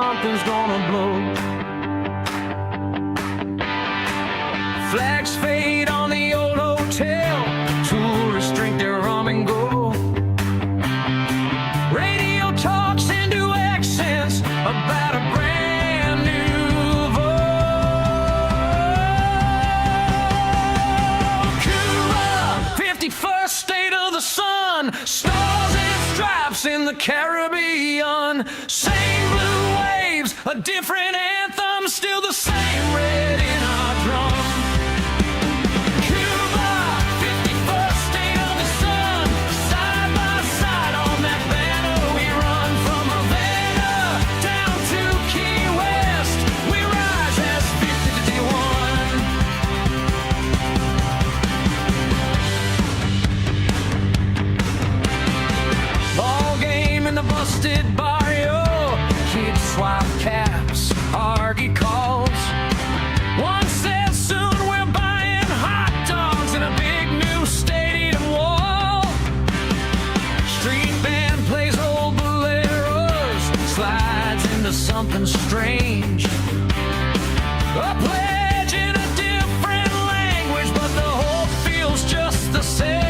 something's gonna blow. Flags fade on the old hotel, tourists drink their rum and go. Radio talks into accents about a brand new vote. Cuba, 51st state of the sun, stars and stripes in the Caribbean. Same blue waves, a different anthem, still the same red in our drum. Busted barrio, kids swap caps, Algae calls. One said soon we're buying hot dogs in a big new stadium wall. Street band plays old boleros, slides into something strange. A pledge in a different language, but the hope feels just the same.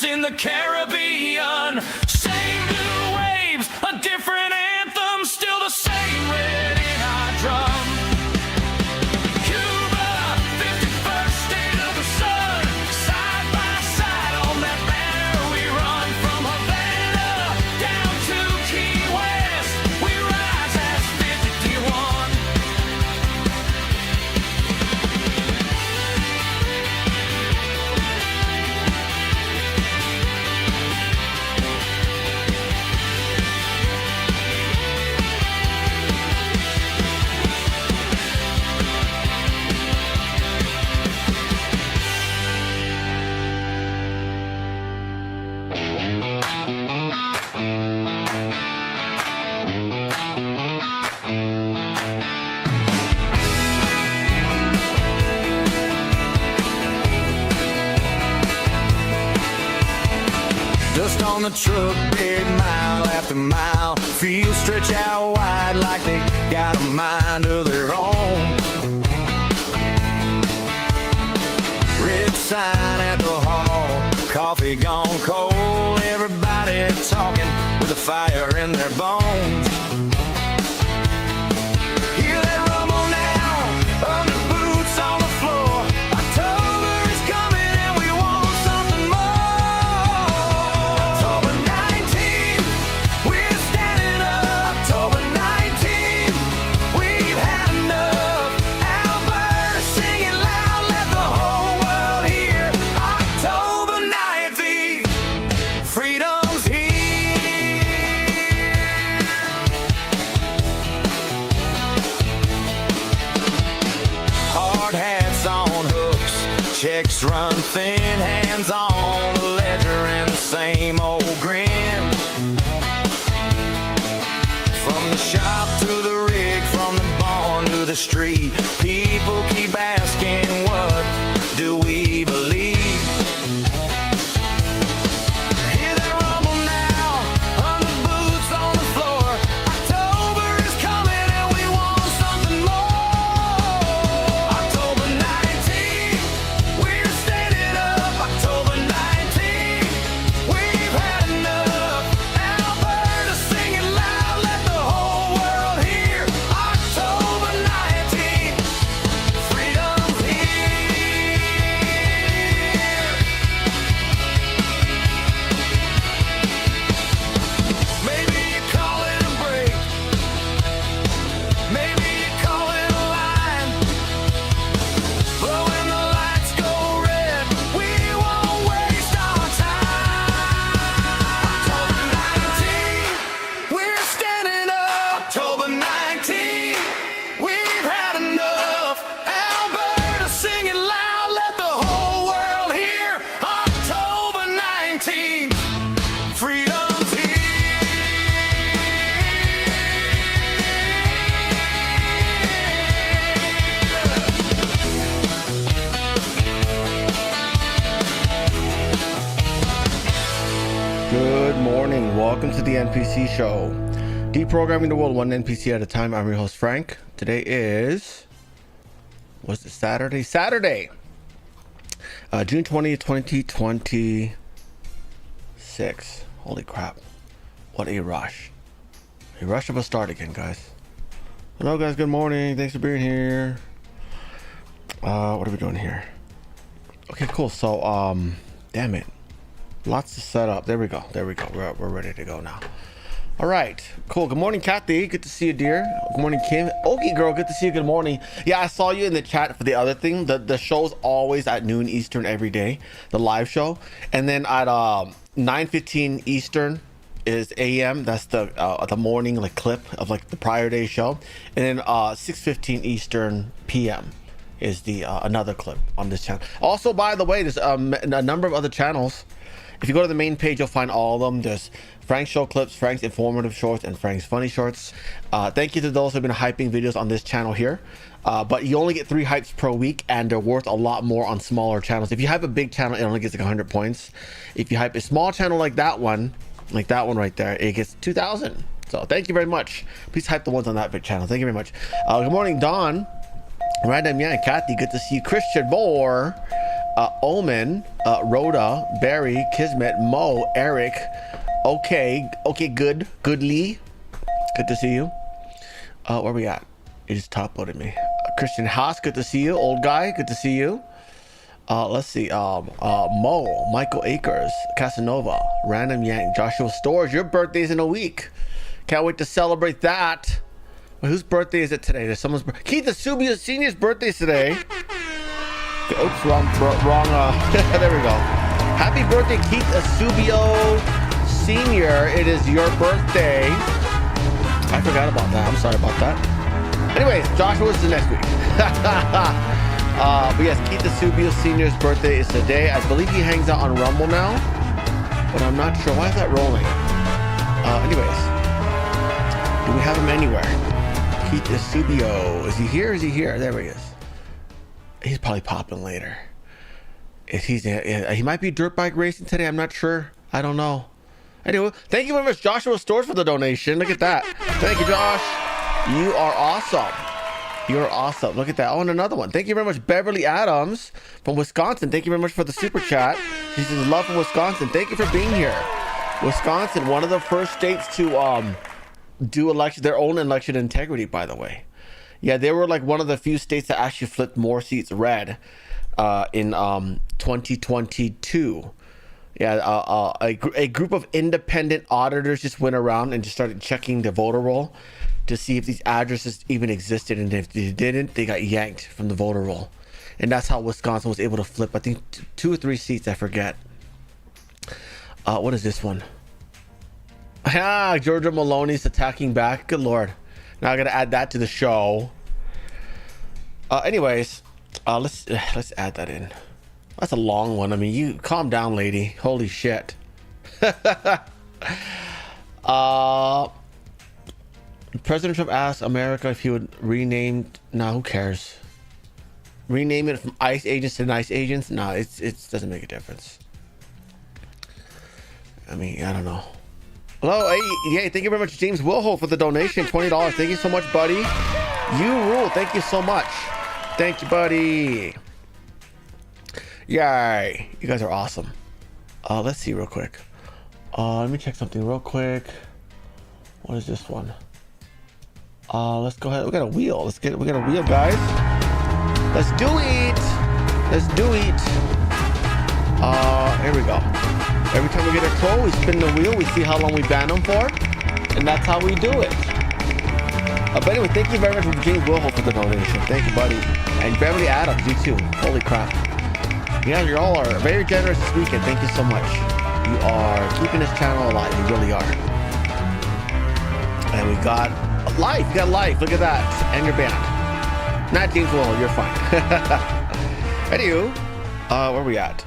In the Caribbean, same blue waves, a different anthem, still the same red in our drum. Cuba, 51st state of the sun, side by side on that banner we run from Havana down to Key West, we rise as 51. Just on the truck bed, mile after mile, fields stretch out wide like they got a mind of their own. Red sign at the hall, coffee gone cold, everybody talking with a fire in their bones. Hear that rumble now, under boots on the floor. October is coming and we want something more. October 19th, we're standing up. October 19th, we've had enough. Alberta singing loud, let the whole world hear. October 19th, freedom's here. Hard hats on hooks, checks run thin, hands on the ledger and the same old grin. From the shop to the rig, from the barn to the street, people keep asking, what do we believe? Hear that rumble now, under boots on the floor. October is coming and we want something more. welcome to the NPC show. Deprogramming the world one NPC at a time. I'm your host Frank. Today is, what's it, Saturday, June 20th, 2026. Holy crap, what a rush of a start again, guys. Hello guys, good morning, thanks for being here. What are we doing here? Okay, cool. So damn it, lots to set up. There we go, we're ready to go now. All right, cool. Good morning, Kathy. Good to see you, dear. Good morning, Kim. Okie girl, good to see you. Good morning. Yeah, I saw you in the chat for the other thing. The show's always at noon Eastern every day, the live show. And then at 9:15 Eastern is AM. That's the morning like clip of like the prior day show. And then 6:15 Eastern PM is the another clip on this channel. Also, by the way, there's a number of other channels. If you go to the main page, you'll find all of them. There's Frank's show clips, Frank's informative shorts, and Frank's funny shorts. Thank you to those who've been hyping videos on this channel here. But you only get 3 hypes per week, and they're worth a lot more on smaller channels. If you hype a big channel, it only gets like 100 points. If you hype a small channel like that one right there, it gets 2,000. So thank you very much. Please hype the ones on that big channel. Thank you very much. Good morning, Dawn. Random, yeah, Kathy, good to see you. Christian Moore, Omen, Rhoda, Barry, Kismet, Mo, Eric. Okay, goodly, good to see you. Where we at? You just top voted me. Christian Haas, good to see you. Old guy, good to see you. Let's see. Mo, Michael Akers, Casanova, Random Yang, Joshua Stores. Your birthday's in a week. Can't wait to celebrate that. Wait, whose birthday is it today? There's someone's Keith Asubio Senior's birthday's today. Okay, oops, wrong. There we go. Happy birthday, Keith Asubio Senior. It is your birthday. I forgot about that. I'm sorry about that. Anyways, Joshua's the next week. But yes, Keith Asubio Senior's birthday is today. I believe he hangs out on Rumble now, but I'm not sure. Why is that rolling? Anyways, do we have him anywhere? Keith Asubio. Is he here? Is he here? There he is. He's probably popping later. If he might be dirt bike racing today. I'm not sure. I don't know. Anyway, thank you very much, Joshua Stores, for the donation. Look at that. Thank you, Josh. You are awesome. You're awesome. Look at that. Oh, and another one. Thank you very much, Beverly Adams from Wisconsin. Thank you very much for the super chat. She says love from Wisconsin. Thank you for being here. Wisconsin, one of the first states to do their own election integrity, by the way. Yeah, they were like one of the few states that actually flipped more seats red in 2022. Yeah, a group of independent auditors just went around and just started checking the voter roll to see if these addresses even existed, and if they didn't, they got yanked from the voter roll. And that's how Wisconsin was able to flip, I think, 2 or 3 seats, I forget. What is this one? Georgia Maloney's attacking back. Good lord. Now I gotta add that to the show. Anyways, let's add that in. That's a long one. I mean, you calm down, lady. Holy shit. President Trump asked America if he would rename. Nah, who cares? Rename it from ICE agents to nice agents? Nah, it doesn't make a difference. I mean, I don't know. Hello, hey, thank you very much, James Wilholt, for the donation, $20. Thank you so much, buddy. You rule. Thank you so much. Thank you, buddy. Yay, you guys are awesome. Let's see real quick. Let me check something real quick. What is this one? Let's go ahead. We got a wheel. We got a wheel, guys. Let's do it. Here we go. Every time we get a troll, we spin the wheel. We see how long we ban them for, and that's how we do it. But anyway, thank you very much for James Wilholt for the donation. Thank you, buddy. And Beverly Adams, you too. Holy crap. Yeah, you all are very generous this weekend. Thank you so much. You are keeping this channel alive. You really are. And we got life. You got life. Look at that. And your band. Not James Wilholt. You're fine. Anywho, where are we at?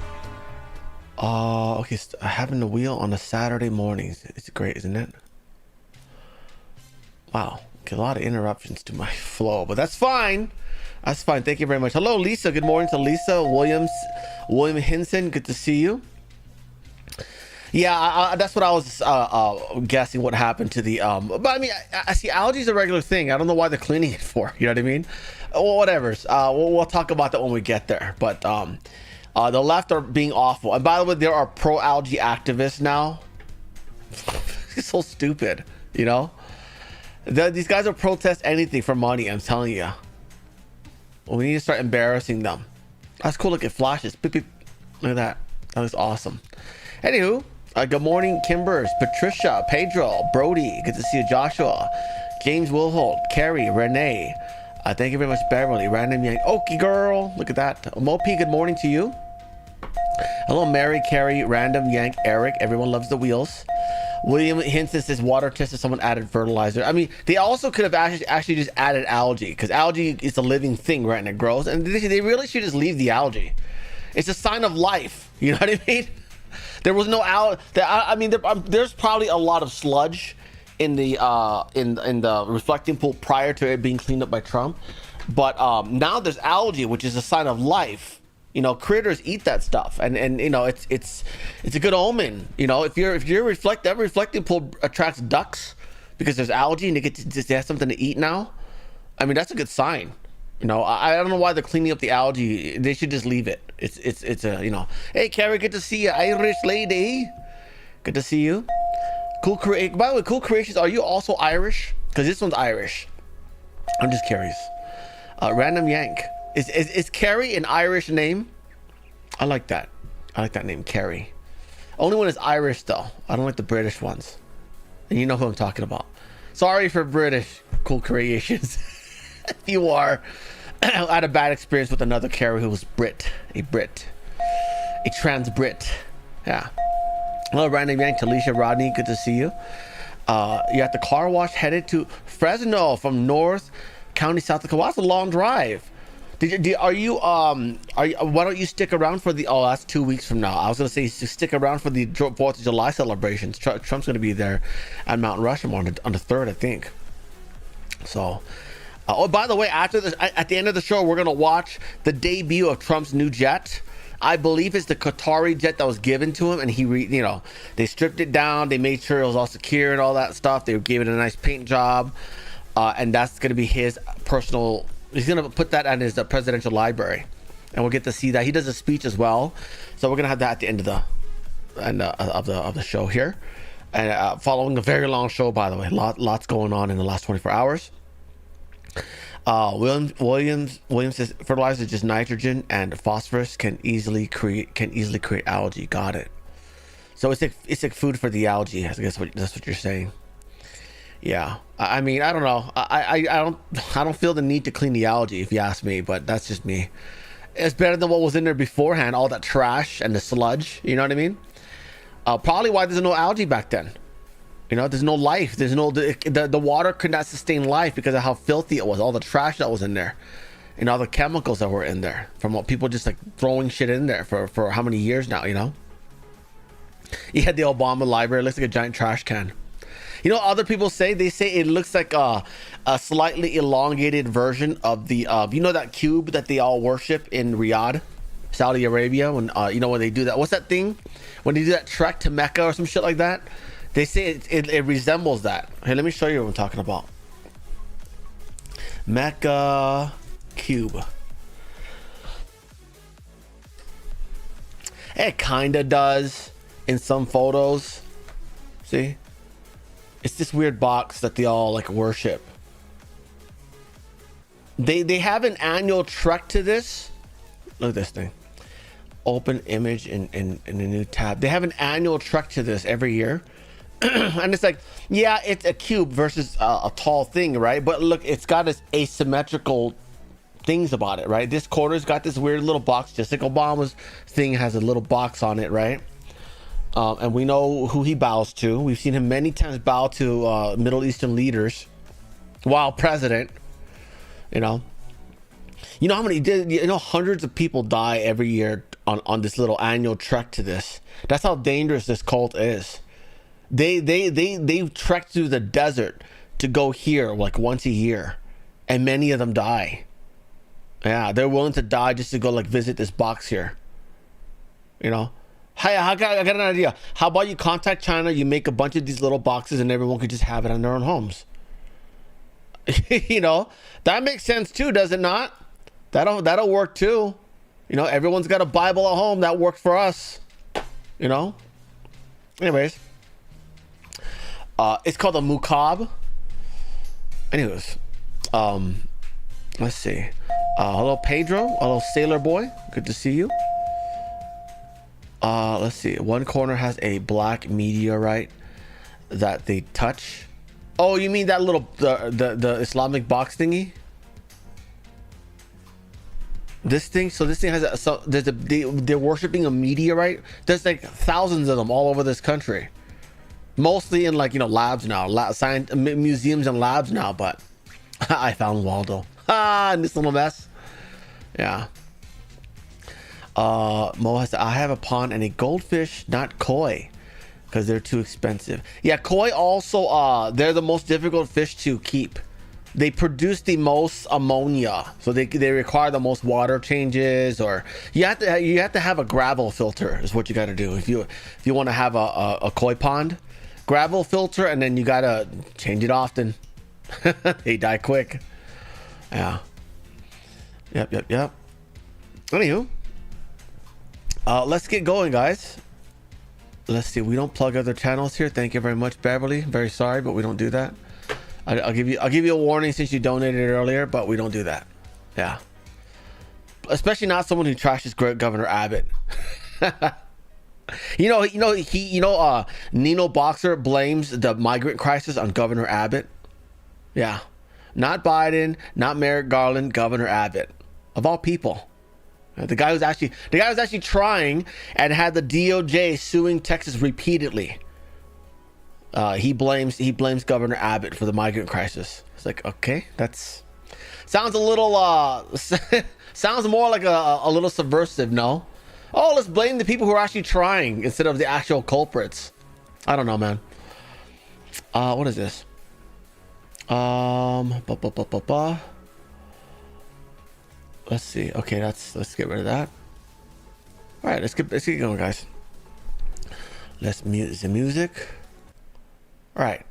Okay, having the wheel on a Saturday morning. It's great, isn't it? Wow. Okay, a lot of interruptions to my flow, but that's fine. That's fine. Thank you very much. Hello, Lisa. Good morning to Lisa. William Hinson. Good to see you. Yeah, that's what I was guessing what happened to the but I mean, I see algae is a regular thing. I don't know why they're cleaning it for. You know what I mean? Well, whatever's. We'll talk about that when we get there. But the left are being awful. And by the way, there are pro algae activists now. It's so stupid, you know. These guys will protest anything for money. I'm telling you. Well, we need to start embarrassing them. That's cool. Look, it flashes. Beep, beep. Look at that. That looks awesome. Anywho, good morning, Kimbers, Patricia, Pedro, Brody. Good to see you, Joshua, James Wilhold, Carrie, Renee. Thank you very much, Beverly. Random Yank. Okie girl. Look at that. Mopi, good morning to you. Hello, Mary, Carrie, Random Yank, Eric. Everyone loves the wheels. William Hinton says water tested, someone added fertilizer. I mean, they also could have actually just added algae, because algae is a living thing, right? And it grows. And they really should just leave the algae. It's a sign of life. You know what I mean? There was no I mean, there's probably a lot of sludge in the reflecting pool prior to it being cleaned up by Trump, but now there's algae, which is a sign of life. You know, critters eat that stuff, and you know, it's a good omen. You know, if you're reflecting pool attracts ducks because there's algae and they have something to eat now. I mean, that's a good sign. You know, I don't know why they're cleaning up the algae. They should just leave it. It's a, you know. Hey, Carrie, good to see you, Irish lady. Good to see you. Cool creation. By the way, Cool Creations, are you also Irish? Because this one's Irish. I'm just curious. Random Yank. Is Carrie an Irish name? I like that. I like that name, Carrie. Only one is Irish though. I don't like the British ones. And you know who I'm talking about. Sorry for British Cool Creations. If you are. I had a bad experience with another Carrie who was a trans Brit. Yeah. Hello, Random Yank, Talisha, Rodney, good to see you. You're at the car wash headed to Fresno from North County, South Dakota. That's a long drive. Why don't you stick around for the, oh, that's 2 weeks from now. I was going to say stick around for the 4th of July celebrations. Trump's going to be there at Mount Rushmore on the 3rd, I think. So, oh, by the way, after this, at the end of the show, we're going to watch the debut of Trump's new jet. I believe it's the Qatari jet that was given to him, and they stripped it down. They made sure it was all secure and all that stuff. They gave it a nice paint job, and that's going to be his personal. He's going to put that at his presidential library, and we'll get to see that. He does a speech as well, so we're going to have that at the end of the show here, and following a very long show, by the way. Lots going on in the last 24 hours. Williams says fertilizer is just nitrogen, and phosphorus can easily create algae. Got it. So it's like food for the algae. I guess that's what you're saying. Yeah. I mean, I don't know. I don't feel the need to clean the algae, if you ask me, but that's just me. It's better than what was in there beforehand, all that trash and the sludge. You know what I mean? Probably why there's no algae back then. You know, there's no life. There's no the water could not sustain life because of how filthy it was. All the trash that was in there, and all the chemicals that were in there from what people just like throwing shit in there for how many years now. You know, you had the Obama library. It looks like a giant trash can. You know, other people say it looks like a slightly elongated version of the you know, that cube that they all worship in Riyadh, Saudi Arabia, when when they do that. What's that thing? When they do that trek to Mecca or some shit like that. They say it resembles that. Hey, let me show you what I'm talking about. Mecca cube. It kinda does in some photos. See? It's this weird box that they all like worship. They have an annual trek to this. Look at this thing. Open image in a new tab. They have an annual trek to this every year. And it's like, yeah, it's a cube versus a tall thing, right? But look, it's got this asymmetrical things about it, right? This corner's got this weird little box, just like Obama's thing has a little box on it, right? And we know who he bows to. We've seen him many times bow to Middle Eastern leaders while president. You know how many? Hundreds of people die every year on this little annual trek to this. That's how dangerous this cult is. They trek through the desert to go here like once a year, and many of them die. Yeah, they're willing to die just to go like visit this box here. You know, Hey, I got an idea. How about you contact China, you make a bunch of these little boxes and everyone could just have it in their own homes. You know, that makes sense too, does it not? That'll work too. You know, everyone's got a Bible at home. That works for us. You know? Anyways. It's called a mukab. Anyways. Let's see. Hello, Pedro. Hello, Sailor Boy. Good to see you. Let's see. One corner has a black meteorite that they touch. Oh, you mean that little the Islamic box thingy? This thing. So this thing has a, so there's they're worshiping a meteorite. There's like thousands of them all over this country. Mostly in, like, you know, labs now, science museums and labs now. But I found Waldo. In this little mess. Yeah. Mo has, I have a pond and a goldfish, not koi, because they're too expensive. Yeah, koi also, they're the most difficult fish to keep. They produce the most ammonia, so they require the most water changes. Or you have to have a gravel filter is what you got to do if you want to have a koi pond. Gravel filter, and then you gotta change it often. They die quick. Yeah. Yep. Anywho, let's get going, guys. Let's see. We don't plug other channels here. Thank you very much, Beverly. Very sorry, but we don't do that. I'll give you a warning since you donated earlier, but we don't do that. Yeah. Especially not someone who trashes Governor Abbott. Nino Boxer blames the migrant crisis on Governor Abbott. Yeah. Not Biden, not Merrick Garland, Governor Abbott. Of all people. The guy was actually trying and had the DOJ suing Texas repeatedly. He blames Governor Abbott for the migrant crisis. It's like, okay, that's sounds a little sounds more like a little subversive, no? Oh, let's blame the people who are actually trying instead of the actual culprits. I don't know, man. What is this? Let's see. Okay, let's get rid of that. All right, let's get going, guys. Let's mute the music. All right.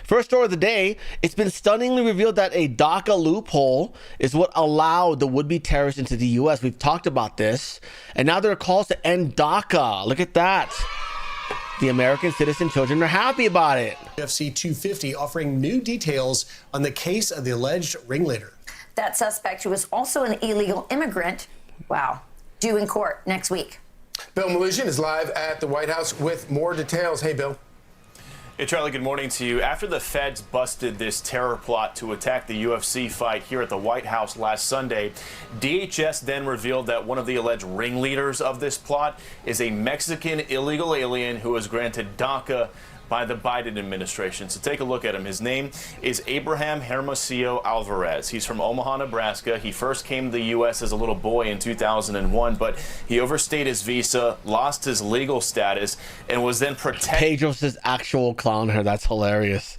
First story of the day. It's been stunningly revealed that a DACA loophole is what allowed the would-be terrorists into the U.S. We've talked about this, and now there are calls to end DACA. Look at that. The American citizen children are happy about it. UFC 250 offering new details on the case of the alleged ringleader. That suspect, who was also an illegal immigrant, due in court next week. Bill Melugin is live at the White House with more details. Hey, Bill. Hey, Charlie, good morning to you. After the feds busted this terror plot to attack the UFC fight here at the White House last Sunday, DHS then revealed that one of the alleged ringleaders of this plot is a Mexican illegal alien who was granted DACA by the Biden administration. So take a look at him. His name is Abraham Hermosillo Alvarez. He's from Omaha, Nebraska. He first came to the U.S. as a little boy in 2001, but he overstayed his visa, lost his legal status, and was then protected. Pedro says actual clown here. That's hilarious.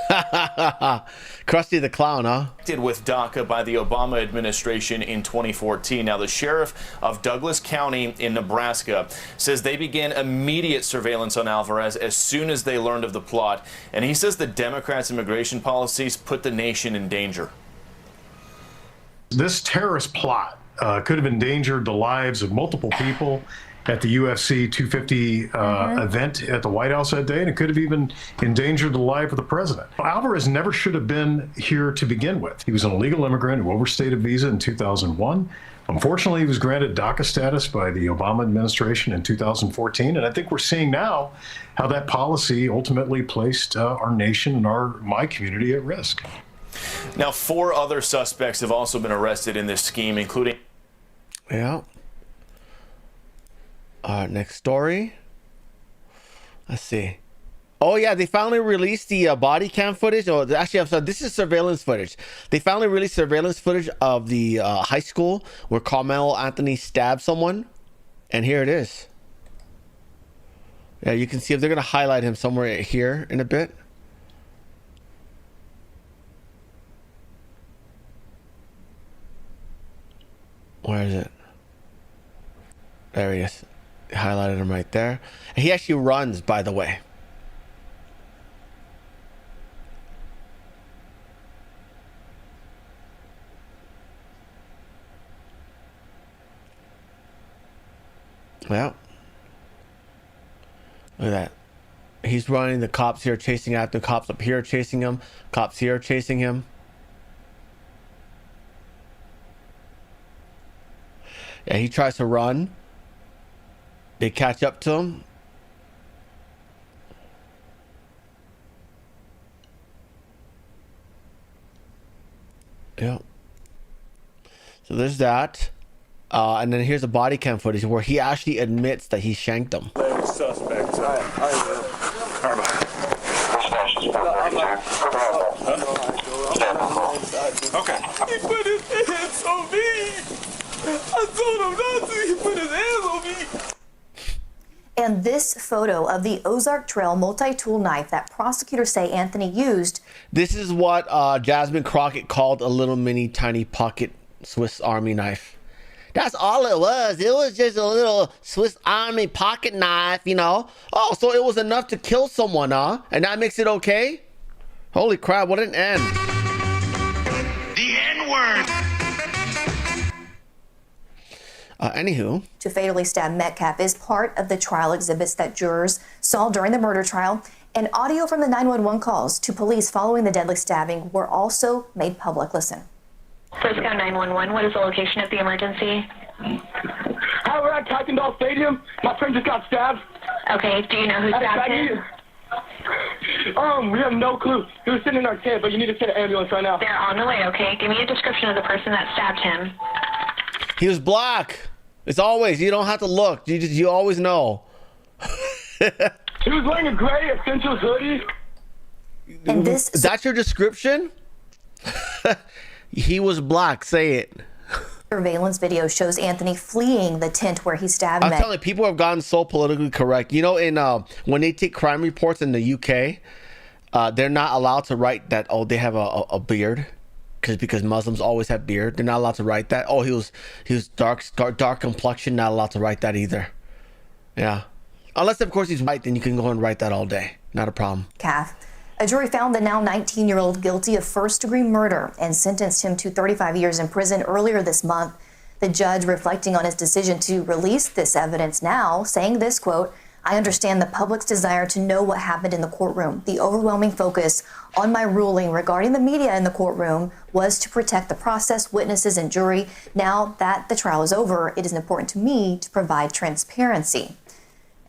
Krusty the Clown, huh? With DACA by the Obama administration in 2014. Now, the sheriff of Douglas County in Nebraska says they began immediate surveillance on Alvarez as soon as they learned of the plot. And he says the Democrats' immigration policies put the nation in danger. This terrorist plot could have endangered the lives of multiple people at the UFC 250 event at the White House that day, and it could have even endangered the life of the president. Alvarez never should have been here to begin with. He was an illegal immigrant who overstayed a visa in 2001. Unfortunately, he was granted DACA status by the Obama administration in 2014, and I think we're seeing now how that policy ultimately placed our nation and my community at risk. Now, 4 other suspects have also been arrested in this scheme, including... Yeah. Next story. Let's see. Oh yeah, they finally released the body cam footage. Oh, actually, I'm sorry. This is surveillance footage. They finally released surveillance footage of the high school where Karmelo Anthony stabbed someone, and here it is. Yeah, you can see if they're gonna highlight him somewhere here in a bit. Where is it? There he is. Highlighted him right there. And he actually runs, by the way. Well, look at that. He's running. The cops here chasing after. Cops up here chasing him. Cops here chasing him. Yeah, he tries to run. They catch up to him. Yeah. So there's that. And then here's the body cam footage where he actually admits that he shanked him. Suspect. Okay. He put his hands on me. I told him not to. He put his hands on me. And this photo of the Ozark Trail multi-tool knife that prosecutors say Anthony used. This is what Jasmine Crockett called a little mini tiny pocket Swiss Army knife. That's all it was. It was just a little Swiss Army pocket knife, you know. Oh, so it was enough to kill someone, huh? And that makes it okay? Holy crap, what an end. The N-word. Anywho. To fatally stab Metcalf is part of the trial exhibits that jurors saw during the murder trial. And audio from the 911 calls to police following the deadly stabbing were also made public. Listen. Frisco 911, what is the location of the emergency? Hi, we're at Kuykendall Stadium. My friend just got stabbed. Okay, do you know who stabbed him? We have no clue. He was sitting in our tent, but you need to send an ambulance right now. They're on the way, okay? Give me a description of the person that stabbed him. He was black. It's always, you don't have to look. You always know. He was wearing a gray Essentials hoodie. And this... That's your description? He was black. Say it. Surveillance video shows Anthony fleeing the tent where he stabbed I'm men. telling you, people have gotten so politically correct. You know, in when they take crime reports in the UK, they're not allowed to write that, oh, they have a beard. Because Muslims always have beard. They're not allowed to write that. Oh, he was dark complexion. Not allowed to write that either. Yeah. Unless, of course, he's white, then you can go and write that all day. Not a problem. Calf. A jury found the now 19-year-old guilty of first-degree murder and sentenced him to 35 years in prison earlier this month. The judge, reflecting on his decision to release this evidence now, saying this, quote, "I understand the public's desire to know what happened in the courtroom. The overwhelming focus on my ruling regarding the media in the courtroom was to protect the process, witnesses, and jury. Now that the trial is over, it is important to me to provide transparency."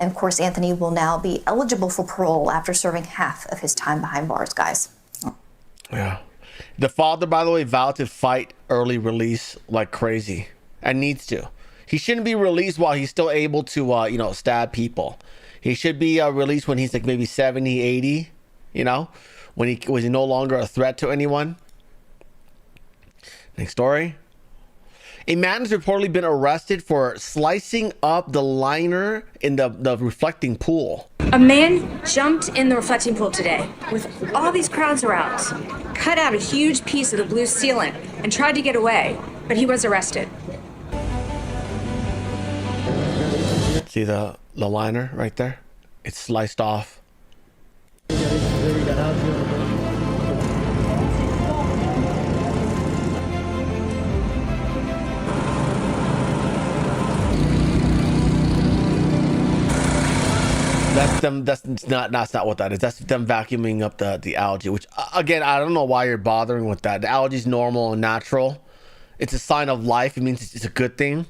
And of course, Anthony will now be eligible for parole after serving half of his time behind bars, guys. Yeah. The father, by the way, vowed to fight early release like crazy and needs to. He shouldn't be released while he's still able to, stab people. He should be released when he's like maybe 70, 80, when he was no longer a threat to anyone. Next story. A man has reportedly been arrested for slicing up the liner in the reflecting pool. A man jumped in the reflecting pool today with all these crowds around, cut out a huge piece of the blue sealant, and tried to get away, but he was arrested. See the liner right there? It's sliced off. That's not what that is. That's them vacuuming up the algae, which again, I don't know why you're bothering with that. The algae's normal and natural. It's a sign of life. It means it's a good thing.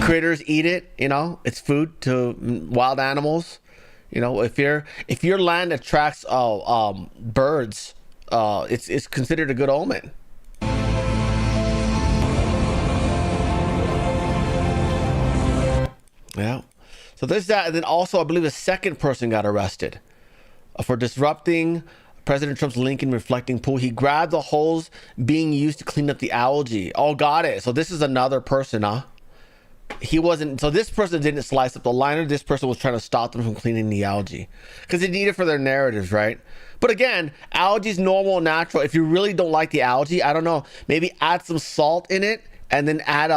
Critters eat it, it's food to wild animals. If your land attracts birds, it's considered a good omen. Yeah. So there's that, and then also I believe a second person got arrested for disrupting President Trump's Lincoln reflecting pool. He grabbed the holes being used to clean up the algae. Oh, got it. So this is another person, huh? So this person didn't slice up the liner. This person was trying to stop them from cleaning the algae because they need it for their narratives, right? But again, algae is normal and natural. If you really don't like the algae, I don't know, maybe add some salt in it and then add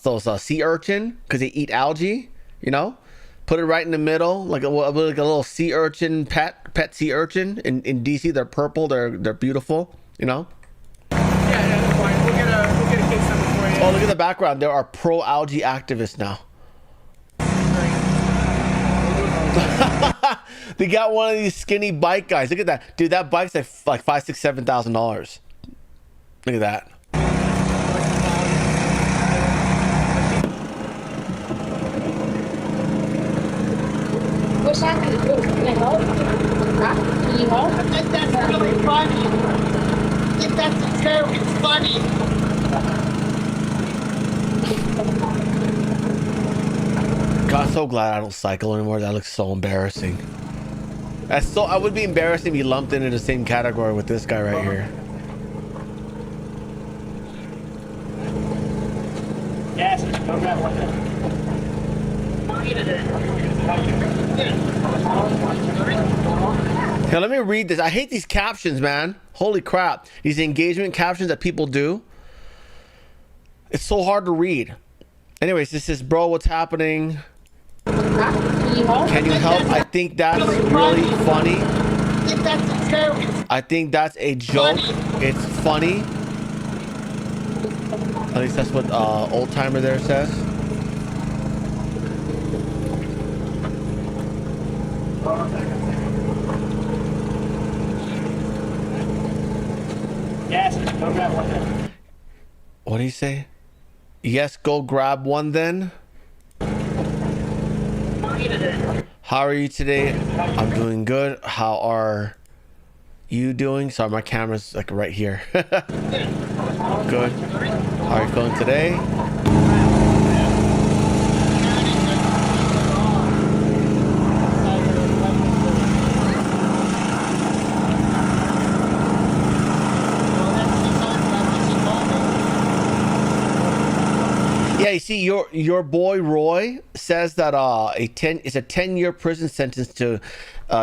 those sea urchin because they eat algae. you know? Put it right in the middle, like a little sea urchin, pet sea urchin. In DC, they're purple, they're beautiful, you know? Yeah, that's fine. We'll get a case number for you. Oh, look at the background. There are pro-algae activists now. They got one of these skinny bike guys. Look at that. Dude, that bike's like $5,000, $6,000, $7,000. Look at that. What's happening? Can I help? Can you help? I think that's really funny. I think that's a joke. It's funny. God, I'm so glad I don't cycle anymore. That looks so embarrassing. I would be embarrassed to be lumped into the same category with this guy right here. Yes, go grab one. Here, let me read this. I hate these captions, man. Holy crap. These engagement captions that people do. It's so hard to read. Anyways, this is, bro, what's happening? Can you help? I think that's really funny. I think that's a joke. It's funny. At least that's what old timer there says. Yes, go grab one then. What do you say? Yes, go grab one then. How are you today? I'm doing good. How are you doing? Sorry, my camera's like right here. Good. How are you feeling today? Yeah, you see, your boy Roy says that it's a 10-year prison sentence to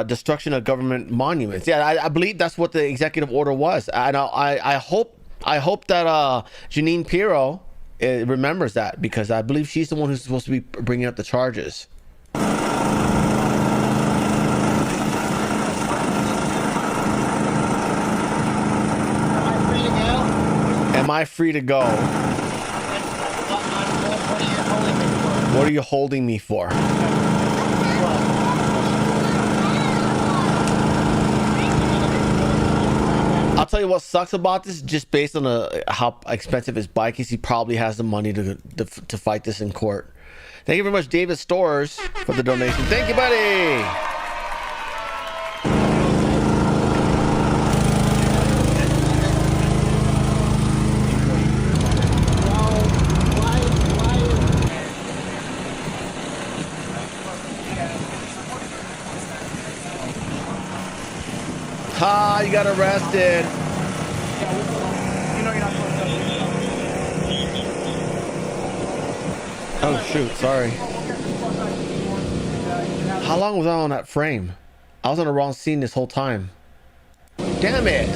destruction of government monuments. Yeah, I believe that's what the executive order was, and I hope that Janine Pirro remembers that, because I believe she's the one who's supposed to be bringing up the charges. Am I free to go? What are you holding me for? I'll tell you what sucks about this, just based on how expensive his bike is, he probably has the money to fight this in court. Thank you very much, David Stores, for the donation. Thank you, buddy. Ha, you got arrested. Oh shoot, sorry. How long was I on that frame? I was on the wrong scene this whole time. Damn it.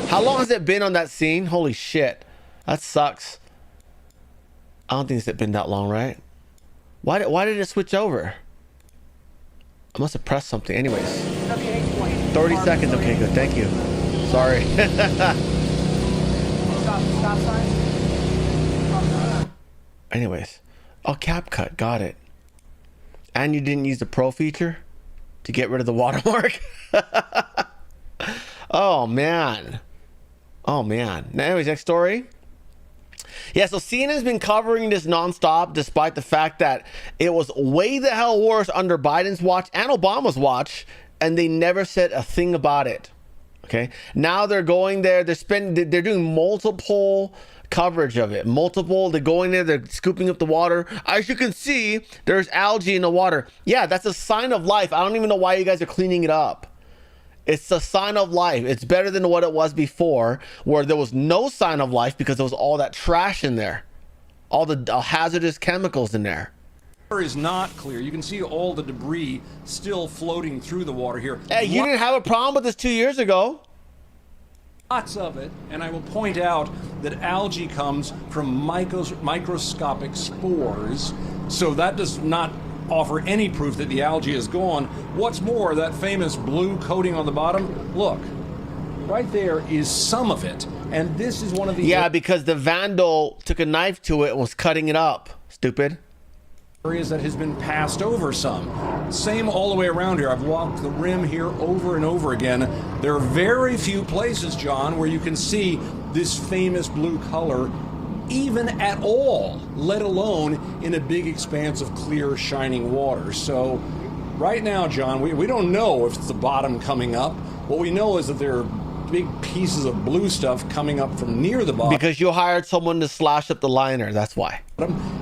How long has it been on that scene? Holy shit. That sucks. I don't think it's been that long, right? Why did it switch over? I must have pressed something. Anyways. 30 seconds. Okay, good. Thank you. Sorry. Stop sign. Anyways. Oh, cap cut. Got it. And you didn't use the pro feature to get rid of the watermark? Oh, man. Oh, man. Now, anyways, next story. Yeah, so CNN's been covering this nonstop, despite the fact that it was way the hell worse under Biden's watch and Obama's watch, and they never said a thing about it. Okay, now they're going there. They're doing multiple coverage of it. They're going there. They're scooping up the water. As you can see, there's algae in the water. Yeah, that's a sign of life. I don't even know why you guys are cleaning it up. It's a sign of life. It's better than what it was before, where there was no sign of life because there was all that trash in there, all the hazardous chemicals in there. Is not clear. You can see all the debris still floating through the water here. Hey, you didn't have a problem with this 2 years ago. Lots of it, and I will point out that algae comes from microscopic spores, so that does not offer any proof that the algae is gone. What's more, that famous blue coating on the bottom, look, right there is some of it. And this is one of these... Yeah, because the vandal took a knife to it and was cutting it up. Stupid. Areas that has been passed over some. Same all the way around here. I've walked the rim here over and over again. There are very few places, John, where you can see this famous blue color even at all, let alone in a big expanse of clear, shining water. So right now, John, we don't know if it's the bottom coming up. What we know is that there are big pieces of blue stuff coming up from near the bottom. Because you hired someone to slash up the liner, that's why.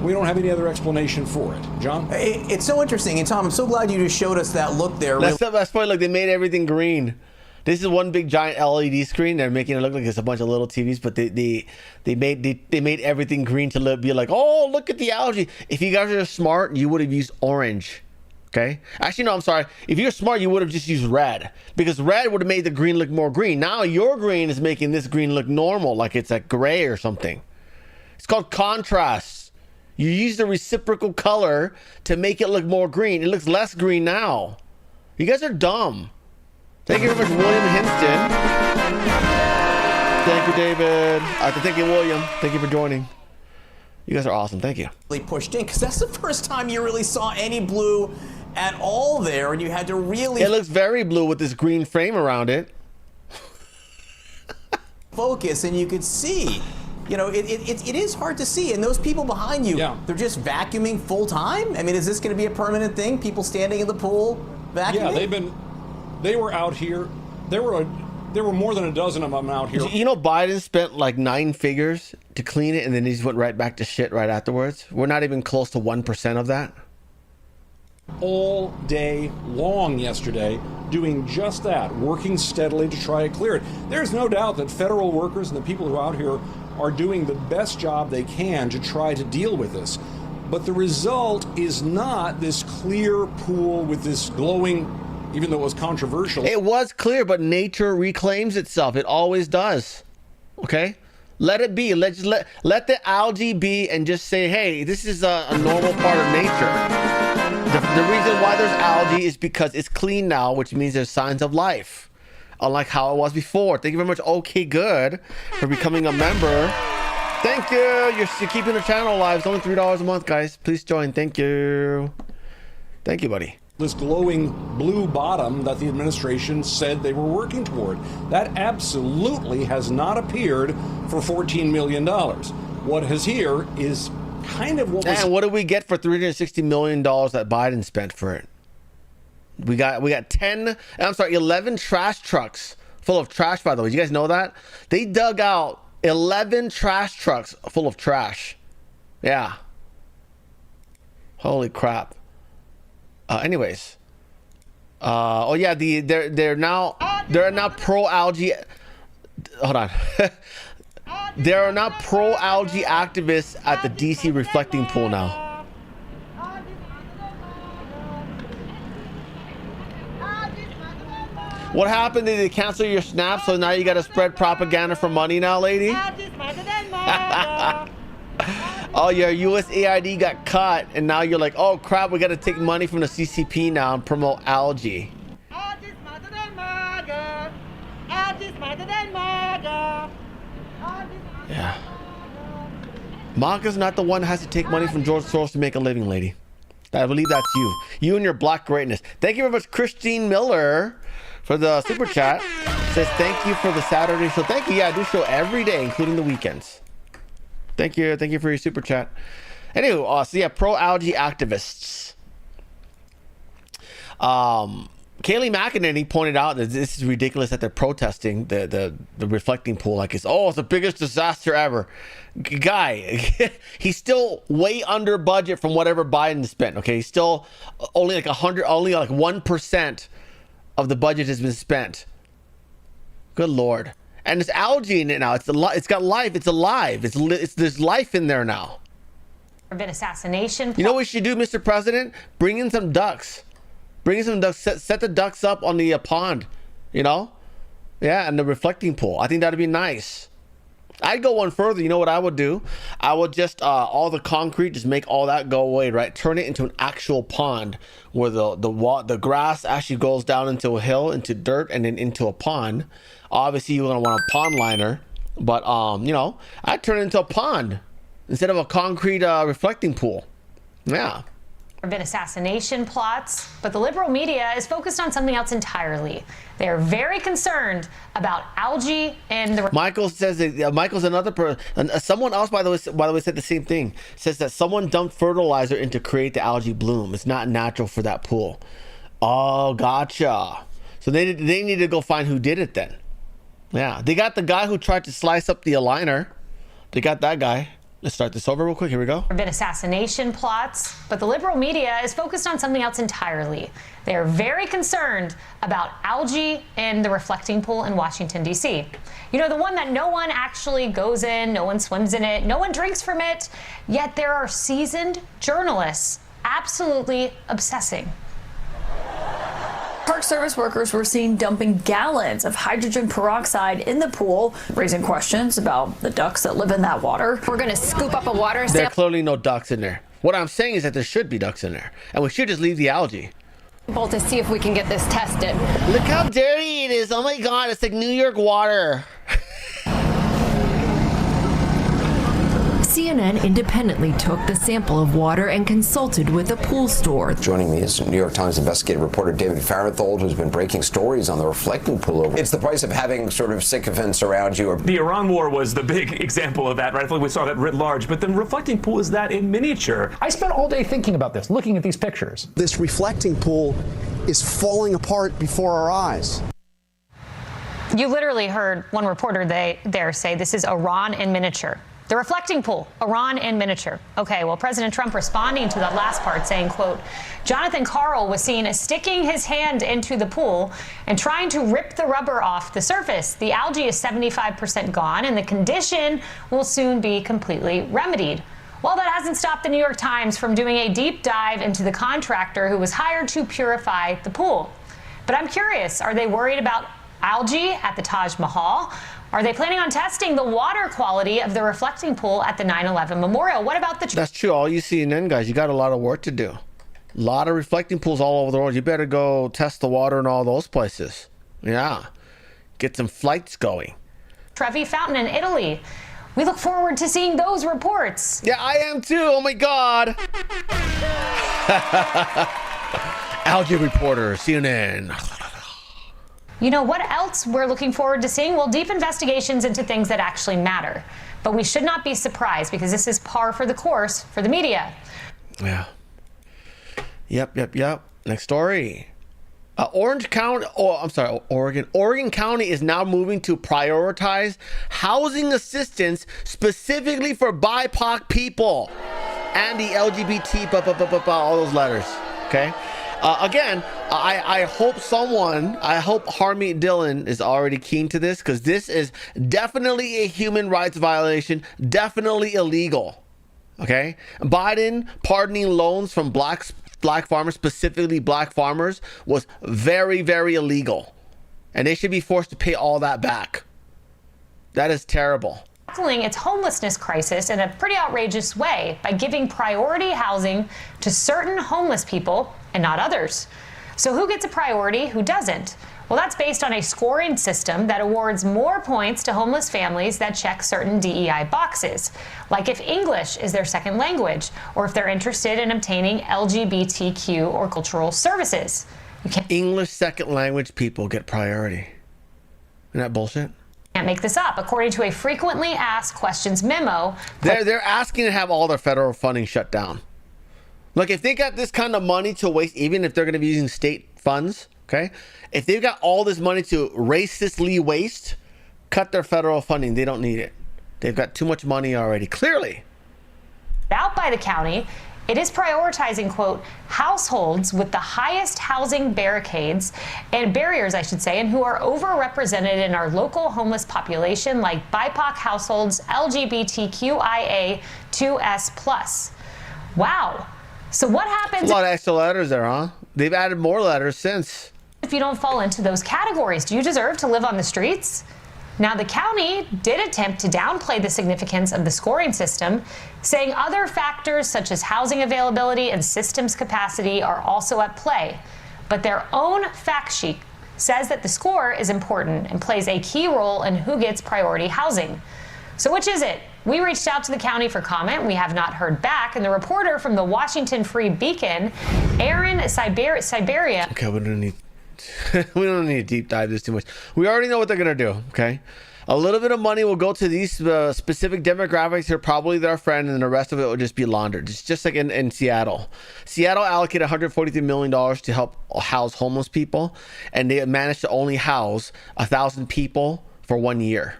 We don't have any other explanation for it. John? It's so interesting. And Tom, I'm so glad you just showed us that look there. That's funny. Look, they made everything green. This is one big giant LED screen. They're making it look like it's a bunch of little TVs, but they made everything green to be like, oh, look at the algae. If you guys are smart, you would have used orange. Okay. Actually, no, I'm sorry. If you're smart, you would have just used red, because red would have made the green look more green. Now your green is making this green look normal, like it's like gray or something. It's called contrast. You use the reciprocal color to make it look more green. It looks less green now. You guys are dumb. Thank you very much, William Hinston. Thank you, David. Thank you, William. Thank you for joining. You guys are awesome. Thank you. Really pushed in, because that's the first time you really saw any blue at all there, and you had to really... It looks very blue with this green frame around it. Focus, and you could see. You know, it is hard to see, and those people behind you, they're just vacuuming full time? I mean, is this going to be a permanent thing? People standing in the pool vacuuming? Yeah, they were out here. There were more than a dozen of them out here. You know, Biden spent like 9 figures to clean it, and then he just went right back to shit right afterwards. We're not even close to 1% of that. All day long yesterday, doing just that, working steadily to try to clear it. There's no doubt that federal workers and the people who are out here are doing the best job they can to try to deal with this. But the result is not this clear pool with this glowing, even though it was controversial. It was clear, but nature reclaims itself. It always does. Okay? Let it be. Let the algae be, and just say, hey, this is a normal part of nature. The reason why there's algae is because it's clean now, which means there's signs of life, unlike how it was before. Thank you very much, OK Good, for becoming a member. Thank you. You're keeping the channel alive. It's only $3 a month, guys. Please join. Thank you. Thank you, buddy. This glowing blue bottom that the administration said they were working toward. That absolutely has not appeared for $14 million. What is here is kind of what was... And what did we get for $360 million that Biden spent for it? We got 11 trash trucks full of trash, by the way. You guys know that? They dug out 11 trash trucks full of trash. Yeah. Holy crap. Anyways. Oh yeah, they're now pro algae. Hold on. There are now pro algae activists at the DC reflecting pool now. What happened? Did they cancel your snap? So now you got to spread propaganda for money now, lady? Oh, your USAID got cut, and now you're like, oh crap, we got to take money from the CCP now and promote algae. Yeah. MAGA's not the one that has to take money from George Soros to make a living, lady. I believe that's you. You and your black greatness. Thank you very much, Christine Miller, for the super chat. Says thank you for the Saturday show. Thank you. Yeah, I do show every day, including the weekends. Thank you. Thank you for your super chat. Anyway, so yeah, pro algae activists. Kayleigh McEnany pointed out that this is ridiculous that they're protesting the reflecting pool like it's the biggest disaster ever. Guy, he's still way under budget from whatever Biden spent. Okay, he's still only like 1% of the budget has been spent. Good Lord. And there's algae in it now. It's got life. It's alive. There's life in there now. Been assassination. You know what we should do, Mr. President? Bring in some ducks. Bring in some ducks. Set the ducks up on the pond. You know? Yeah, and the reflecting pool. I think that'd be nice. I'd go one further. You know what I would do? I would just all the concrete, just make all that go away, right? Turn it into an actual pond where the grass actually goes down into a hill, into dirt, and then into a pond. Obviously, you're gonna want a pond liner, but you know, I'd turn it into a pond instead of a concrete reflecting pool. Yeah. There have been assassination plots, but the liberal media is focused on something else entirely. They are very concerned about algae and the... Michael says that Michael's another person. Someone else, by the way, said the same thing. Says that someone dumped fertilizer in to create the algae bloom. It's not natural for that pool. Oh, gotcha. So they need to go find who did it then. Yeah, they got the guy who tried to slice up the aligner. They got that guy. Let's start this over real quick. Here we go. There have been assassination plots, but the liberal media is focused on something else entirely. They are very concerned about algae in the reflecting pool in Washington, D.C. You know, the one that no one actually goes in, no one swims in it, no one drinks from it, yet there are seasoned journalists absolutely obsessing. Park Service workers were seen dumping gallons of hydrogen peroxide in the pool, raising questions about the ducks that live in that water. We're going to scoop up a water sample. There are clearly no ducks in there. What I'm saying is that there should be ducks in there, and we should just leave the algae. To see if we can get this tested. Look how dirty it is. Oh my God, it's like New York water. CNN independently took the sample of water and consulted with a pool store. Joining me is New York Times investigative reporter David Fahrenthold, who's been breaking stories on the reflecting pool. It's the price of having sort of sycophants around you. The Iran war was the big example of that, right? I think we saw that writ large, but the reflecting pool is that in miniature. I spent all day thinking about this, looking at these pictures. This reflecting pool is falling apart before our eyes. You literally heard one reporter there say this is Iran in miniature. The reflecting pool, Iran in miniature. Okay, well, President Trump responding to that last part saying, quote, Jonathan Karl was seen sticking his hand into the pool and trying to rip the rubber off the surface. The algae is 75% gone and the condition will soon be completely remedied. Well, that hasn't stopped the New York Times from doing a deep dive into the contractor who was hired to purify the pool. But I'm curious, are they worried about algae at the Taj Mahal? Are they planning on testing the water quality of the reflecting pool at the 9/11 memorial? What about the... That's true. All you CNN guys, you got a lot of work to do. A lot of reflecting pools all over the world. You better go test the water in all those places. Yeah. Get some flights going. Trevi Fountain in Italy. We look forward to seeing those reports. Yeah, I am too. Oh my God. Algae reporter, CNN. You know what else we're looking forward to seeing? Well, deep investigations into things that actually matter. But we should not be surprised because this is par for the course for the media. Yeah. Yep. Next story. Orange County, Oregon County is now moving to prioritize housing assistance specifically for BIPOC people and the LGBT, all those letters. Okay. Again, I hope Harmeet Dillon is already keen to this because this is definitely a human rights violation, definitely illegal. Okay, Biden pardoning loans from black farmers, specifically black farmers, was very, very illegal, and they should be forced to pay all that back. That is terrible. Tackling its homelessness crisis in a pretty outrageous way by giving priority housing to certain homeless people and not others. So who gets a priority, who doesn't? Well, that's based on a scoring system that awards more points to homeless families that check certain DEI boxes, like if English is their second language, or if they're interested in obtaining LGBTQ or cultural services. English second language people get priority. Isn't that bullshit? Can't make this up. According to a frequently asked questions memo, they're asking to have all their federal funding shut down. Look, if they got this kind of money to waste, even if they're going to be using state funds, okay? If they've got all this money to racistly waste, cut their federal funding. They don't need it. They've got too much money already, clearly. Out by the county, it is prioritizing, quote, households with the highest housing barriers, I should say, and who are overrepresented in our local homeless population, like BIPOC households, LGBTQIA2S+. Wow. So what happens? A lot of extra letters there, huh? They've added more letters since. If you don't fall into those categories, do you deserve to live on the streets? Now, the county did attempt to downplay the significance of the scoring system, saying other factors such as housing availability and systems capacity are also at play. But their own fact sheet says that the score is important and plays a key role in who gets priority housing. So which is it? We reached out to the county for comment. We have not heard back. And the reporter from the Washington Free Beacon, Aaron Siberia. Okay, we don't need to deep dive this too much. We already know what they're going to do, okay? A little bit of money will go to these specific demographics here, probably their friend, and the rest of it will just be laundered. It's just like in Seattle. Seattle allocated $143 million to help house homeless people, and they managed to only house 1,000 people for 1 year.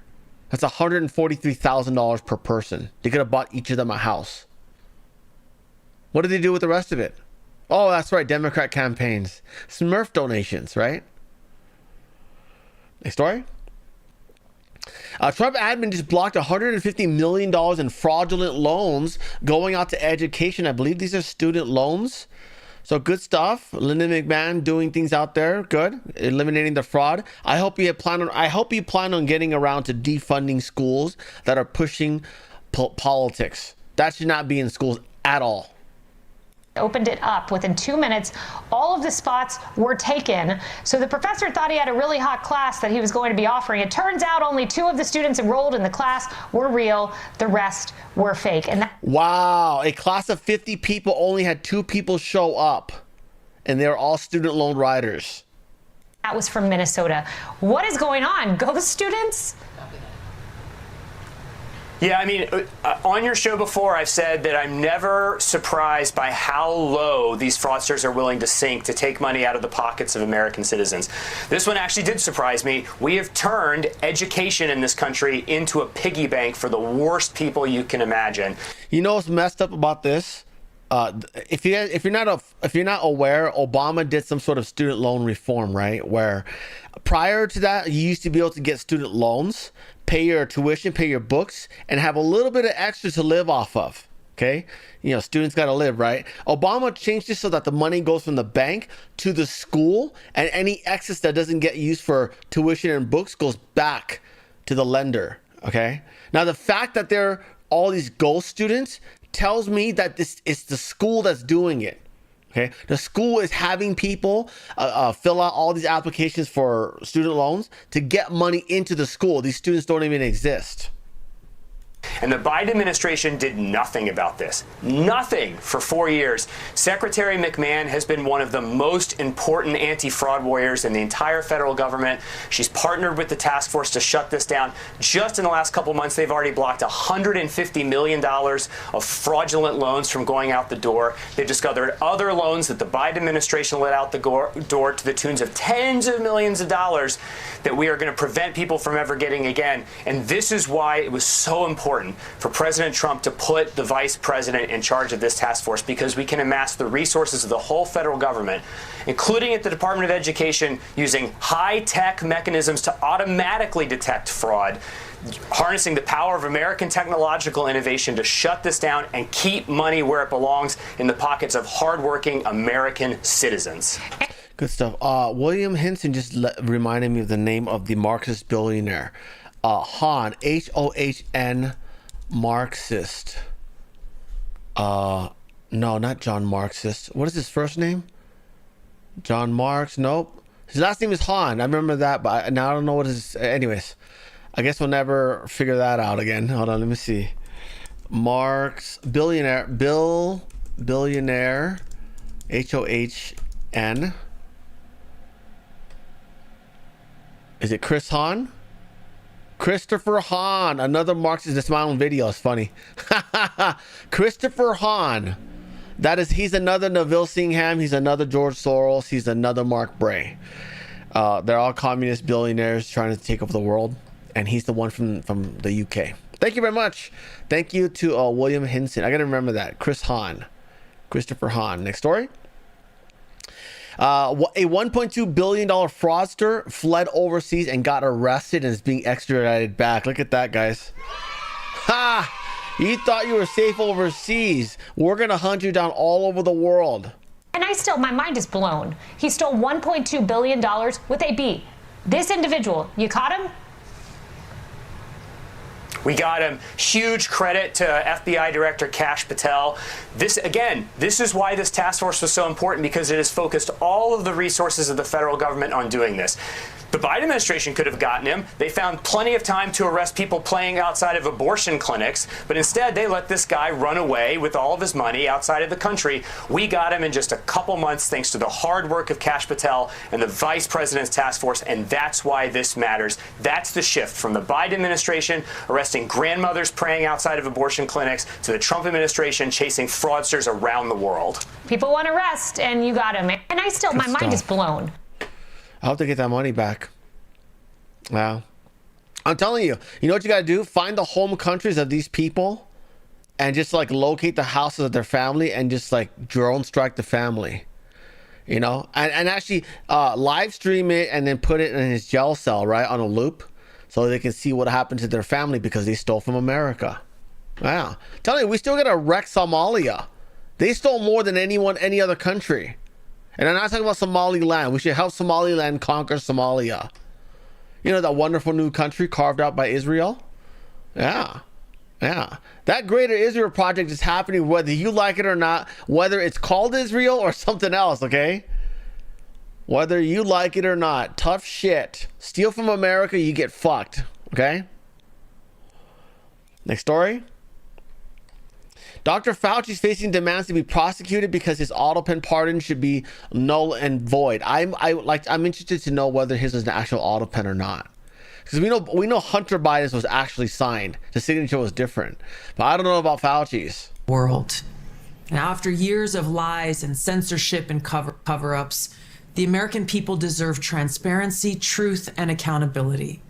That's $143,000 per person. They could have bought each of them a house. What did they do with the rest of it? Oh, that's right, Democrat campaigns. Smurf donations, right? Next story. Trump admin just blocked $150 million in fraudulent loans going out to education. I believe these are student loans. So good stuff. Linda McMahon doing things out there. Good. Eliminating the fraud. I hope you plan on getting around to defunding schools that are pushing politics. That should not be in schools at all. Opened it up. Within 2 minutes, all of the spots were taken. So the professor thought he had a really hot class that he was going to be offering. It turns out only 2 of the students enrolled in the class were real. The rest were fake. And wow, a class of 50 people only had 2 people show up, and they're all student loan writers. That was from Minnesota. What is going on? Go students? Yeah, I mean, on your show before, I've said that I'm never surprised by how low these fraudsters are willing to sink to take money out of the pockets of American citizens. This one actually did surprise me. We have turned education in this country into a piggy bank for the worst people you can imagine. You know what's messed up about this? If you're not aware, Obama did some sort of student loan reform, right? Where prior to that, you used to be able to get student loans, pay your tuition, pay your books, and have a little bit of extra to live off of. Okay, you know, students got to live, right? Obama changed it so that the money goes from the bank to the school, and any excess that doesn't get used for tuition and books goes back to the lender. Okay, now the fact that there are all these ghost students tells me that this is the school that's doing it. Okay, the school is having people fill out all these applications for student loans to get money into the school. These students don't even exist. And the Biden administration did nothing about this. Nothing for 4 years. Secretary McMahon has been one of the most important anti-fraud warriors in the entire federal government. She's partnered with the task force to shut this down. Just in the last couple months, they've already blocked $150 million of fraudulent loans from going out the door. They've discovered other loans that the Biden administration let out the door to the tunes of tens of millions of dollars that we are going to prevent people from ever getting again. And this is why it was so important for President Trump to put the vice president in charge of this task force, because we can amass the resources of the whole federal government, including at the Department of Education, using high-tech mechanisms to automatically detect fraud, harnessing the power of American technological innovation to shut this down and keep money where it belongs, in the pockets of hardworking American citizens. Good stuff. William Hinson just reminded me of the name of the Marxist billionaire. Hahn, H-O-H-N, Marxist. No, not John Marxist. What is his first name? John Marx? Nope. His last name is Hahn. I remember that, but now I don't know what his... Anyways, I guess we'll never figure that out again. Hold on, let me see. Marx, billionaire, billionaire, H-O-H-N. Is it Chris Hahn? Christopher Hahn, another Marxist. That's my own video. It's funny. Christopher Hahn. He's another Neville Singham. He's another George Soros. He's another Mark Bray. They're all communist billionaires trying to take over the world. And he's the one from the UK. Thank you very much. Thank you to William Hinson. I got to remember that. Chris Hahn. Christopher Hahn. Next story. A $1.2 billion fraudster fled overseas and got arrested and is being extradited back. Look at that, guys. Ha! You thought you were safe overseas. We're going to hunt you down all over the world. And my mind is blown. He stole $1.2 billion with a B. This individual, you caught him? We got him. Huge credit to FBI Director Kash Patel. This is why this task force was so important, because it has focused all of the resources of the federal government on doing this. The Biden administration could have gotten him. They found plenty of time to arrest people playing outside of abortion clinics, but instead they let this guy run away with all of his money outside of the country. We got him in just a couple months thanks to the hard work of Kash Patel and the vice president's task force, and that's why this matters. That's the shift from the Biden administration arresting grandmothers praying outside of abortion clinics to the Trump administration chasing fraudsters around the world. People want to rest, and you got him. And my mind is blown. I hope they get that money back. Wow. I'm telling you, you know what you got to do? Find the home countries of these people and just like locate the houses of their family and just like drone strike the family, you know, and actually live stream it and then put it in his jail cell, right, on a loop so they can see what happened to their family because they stole from America. Wow. I'm telling you, we still got to wreck Somalia. They stole more than any other country. And I'm not talking about Somaliland. We should help Somaliland conquer Somalia. You know, that wonderful new country carved out by Israel? Yeah. Yeah. That Greater Israel project is happening whether you like it or not, whether it's called Israel or something else, okay? Whether you like it or not. Tough shit. Steal from America, you get fucked, okay? Next story. Dr. Fauci is facing demands to be prosecuted because his auto-pen pardon should be null and void. I'm interested to know whether his is an actual auto-pen or not, because we know Hunter Biden's was actually signed. The signature was different, but I don't know about Fauci's. World. And after years of lies and censorship and cover-ups, the American people deserve transparency, truth, and accountability.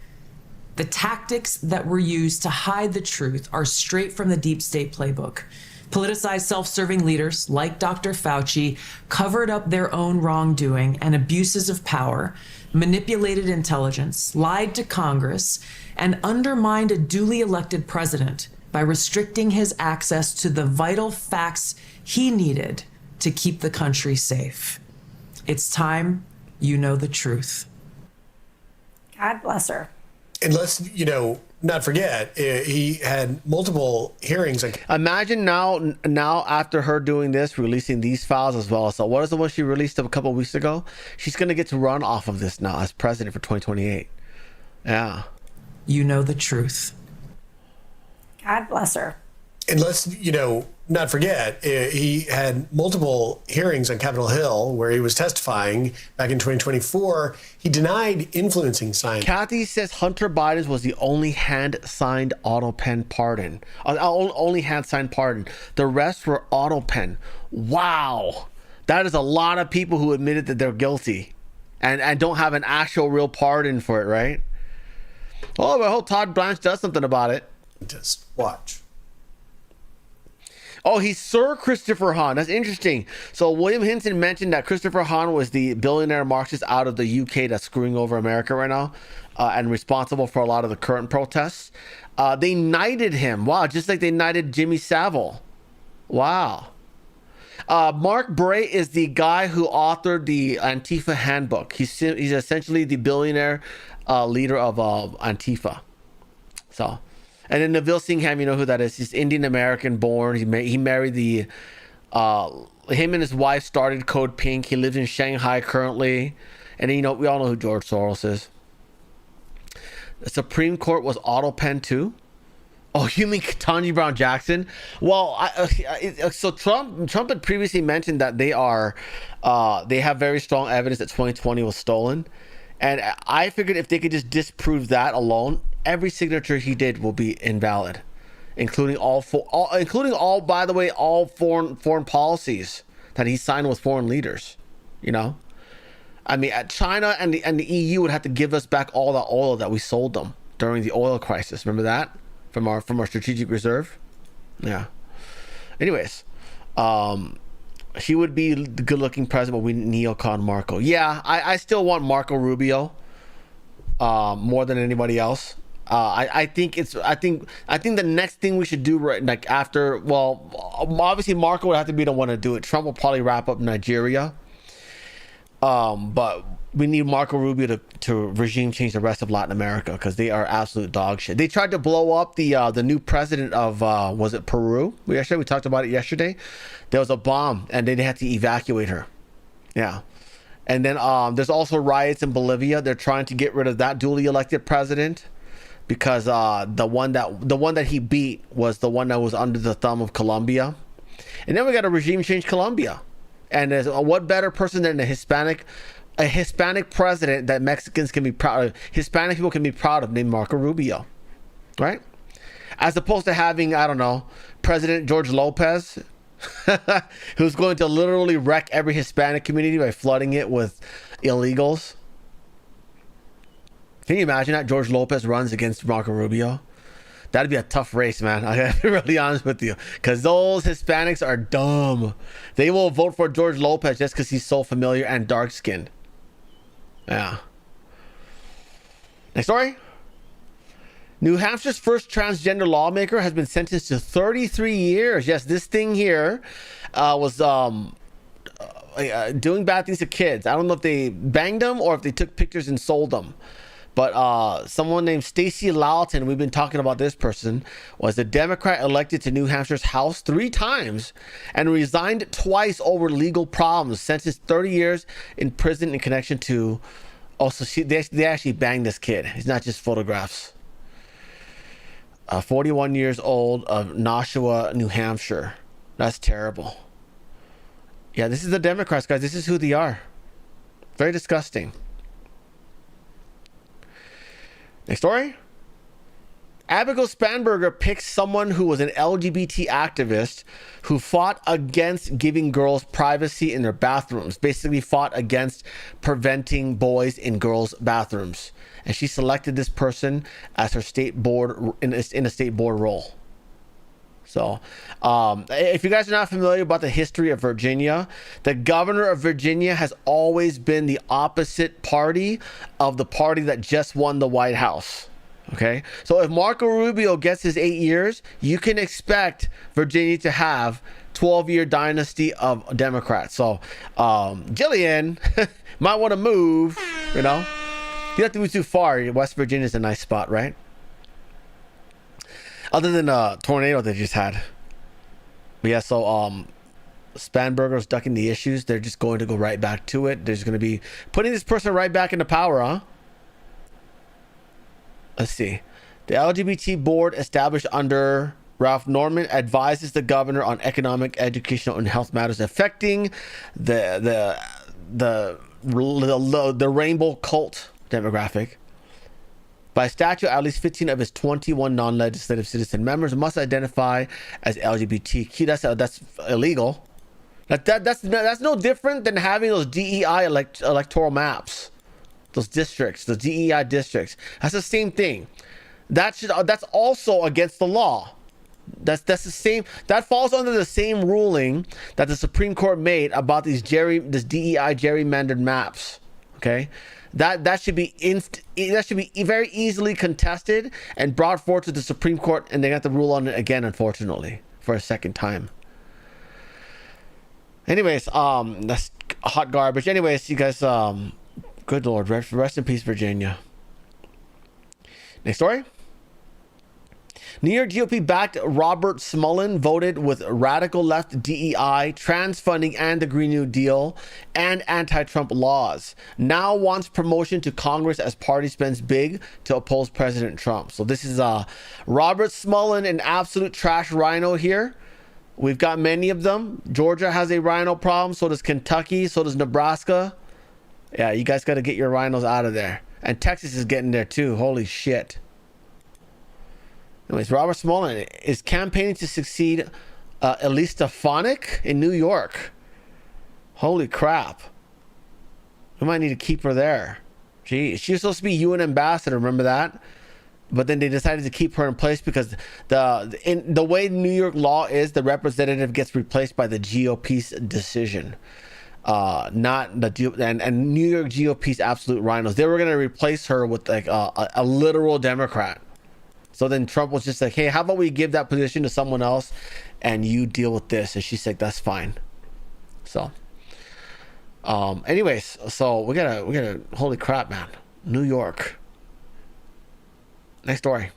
The tactics that were used to hide the truth are straight from the deep state playbook. Politicized self-serving leaders like Dr. Fauci covered up their own wrongdoing and abuses of power, manipulated intelligence, lied to Congress, and undermined a duly elected president by restricting his access to the vital facts he needed to keep the country safe. It's time you know the truth. God bless her. And let's, not forget, he had multiple hearings. Imagine now after her doing this, releasing these files as well. So what is the one she released a couple of weeks ago? She's going to get to run off of this now as president for 2028. Yeah. You know the truth. God bless her. And let's, not forget, he had multiple hearings on Capitol Hill where he was testifying back in 2024. He denied influencing science. Kathy says Hunter Biden's was the only hand-signed auto-pen pardon. Only hand-signed pardon. The rest were auto-pen. Wow. That is a lot of people who admitted that they're guilty and don't have an actual real pardon for it, right? Oh, I hope Todd Blanche does something about it. Just watch. Oh, he's Sir Christopher Hahn. That's interesting. So William Hinton mentioned that Christopher Hahn was the billionaire Marxist out of the UK that's screwing over America right now and responsible for a lot of the current protests. They knighted him. Wow, just like they knighted Jimmy Savile. Wow. Mark Bray is the guy who authored the Antifa handbook. He's essentially the billionaire leader of Antifa. So... And then Neville Singham, you know who that is. He's Indian American born. He married him and his wife started Code Pink. He lives in Shanghai currently. And then, we all know who George Soros is. The Supreme Court was auto pen too. Oh, you mean Ketanji Brown Jackson? Well, so Trump had previously mentioned that they have very strong evidence that 2020 was stolen. And I figured if they could just disprove that alone, every signature he did will be invalid, including all foreign policies that he signed with foreign leaders. I mean, China and the EU would have to give us back all the oil that we sold them during the oil crisis. Remember that from our strategic reserve? Yeah. Anyways, he would be the good-looking president, but we neocon Marco. Yeah, I still want Marco Rubio more than anybody else. I think the next thing we should do obviously Marco would have to be the one to do it. Trump will probably wrap up Nigeria. But we need Marco Rubio to regime change the rest of Latin America, because they are absolute dog shit. They tried to blow up the new president of was it Peru? We talked about it yesterday. There was a bomb and they had to evacuate her. Yeah. And then there's also riots in Bolivia. They're trying to get rid of that duly elected president, because the one that he beat was the one that was under the thumb of Colombia. And then we got a regime change Colombia. And there's what better person than a Hispanic president that Mexicans can be proud of, Hispanic people can be proud of, named Marco Rubio, right? As opposed to having, I don't know, President George Lopez, who's going to literally wreck every Hispanic community by flooding it with illegals. Can you imagine that George Lopez runs against Marco Rubio? That'd be a tough race, man. I gotta be really honest with you, because those Hispanics are dumb. They will vote for George Lopez just because he's so familiar and dark-skinned. Yeah. Next story. New Hampshire's first transgender lawmaker has been sentenced to 33 years. Yes, this thing here was doing bad things to kids. I don't know if they banged them or if they took pictures and sold them. But someone named Stacey Lalton, we've been talking about this person, was a Democrat elected to New Hampshire's House 3 times and resigned twice over legal problems. Sentenced 30 years in prison in connection to... Also, they actually banged this kid. It's not just photographs. 41 years old of Nashua, New Hampshire. That's terrible. Yeah, this is the Democrats, guys. This is who they are. Very disgusting. Next story. Abigail Spanberger picks someone who was an LGBT activist who fought against giving girls privacy in their bathrooms. Basically fought against preventing boys in girls' bathrooms. And she selected this person as her state board in a state board role. So, if you guys are not familiar about the history of Virginia, the governor of Virginia has always been the opposite party of the party that just won the White House. Okay, so if Marco Rubio gets his 8 years, you can expect Virginia to have 12-year dynasty of Democrats. So, Jillian might want to move. You know, you don't have to move too far. West Virginia is a nice spot, right? Other than a tornado they just had. But yeah, so Spanberger's ducking the issues. They're just going to go right back to it. They're just going to be putting this person right back into power, huh? Let's see. The LGBT board established under Ralph Norman advises the governor on economic, educational, and health matters affecting the rainbow cult demographic. By statute, at least 15 of his 21 non-legislative citizen members must identify as LGBTQ. That's illegal. That's no different than having those DEI electoral maps, those districts, the DEI districts. That's the same thing. That's also against the law. That's the same. That falls under the same ruling that the Supreme Court made about this DEI gerrymandered maps. Okay. That should be very easily contested and brought forward to the Supreme Court, and they got to rule on it again, unfortunately, for a second time. Anyways, that's hot garbage. Anyways, you guys, good Lord, rest in peace, Virginia. Next story. New York GOP-backed Robert Smullen voted with radical left DEI, trans funding, and the Green New Deal, and anti-Trump laws. Now wants promotion to Congress as party spends big to oppose President Trump. So this is Robert Smullen, an absolute trash rhino here. We've got many of them. Georgia has a rhino problem. So does Kentucky. So does Nebraska. Yeah, you guys got to get your rhinos out of there. And Texas is getting there too. Holy shit. Anyways, Robert Smullen is campaigning to succeed Elise Stefanik in New York. Holy crap. We might need to keep her there. She was supposed to be UN ambassador, remember that? But then they decided to keep her in place because the way New York law is, the representative gets replaced by the GOP's decision. Not the and New York GOP's absolute rhinos. They were going to replace her with like a literal Democrat. So then Trump was just like, hey, how about we give that position to someone else and you deal with this? And she's like, that's fine. So Anyways, so we gotta holy crap, man. New York. Next story.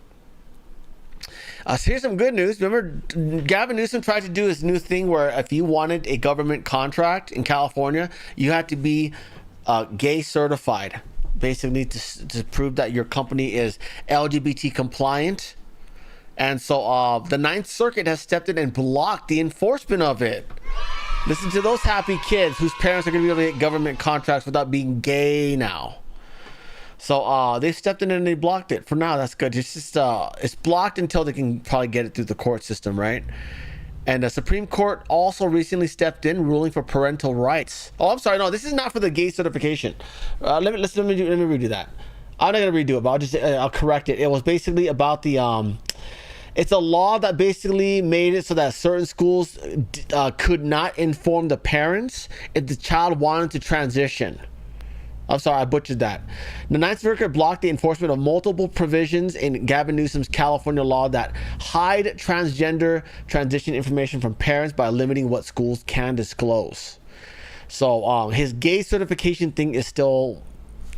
So here's some good news. Remember, Gavin Newsom tried to do this new thing where if you wanted a government contract in California, you had to be gay certified, basically to prove that your company is LGBT compliant. And so the Ninth Circuit has stepped in and blocked the enforcement of it. Listen to those happy kids whose parents are going to be able to get government contracts without being gay now. So they stepped in and they blocked it. For now, that's good. It's just it's blocked until they can probably get it through the court system, right? And the Supreme Court also recently stepped in, ruling for parental rights. Oh, I'm sorry. No, this is not for the gay certification. Let me redo that. I'm not gonna redo it, but I'll correct it. It was basically about the it's a law that basically made it so that certain schools could not inform the parents if the child wanted to transition. I'm sorry, I butchered that. The Ninth Circuit blocked the enforcement of multiple provisions in Gavin Newsom's California law that hide transgender transition information from parents by limiting what schools can disclose. So his gay certification thing is still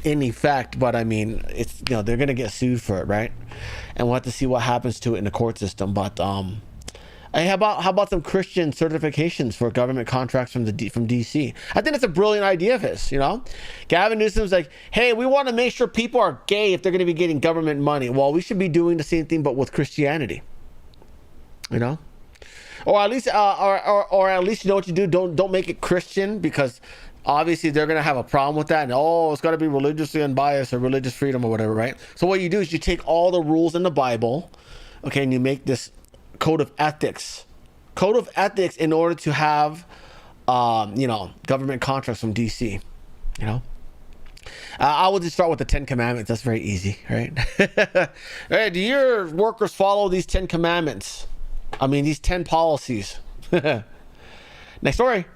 in effect, but I mean, it's, you know, they're gonna get sued for it, right? And we'll have to see what happens to it in the court system. But hey, how about some Christian certifications for government contracts from DC? I think that's a brilliant idea of his, you know? Gavin Newsom's like, hey, we want to make sure people are gay if they're going to be getting government money. Well, we should be doing the same thing, but with Christianity, you know? Or at least, or at least, you know what you do? Don't make it Christian, because obviously they're going to have a problem with that. And it's got to be religiously unbiased or religious freedom or whatever, right? So what you do is you take all the rules in the Bible, okay, and you make this code of ethics in order to have you know, government contracts from DC, you know. I will just start with the 10 Commandments. That's very easy, right? Hey, do your workers follow these 10 Commandments? I mean, these 10 policies. Next story.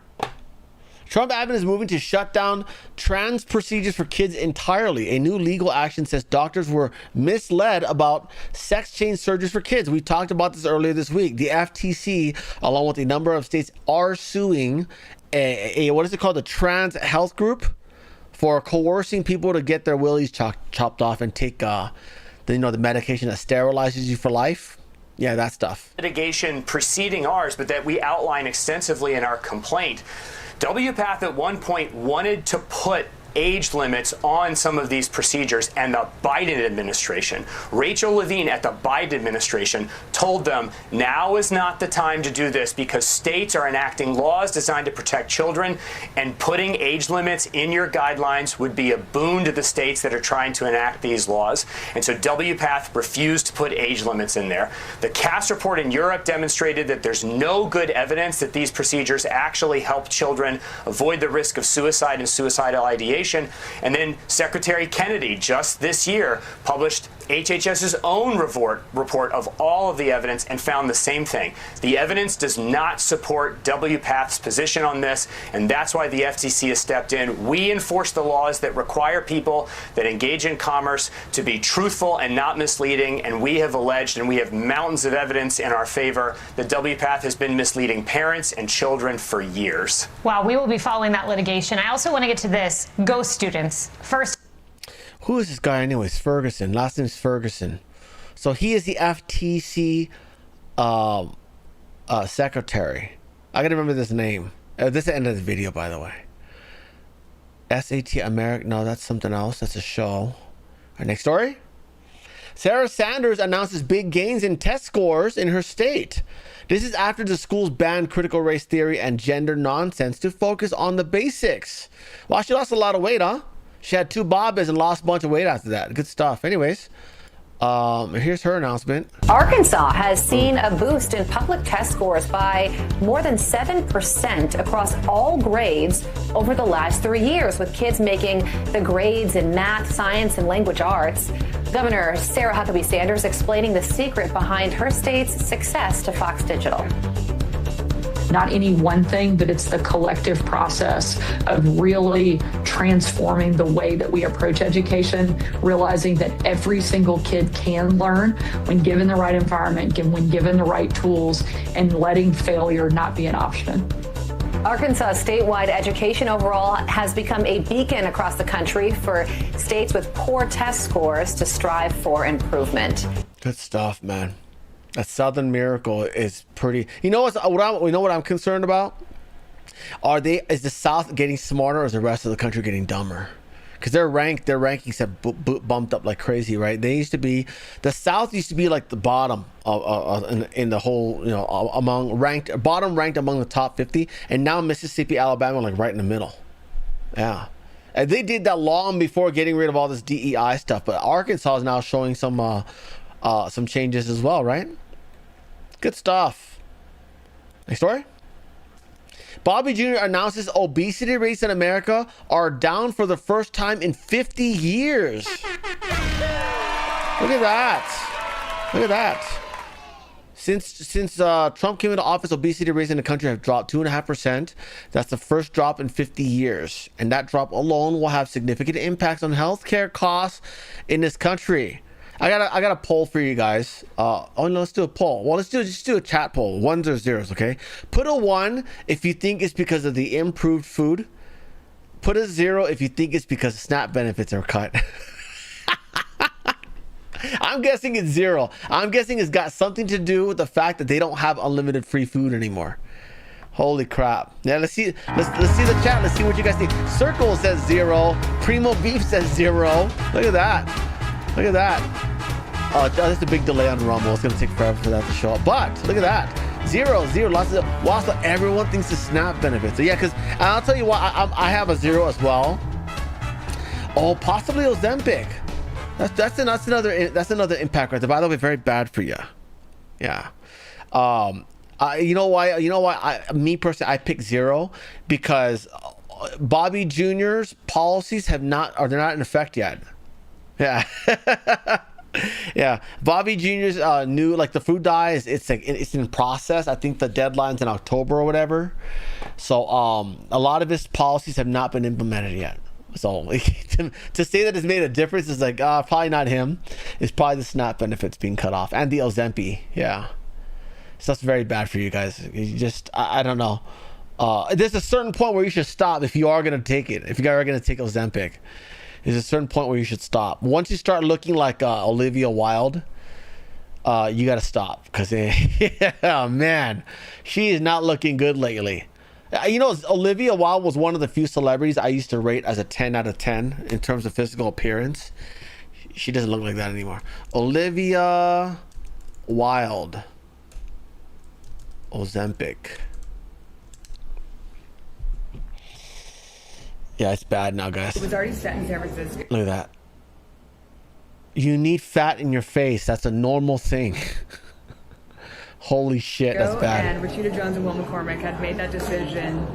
Trump admin is moving to shut down trans procedures for kids entirely. A new legal action says doctors were misled about sex change surgeries for kids. We talked about this earlier this week. The FTC, along with a number of states, are suing a what is it called? The Trans Health Group for coercing people to get their willies chopped off and take the medication that sterilizes you for life. Yeah, that stuff. Litigation preceding ours, but that we outline extensively in our complaint. WPATH at one point wanted to put age limits on some of these procedures, and the Biden administration, Rachel Levine at the Biden administration, told them now is not the time to do this because states are enacting laws designed to protect children, and putting age limits in your guidelines would be a boon to the states that are trying to enact these laws. And so WPATH refused to put age limits in there. The CAS report in Europe demonstrated that there's no good evidence that these procedures actually help children avoid the risk of suicide and suicidal ideation. And then Secretary Kennedy just this year published HHS's own report of all of the evidence and found the same thing. The evidence does not support WPATH's position on this, and that's why the FCC has stepped in. We enforce the laws that require people that engage in commerce to be truthful and not misleading, and we have alleged, and we have mountains of evidence in our favor, that WPATH has been misleading parents and children for years. Wow, we will be following that litigation. I also want to get to this. Go students. First. Who is this guy anyways? Ferguson. Last name is Ferguson. So he is the FTC secretary. I gotta remember this name. This is the end of the video, by the way. SAT America. No, that's something else. That's a show. All right, next story. Sarah Sanders announces big gains in test scores in her state. This is after the schools banned critical race theory and gender nonsense to focus on the basics. Well, she lost a lot of weight, huh? She had 2 bobbers and lost a bunch of weight after that. Good stuff. Anyways, here's her announcement. Arkansas has seen a boost in public test scores by more than 7% across all grades over the last 3 years, with kids making the grades in math, science, and language arts. Governor Sarah Huckabee Sanders explaining the secret behind her state's success to Fox Digital. Not any one thing, but it's the collective process of really transforming the way that we approach education, realizing that every single kid can learn when given the right environment, when given the right tools, and letting failure not be an option. Arkansas statewide education overall has become a beacon across the country for states with poor test scores to strive for improvement. Good stuff, man. That Southern Miracle is pretty. You know what I'm concerned about? Is the South getting smarter, or is the rest of the country getting dumber? Because their rankings have bumped up like crazy, right? The South used to be like the bottom in the whole, bottom ranked among the top 50, and now Mississippi, Alabama, like right in the middle. Yeah, and they did that long before getting rid of all this DEI stuff. But Arkansas is now showing some changes as well, right? Good stuff. Next story. Bobby Jr. announces obesity rates in America are down for the first time in 50 years. Look at that. Look at that. Since Trump came into office, obesity rates in the country have dropped 2.5%. That's the first drop in 50 years. And that drop alone will have significant impacts on healthcare costs in this country. I got a poll for you guys. Let's do a poll. Well, just do a chat poll. 1s or 0s, okay? Put a 1 if you think it's because of the improved food. Put a 0 if you think it's because SNAP benefits are cut. I'm guessing it's 0. I'm guessing it's got something to do with the fact that they don't have unlimited free food anymore. Holy crap. Yeah, let's see the chat. Let's see what you guys think. Circle says 0. Primo Beef says 0. Look at that. Look at that. Oh, that's a big delay on Rumble. It's going to take forever for that to show up. But look at that. 0. Lots of everyone thinks the SNAP benefits. So yeah, because I'll tell you what, I have a 0 as well. Oh, possibly Ozempic. That's another impact right there. By the way, very bad for you. Yeah. You know why? Me personally, I picked 0 because Bobby Jr.'s policies they're not in effect yet. Yeah. Yeah, Bobby Jr.'s new, like the food dye it's in process. I think the deadline's in October or whatever. So a lot of his policies have not been implemented yet. So to say that it's made a difference is like probably not him. It's probably the SNAP benefits being cut off and the Ozempic. Yeah, so that's very bad for you guys. You just I don't know. There's a certain point where you should stop if you are gonna take it. If you are gonna take Ozempic. There's a certain point where you should stop. Once you start looking like Olivia Wilde, you got to stop because, yeah, man, she is not looking good lately. Olivia Wilde was one of the few celebrities I used to rate as a 10 out of 10 in terms of physical appearance. She doesn't look like that anymore. Olivia Wilde. Ozempic. Yeah, it's bad now, guys. It was already set in San Francisco. Look at that. You need fat in your face. That's a normal thing. Holy shit, that's bad. And Rashida Jones and Will McCormick had made that decision,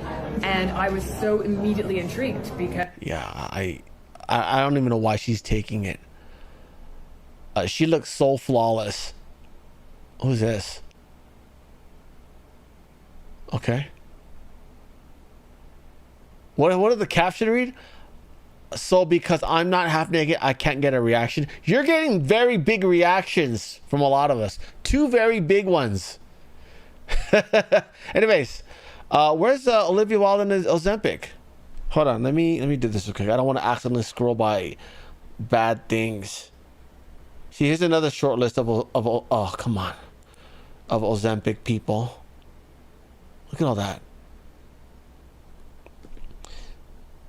and I was so immediately intrigued because... Yeah, I don't even know why she's taking it. She looks so flawless. Who's this? Okay. What did the caption read? So because I'm not half naked, I can't get a reaction. You're getting very big reactions from a lot of us. 2 very big ones. Anyways, where's Olivia Wilde and Ozempic? Hold on, let me do this okay. I don't want to accidentally scroll by bad things. See, here's another short list of Ozempic people. Look at all that.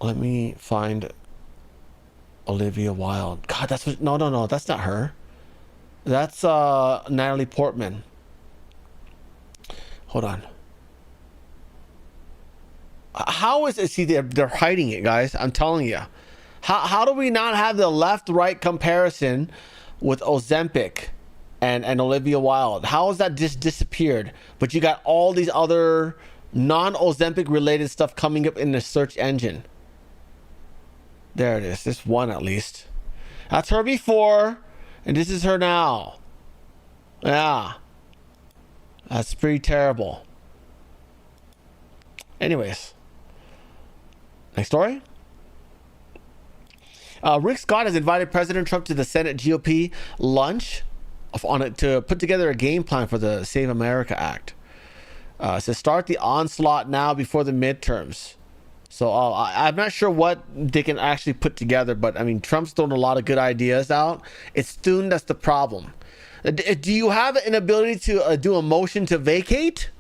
Let me find Olivia Wilde. God, that's what... No, that's not her. That's Natalie Portman. Hold on. How is it? See, they're hiding it, guys. I'm telling you. How do we not have the left-right comparison with Ozempic and Olivia Wilde? How has that just disappeared? But you got all these other non-Ozempic related stuff coming up in the search engine. There it is. This one at least. That's her before, and this is her now. Yeah. That's pretty terrible. Anyways. Next story. Rick Scott has invited President Trump to the Senate GOP lunch to put together a game plan for the Save America Act. It says start the onslaught now before the midterms. So I'm not sure what they can actually put together, but I mean, Trump's thrown a lot of good ideas out. It's student that's the problem. Do you have an ability to do a motion to vacate?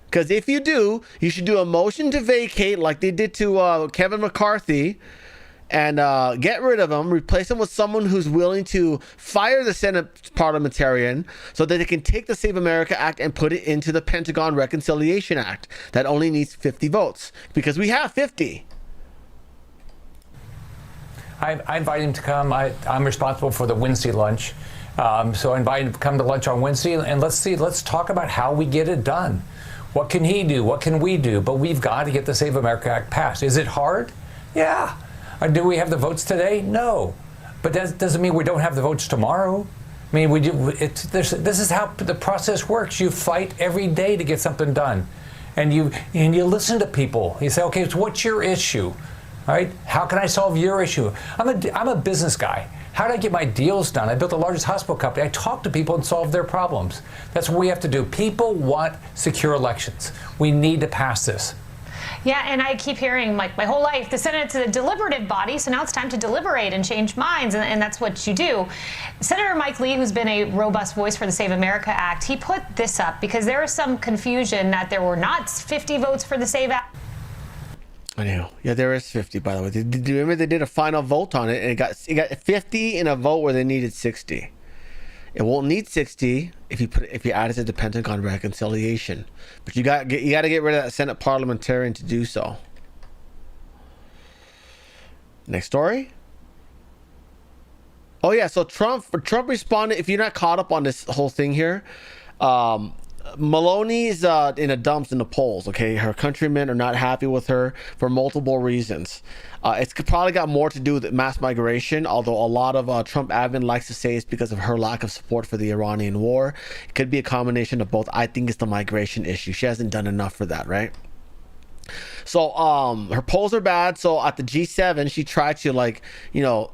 Because if you do, you should do a motion to vacate like they did to Kevin McCarthy, and get rid of him, replace him with someone who's willing to fire the Senate parliamentarian so that they can take the Save America Act and put it into the Pentagon Reconciliation Act that only needs 50 votes, because we have 50. I invited him to come. I'm responsible for the Wednesday lunch. So I invited him to come to lunch on Wednesday, and let's talk about how we get it done. What can he do? What can we do? But we've got to get the Save America Act passed. Is it hard? Yeah. Do we have the votes today? No. But that doesn't mean we don't have the votes tomorrow. I mean, we do. This is how the process works. You fight every day to get something done, and you listen to people. You say, okay, so what's your issue? All right? How can I solve your issue? I'm a business guy. How do I get my deals done? I built the largest hospital company. I talk to people and solve their problems. That's what we have to do. People want secure elections. We need to pass this. Yeah, and I keep hearing, like, my whole life, the Senate's a deliberative body, so now it's time to deliberate and change minds, and that's what you do. Senator Mike Lee, who's been a robust voice for the Save America Act, he put this up because there was some confusion that there were not 50 votes for the Save Act. I know. Yeah, there is 50, by the way. Do you remember they did a final vote on it, and it got 50 in a vote where they needed 60. It won't need 60 if you add it to the Pentagon Reconciliation, but you got to get rid of that Senate parliamentarian to do so. Next story. Oh yeah, so Trump responded. If you're not caught up on this whole thing here, Maloney's in a dumps in the polls. Okay, her countrymen are not happy with her for multiple reasons. It's probably got more to do with mass migration, although a lot of Trump admin likes to say it's because of her lack of support for the Iranian war. It could be a combination of both. I think it's the migration issue. She hasn't done enough for that, right? So her polls are bad. So at the G7, she tried to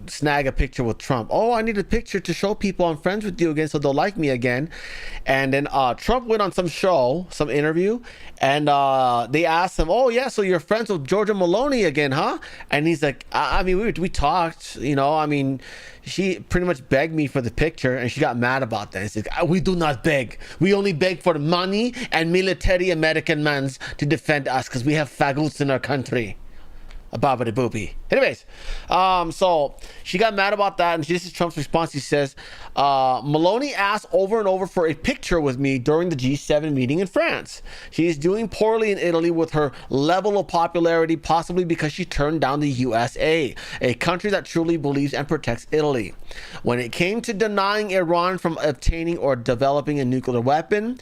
snag a picture with Trump. Oh, I need a picture to show people I'm friends with you again so they'll like me again. And then Trump went on some interview, and they asked him, oh yeah, so you're friends with Georgia Maloney again, huh? And he's like, I mean, we talked, I mean, she pretty much begged me for the picture, and she got mad about that. He's like, we do not beg. We only beg for money and military American men to defend us because we have faggots in our country. Bobbity boopy. Anyways, so she got mad about that, and this is Trump's response. He says, Maloney asked over and over for a picture with me during the G7 meeting in France. She is doing poorly in Italy with her level of popularity, possibly because she turned down the USA, a country that truly believes and protects Italy. When it came to denying Iran from obtaining or developing a nuclear weapon,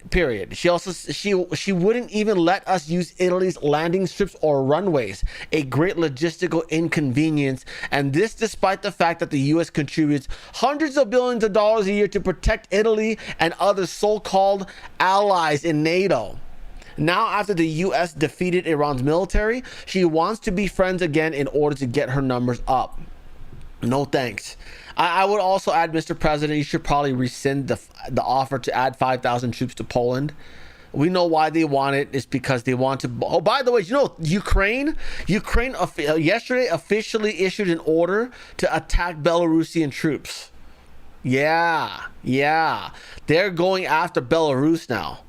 period. She wouldn't even let us use Italy's landing strips or runways, a great logistical inconvenience, and this despite the fact that the US contributes hundreds of billions of dollars a year to protect Italy and other so-called allies in NATO. Now, after the US defeated Iran's military, she wants to be friends again in order to get her numbers up. No thanks. I would also add, Mr. President, you should probably rescind the offer to add 5,000 troops to Poland. We know why they want it. It's because they want to. Oh, by the way, Ukraine yesterday officially issued an order to attack Belarusian troops. Yeah. They're going after Belarus now.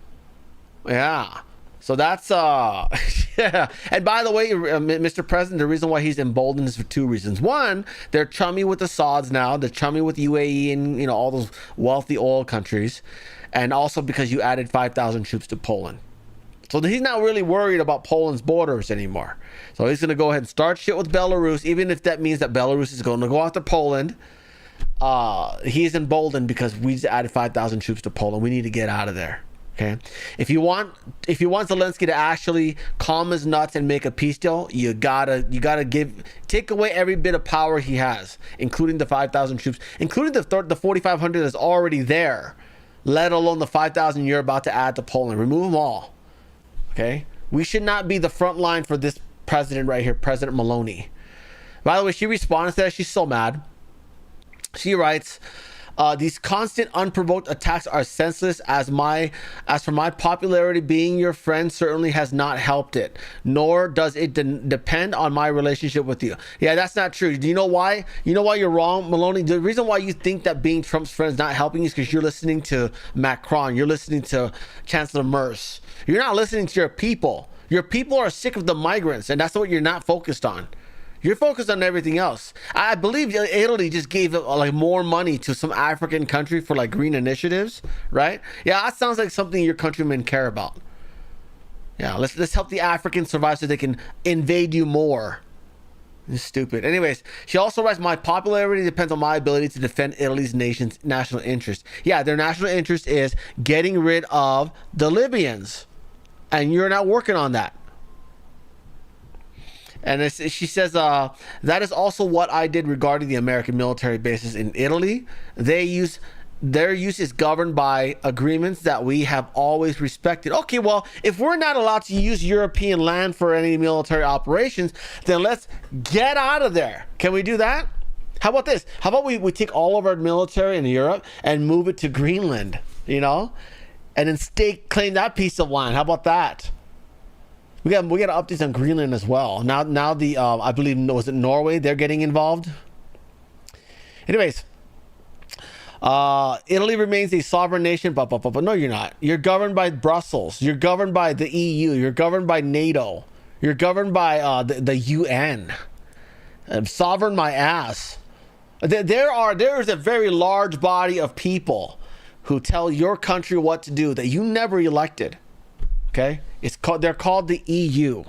Yeah. So that's yeah. And by the way, Mr. President, the reason why he's emboldened is for two reasons. One, they're chummy with the Sauds now. They're chummy with UAE and all those wealthy oil countries, and also because you added 5,000 troops to Poland. So he's not really worried about Poland's borders anymore. So he's going to go ahead and start shit with Belarus, even if that means that Belarus is going to go after Poland. He's emboldened because we just added 5,000 troops to Poland. We need to get out of there. Okay, if you want Zelensky to actually calm his nuts and make a peace deal, you gotta take away every bit of power he has, including the 5,000 troops, including the 4,500 that's already there, let alone the 5,000 you're about to add to Poland. Remove them all. Okay, we should not be the front line for this president right here, President Maloney. By the way, she responded to that. She's so mad. She writes, These constant unprovoked attacks are senseless. As for my popularity, being your friend certainly has not helped it, nor does it depend on my relationship with you. Yeah, that's not true. Do you know why? You know why you're wrong, Maloney? The reason why you think that being Trump's friend is not helping you is because you're listening to Macron. You're listening to Chancellor Merz. You're not listening to your people. Your people are sick of the migrants, and that's what you're not focused on. You're focused on everything else. I believe Italy just gave like more money to some African country for like green initiatives, right? Yeah, that sounds like something your countrymen care about. Yeah, let's help the Africans survive so they can invade you more. It's stupid. Anyways, she also writes, my popularity depends on my ability to defend Italy's national interest. Yeah, their national interest is getting rid of the Libyans, and you're not working on that. And she says, that is also what I did regarding the American military bases in Italy. Their use is governed by agreements that we have always respected. Okay, well, if we're not allowed to use European land for any military operations, then let's get out of there. Can we do that? How about this? How about we take all of our military in Europe and move it to Greenland, and then claim that piece of land? How about that? We got updates on Greenland as well. Now the I believe, was it Norway? They're getting involved. Anyways, Italy remains a sovereign nation, but no, you're not. You're governed by Brussels. You're governed by the EU. You're governed by NATO. You're governed by the UN. Sovereign my ass. There is a very large body of people who tell your country what to do that you never elected. Okay, they're called the EU.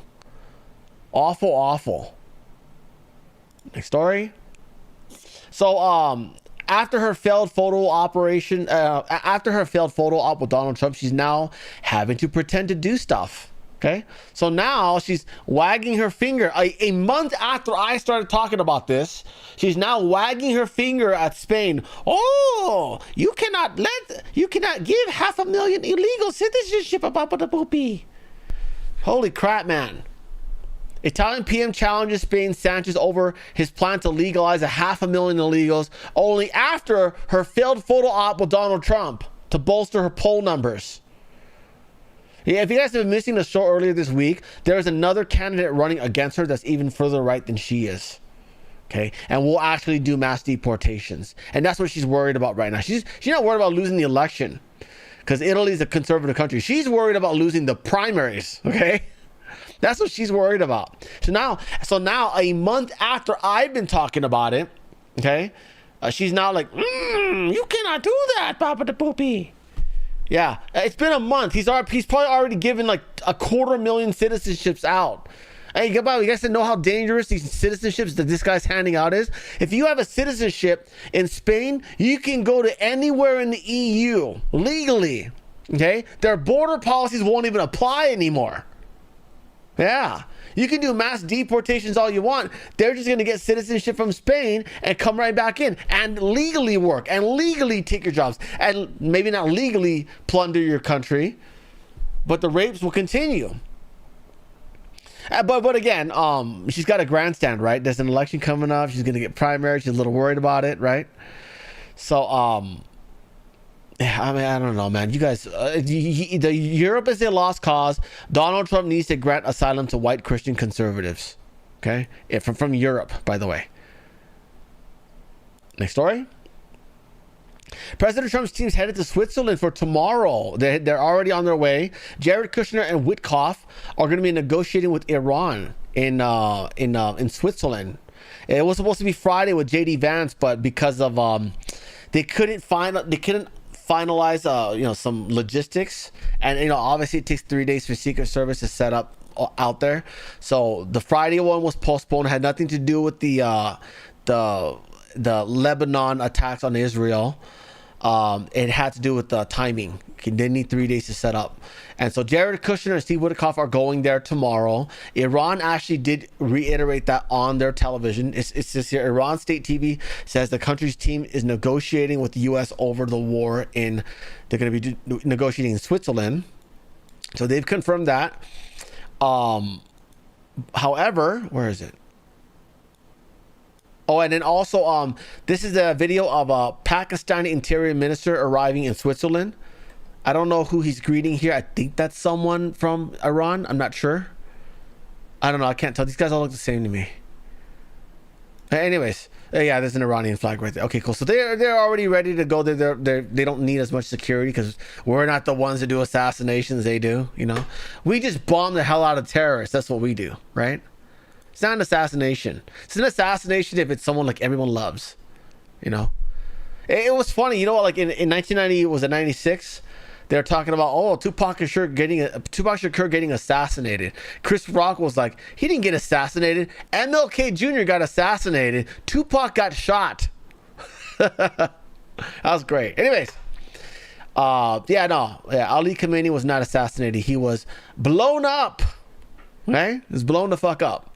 Awful. Next story. So after her failed photo op with Donald Trump, she's now having to pretend to do stuff. Okay, so now she's wagging her finger. A month after I started talking about this, she's now wagging her finger at Spain. Oh, you cannot give 500,000 illegal citizenship about the poopy. Holy crap, man. Italian PM challenges Spain's Sanchez over his plan to legalize 500,000 illegals only after her failed photo op with Donald Trump to bolster her poll numbers. Yeah, if you guys have been missing the show earlier this week, there is another candidate running against her that's even further right than she is. Okay, and we'll actually do mass deportations, and that's what she's worried about right now. She's not worried about losing the election because Italy is a conservative country. She's worried about losing the primaries. Okay, that's what she's worried about. So now a month after I've been talking about it, okay, she's now like, you cannot do that, Papa the Poopy. Yeah, it's been a month. He's probably already given like 250,000 citizenships out. Hey, you guys know how dangerous these citizenships that this guy's handing out is? If you have a citizenship in Spain, you can go to anywhere in the EU legally. Okay? Their border policies won't even apply anymore. Yeah. You can do mass deportations all you want. They're just going to get citizenship from Spain and come right back in and legally work and legally take your jobs and maybe not legally plunder your country, but the rapes will continue. But again, she's got a grandstand, right? There's an election coming up. She's going to get primary. She's a little worried about it, right? So, I don't know, man. You guys, Europe is a lost cause. Donald Trump needs to grant asylum to white Christian conservatives. Okay? From Europe, by the way. Next story. President Trump's team's headed to Switzerland for tomorrow. They're already on their way. Jared Kushner and Witkoff are going to be negotiating with Iran in Switzerland. It was supposed to be Friday with JD Vance, but because of they couldn't finalize some logistics, and obviously it takes 3 days for Secret Service to set up out there. So the Friday one was postponed. It had nothing to do with the Lebanon attacks on Israel. It had to do with the timing. They need 3 days to set up. And so Jared Kushner and Steve Witkoff are going there tomorrow. Iran actually did reiterate that on their television. It's just here. Iran state TV says the country's team is negotiating with the U.S. over the war they're going to be negotiating in Switzerland. So they've confirmed that. However, where is it? Oh, and then also, this is a video of a Pakistani interior minister arriving in Switzerland. I don't know who he's greeting here. I think that's someone from Iran. I'm not sure. I don't know. I can't tell. These guys all look the same to me. Anyways, yeah, there's an Iranian flag right there. Okay, cool. So they're already ready to go. They don't need as much security because we're not the ones that do assassinations. They do, you know. We just bomb the hell out of terrorists. That's what we do, right? It's not an assassination. It's an assassination if it's someone like everyone loves, you know. It was funny, you know what? Like in 1990, was it 96? They're talking about, Tupac Shakur getting assassinated. Chris Rock was like, he didn't get assassinated. MLK Jr. got assassinated. Tupac got shot. That was great. Anyways, Ali Khamenei was not assassinated. He was blown up. Okay, he was blown the fuck up.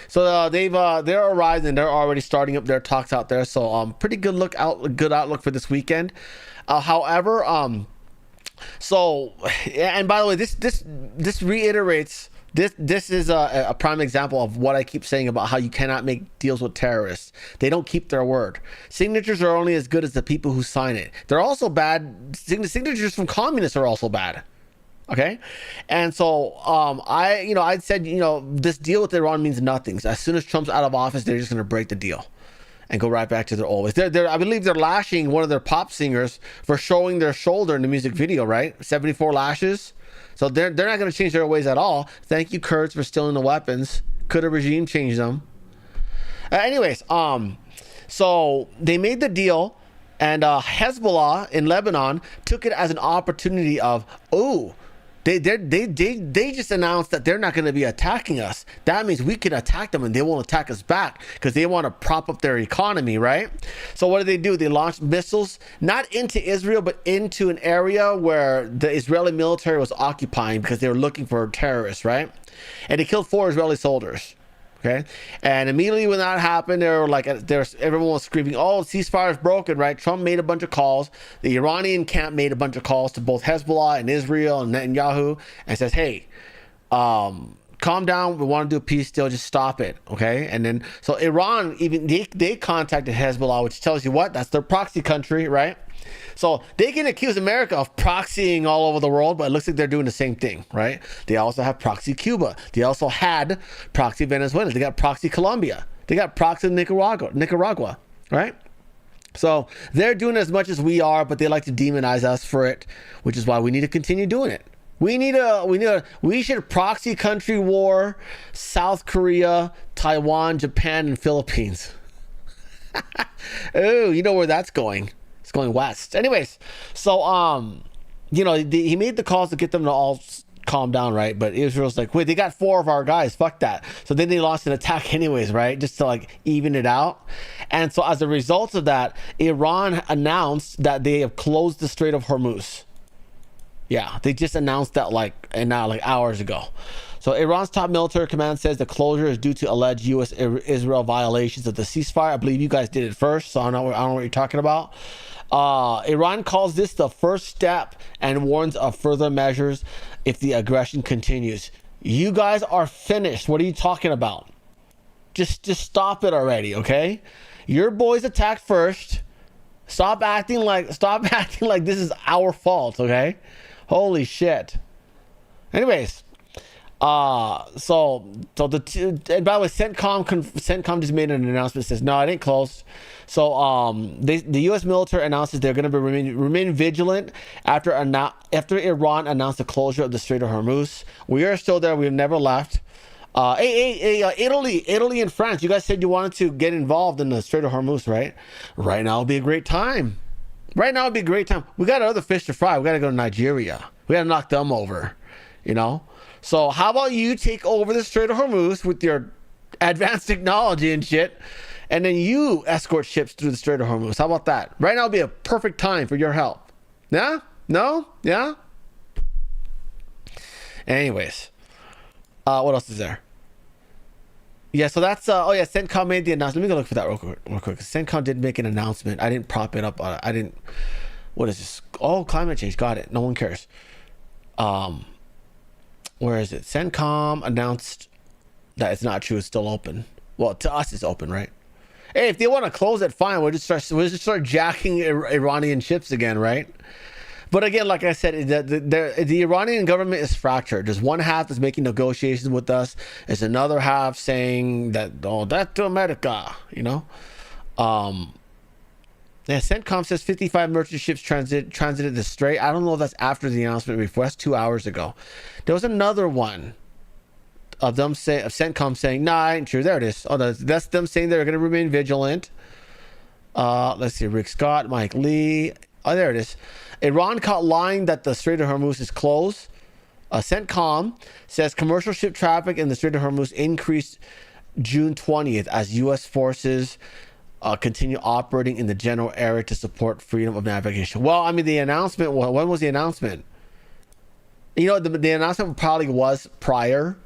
So they're arrived and they're already starting up their talks out there. So pretty good outlook for this weekend. However, so, and by the way, this reiterates, this is a prime example of what I keep saying about how you cannot make deals with terrorists. They don't keep their word. Signatures are only as good as the people who sign it. They're also bad. Signatures from communists are also bad. Okay, and so I said, this deal with Iran means nothing. As soon as Trump's out of office, they're just going to break the deal and go right back to their old ways. I believe they're lashing one of their pop singers for showing their shoulder in the music video, right? 74 lashes. So they're not going to change their ways at all. Thank you, Kurds, for stealing the weapons. Could a regime change them? Anyways, so they made the deal, and Hezbollah in Lebanon took it as an opportunity of, they just announced that they're not going to be attacking us. That means we can attack them and they won't attack us back because they want to prop up their economy, right? So what do? They launched missiles not into Israel but into an area where the Israeli military was occupying because they were looking for terrorists, right? And they killed 4 Israeli soldiers. Okay, and immediately when that happened, everyone was screaming, ceasefire is broken, right? Trump made a bunch of calls. The Iranian camp made a bunch of calls to both Hezbollah and Israel and Netanyahu and says, hey, calm down. We want to do a peace deal. Just stop it. Okay. And then, so Iran, even they contacted Hezbollah, which tells you what? That's their proxy country, right? So they can accuse America of proxying all over the world, but it looks like they're doing the same thing, right? They also have proxy Cuba. They also had proxy Venezuela. They got proxy Colombia. They got proxy Nicaragua, right? So they're doing as much as we are, but they like to demonize us for it, which is why we need to continue doing it. We should proxy country war South Korea, Taiwan, Japan, and Philippines. Oh, you know where that's going. It's going west. Anyways, so he made the calls to get them to all calm down, right? But Israel's like, wait, they got 4 of our guys. Fuck that. So then they launched an attack anyways, right? Just to even it out. And so as a result of that, Iran announced that they have closed the Strait of Hormuz. Yeah, they just announced that hours ago. So Iran's top military command says the closure is due to alleged U.S.-Israel violations of the ceasefire. I believe you guys did it first, so I don't know what you're talking about. Iran calls this the first step and warns of further measures if the aggression continues. You guys are finished. What are you talking about? Just stop it already, okay? Your boys attacked first. Stop acting like this is our fault, okay? Holy shit. Anyways, and by the way, CENTCOM just made an announcement that says no, it ain't closed. So the U.S. military announces they're going to remain vigilant after Iran announced the closure of the Strait of Hormuz. We are still there. We've never left. Italy and France. You guys said you wanted to get involved in the Strait of Hormuz, right? Right now would be a great time. We got other fish to fry. We got to go to Nigeria. We got to knock them over, So how about you take over the Strait of Hormuz with your advanced technology and shit, and then you escort ships through the Strait of Hormuz. How about that? Right now would be a perfect time for your help. Yeah? No? Yeah? Anyways. What else is there? Yeah, so that's CENTCOM made the announcement. Let me go look for that real quick. CENTCOM did make an announcement. I didn't prop it up. What is this? Oh, climate change. Got it. No one cares. Where is it? CENTCOM announced that it's not true. It's still open. Well, to us, it's open, right? Hey, if they want to close it, fine. We'll just start jacking Iranian chips again, right? But again, like I said, the Iranian government is fractured. There's one half that's making negotiations with us. There's another half saying that, oh, that's to America, you know? CENTCOM says 55 merchant ships transited the Strait. I don't know if that's after the announcement before. That's 2 hours ago. There was another one of CENTCOM saying, nah, ain't true. There it is. Oh, that's them saying they're going to remain vigilant. Let's see. Rick Scott, Mike Lee. Oh, there it is. Iran caught lying that the Strait of Hormuz is closed. CENTCOM says commercial ship traffic in the Strait of Hormuz increased June 20th as U.S. forces continue operating in the general area to support freedom of navigation. Well, I mean, the announcement, when was the announcement? You know, the announcement probably was prior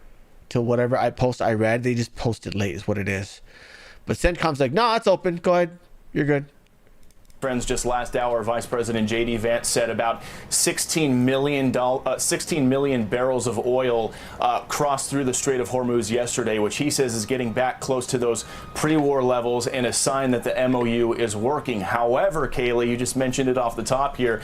to whatever I read. They just posted late is what it is. But CENTCOM's like, no, it's open. Go ahead. You're good. Friends, just last hour, Vice President J.D. Vance said about 16 million barrels of oil crossed through the Strait of Hormuz yesterday, which he says is getting back close to those pre-war levels and a sign that the MOU is working. However, Kaylee, you just mentioned it off the top here,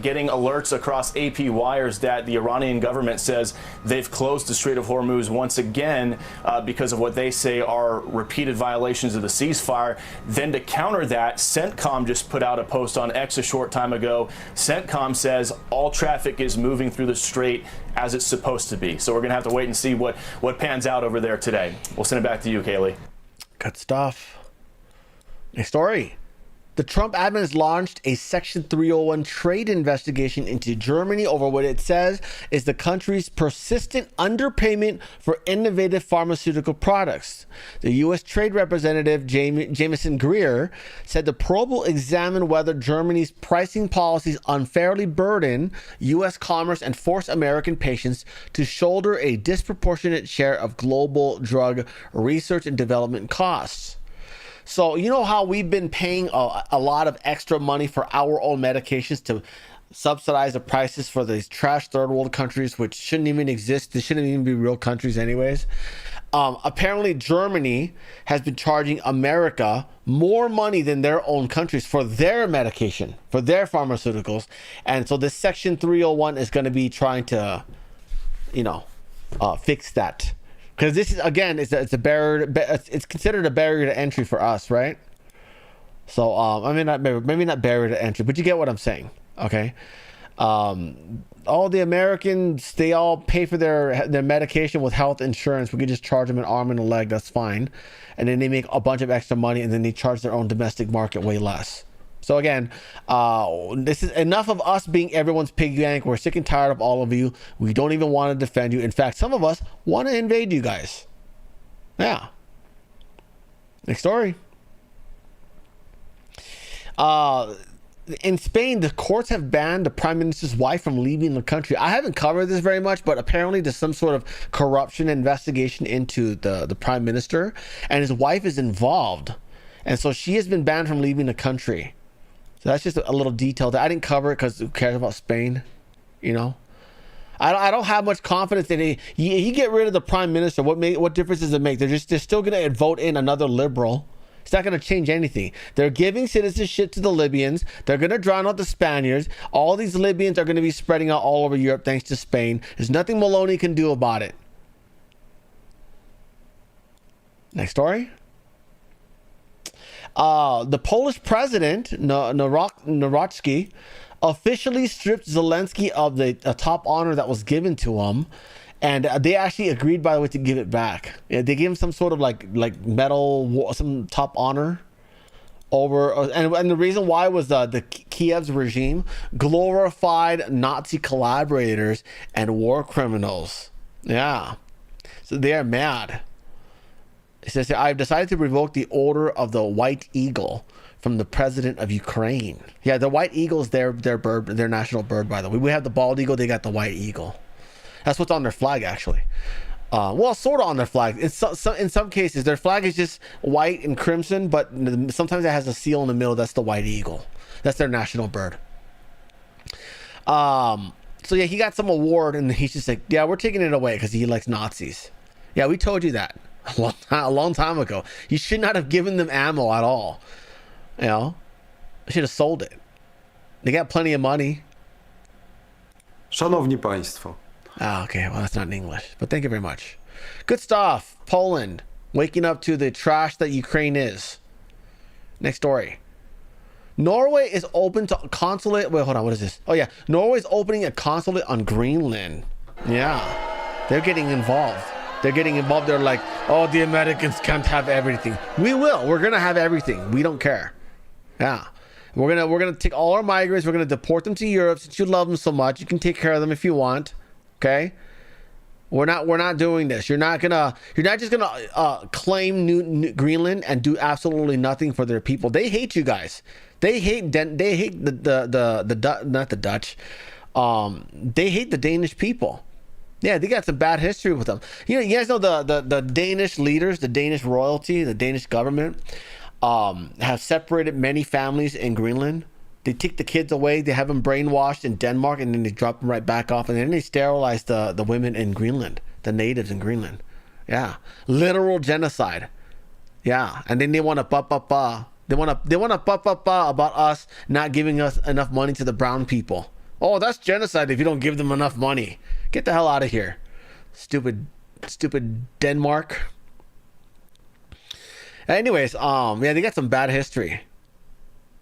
getting alerts across AP wires that the Iranian government says they've closed the Strait of Hormuz once again because of what they say are repeated violations of the ceasefire. Then to counter that, CENTCOM just put out a post on X a short time ago. CENTCOM says all traffic is moving through the strait as it's supposed to be. So we're going to have to wait and see what pans out over there today. We'll send it back to you, Kaylee. Good stuff. Next story. The Trump admin has launched a Section 301 trade investigation into Germany over what it says is the country's persistent underpayment for innovative pharmaceutical products. The U.S. Trade Representative Jameson Greer said the probe will examine whether Germany's pricing policies unfairly burden U.S. commerce and force American patients to shoulder a disproportionate share of global drug research and development costs. So, you know how we've been paying a lot of extra money for our own medications to subsidize the prices for these trash third world countries, which shouldn't even exist. They shouldn't even be real countries anyways. Apparently, Germany has been charging America more money than their own countries for their medication, for their pharmaceuticals. And so this Section 301 is going to be trying to, fix that. Because this is, again, it's a barrier. It's considered a barrier to entry for us, right? So, maybe not barrier to entry, but you get what I'm saying, okay? All the Americans, they all pay for their medication with health insurance. We could just charge them an arm and a leg. That's fine. And then they make a bunch of extra money, and then they charge their own domestic market way less. So again, this is enough of us being everyone's piggy bank. We're sick and tired of all of you. We don't even want to defend you. In fact, some of us want to invade you guys. Yeah. Next story. In Spain, the courts have banned the prime minister's wife from leaving the country. I haven't covered this very much, but apparently there's some sort of corruption investigation into the prime minister, and his wife is involved. And so she has been banned from leaving the country. So that's just a little detail that I didn't cover because who cares about Spain, you know? I don't have much confidence in it. He get rid of the prime minister. What difference does it make? They're still going to vote in another liberal. It's not going to change anything. They're giving citizenship to the Libyans. They're going to drown out the Spaniards. All these Libyans are going to be spreading out all over Europe thanks to Spain. There's nothing Maloney can do about it. Next story. The Polish president, Nawrocki, officially stripped Zelensky of the top honor that was given to him. And they actually agreed, by the way, to give it back. Yeah, they gave him some sort of like medal, some top honor over. And the reason why was the Kiev's regime glorified Nazi collaborators and war criminals. Yeah. So they are mad. It says, I've decided to revoke the order of the White Eagle from the president of Ukraine. Yeah, the White Eagle is their bird, their national bird, by the way. We have the bald eagle, they got the White Eagle. That's what's on their flag, actually. Well, sort of on their flag. In some cases, their flag is just white and crimson, but sometimes it has a seal in the middle. That's the White Eagle. That's their national bird. So yeah, he got some award, and he's just like, yeah, we're taking it away because he likes Nazis. Yeah, we told you that. a long time ago. You should not have given them ammo at all. You know, you should have sold it. They got plenty of money. Szanowni Państwo. Ah, okay, well, that's not in English, but thank you very much. Good stuff. Poland, waking up to the trash that Ukraine is. Next story. Norway is open to consulate. Wait, hold on. What is this? Oh, yeah. Norway's opening a consulate on Greenland. Yeah. They're getting involved. They're like, oh, the Americans can't have everything. We will. We're going to have everything. We don't care. Yeah. We're gonna take all our migrants. We're going to deport them to Europe. Since you love them so much, you can take care of them if you want. Okay? We're not doing this. You're not just gonna claim new Greenland and do absolutely nothing for their people. They hate you guys. They hate not the Dutch. They hate the Danish people. Yeah, they got some bad history with them. You guys know the Danish leaders, the Danish royalty, the Danish government have separated many families in Greenland. They take the kids away, they have them brainwashed in Denmark, and then they drop them right back off, and then they sterilize the women in Greenland, the natives in Greenland. Yeah, literal genocide. Yeah, and then they want to They want to about us not giving us enough money to the brown people. Oh, that's genocide if you don't give them enough money. Get the hell out of here, stupid Denmark. Anyways, yeah, they got some bad history.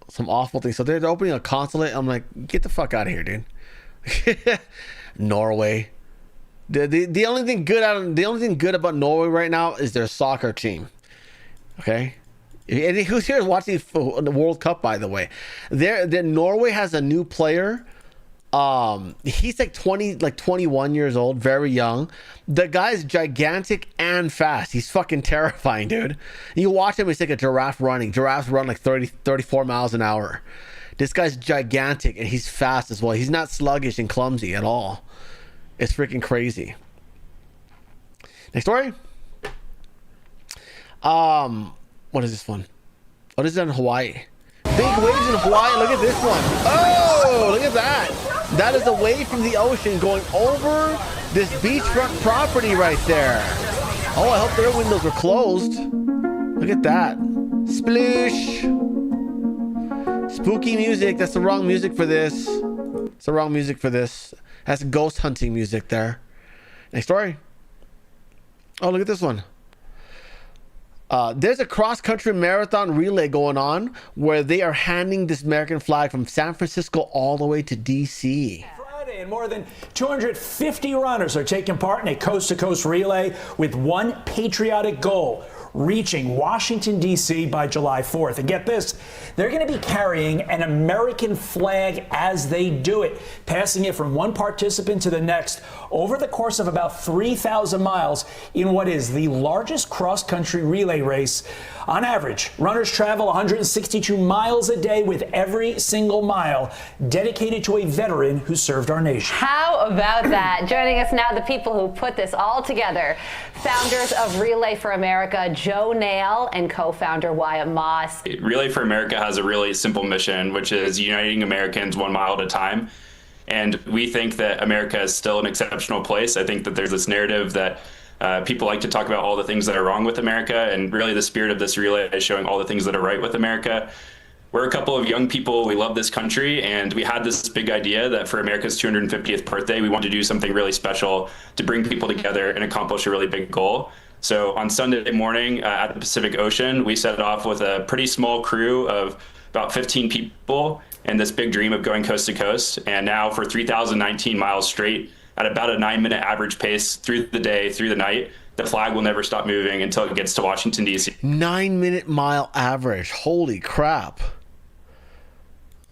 Some awful things. So they're opening a consulate. I'm like, get the fuck out of here, dude. Norway. The only thing good about Norway right now is their soccer team. Okay, and who's here watching the World Cup? By the way, Norway has a new player. He's like 21 years old, very young. The guy's gigantic and fast. He's fucking terrifying, dude. You watch him, he's like a giraffe running. Giraffes run like 34 miles an hour. This guy's gigantic and he's fast as well. He's not sluggish and clumsy at all. It's freaking crazy. Next story. What is this one? Oh, this is in Hawaii. Big waves in Hawaii. Look at this one. Oh, look at that. That is a wave from the ocean going over this beachfront property right there. Oh, I hope their windows were closed. Look at that. Sploosh. Spooky music. That's the wrong music for this. It's the wrong music for this. That's ghost hunting music there. Next story. Oh, look at this one. There's a cross-country marathon relay going on where they are handing this American flag from San Francisco all the way to D.C. Friday, and more than 250 runners are taking part in a coast-to-coast relay with one patriotic goal: reaching Washington, D.C. by July 4th. And get this, they're going to be carrying an American flag as they do it, passing it from one participant to the next over the course of about 3,000 miles in what is the largest cross-country relay race. On average, runners travel 162 miles a day, with every single mile dedicated to a veteran who served our nation. How about that? Joining us now, the people who put this all together. Founders of Relay for America, Joe Nail, and co-founder Wyatt Moss. Relay for America has a really simple mission, which is uniting Americans 1 mile at a time. And we think that America is still an exceptional place. I think that there's this narrative that people like to talk about all the things that are wrong with America, and really the spirit of this relay is showing all the things that are right with America. We're a couple of young people, we love this country, and we had this big idea that for America's 250th birthday, we wanted to do something really special to bring people together and accomplish a really big goal. So on Sunday morning at the Pacific Ocean, we set off with a pretty small crew of about 15 people and this big dream of going coast to coast. And now for 3,019 miles straight at about a 9-minute average pace through the day, through the night, the flag will never stop moving until it gets to Washington, D.C. 9-minute mile average. Holy crap.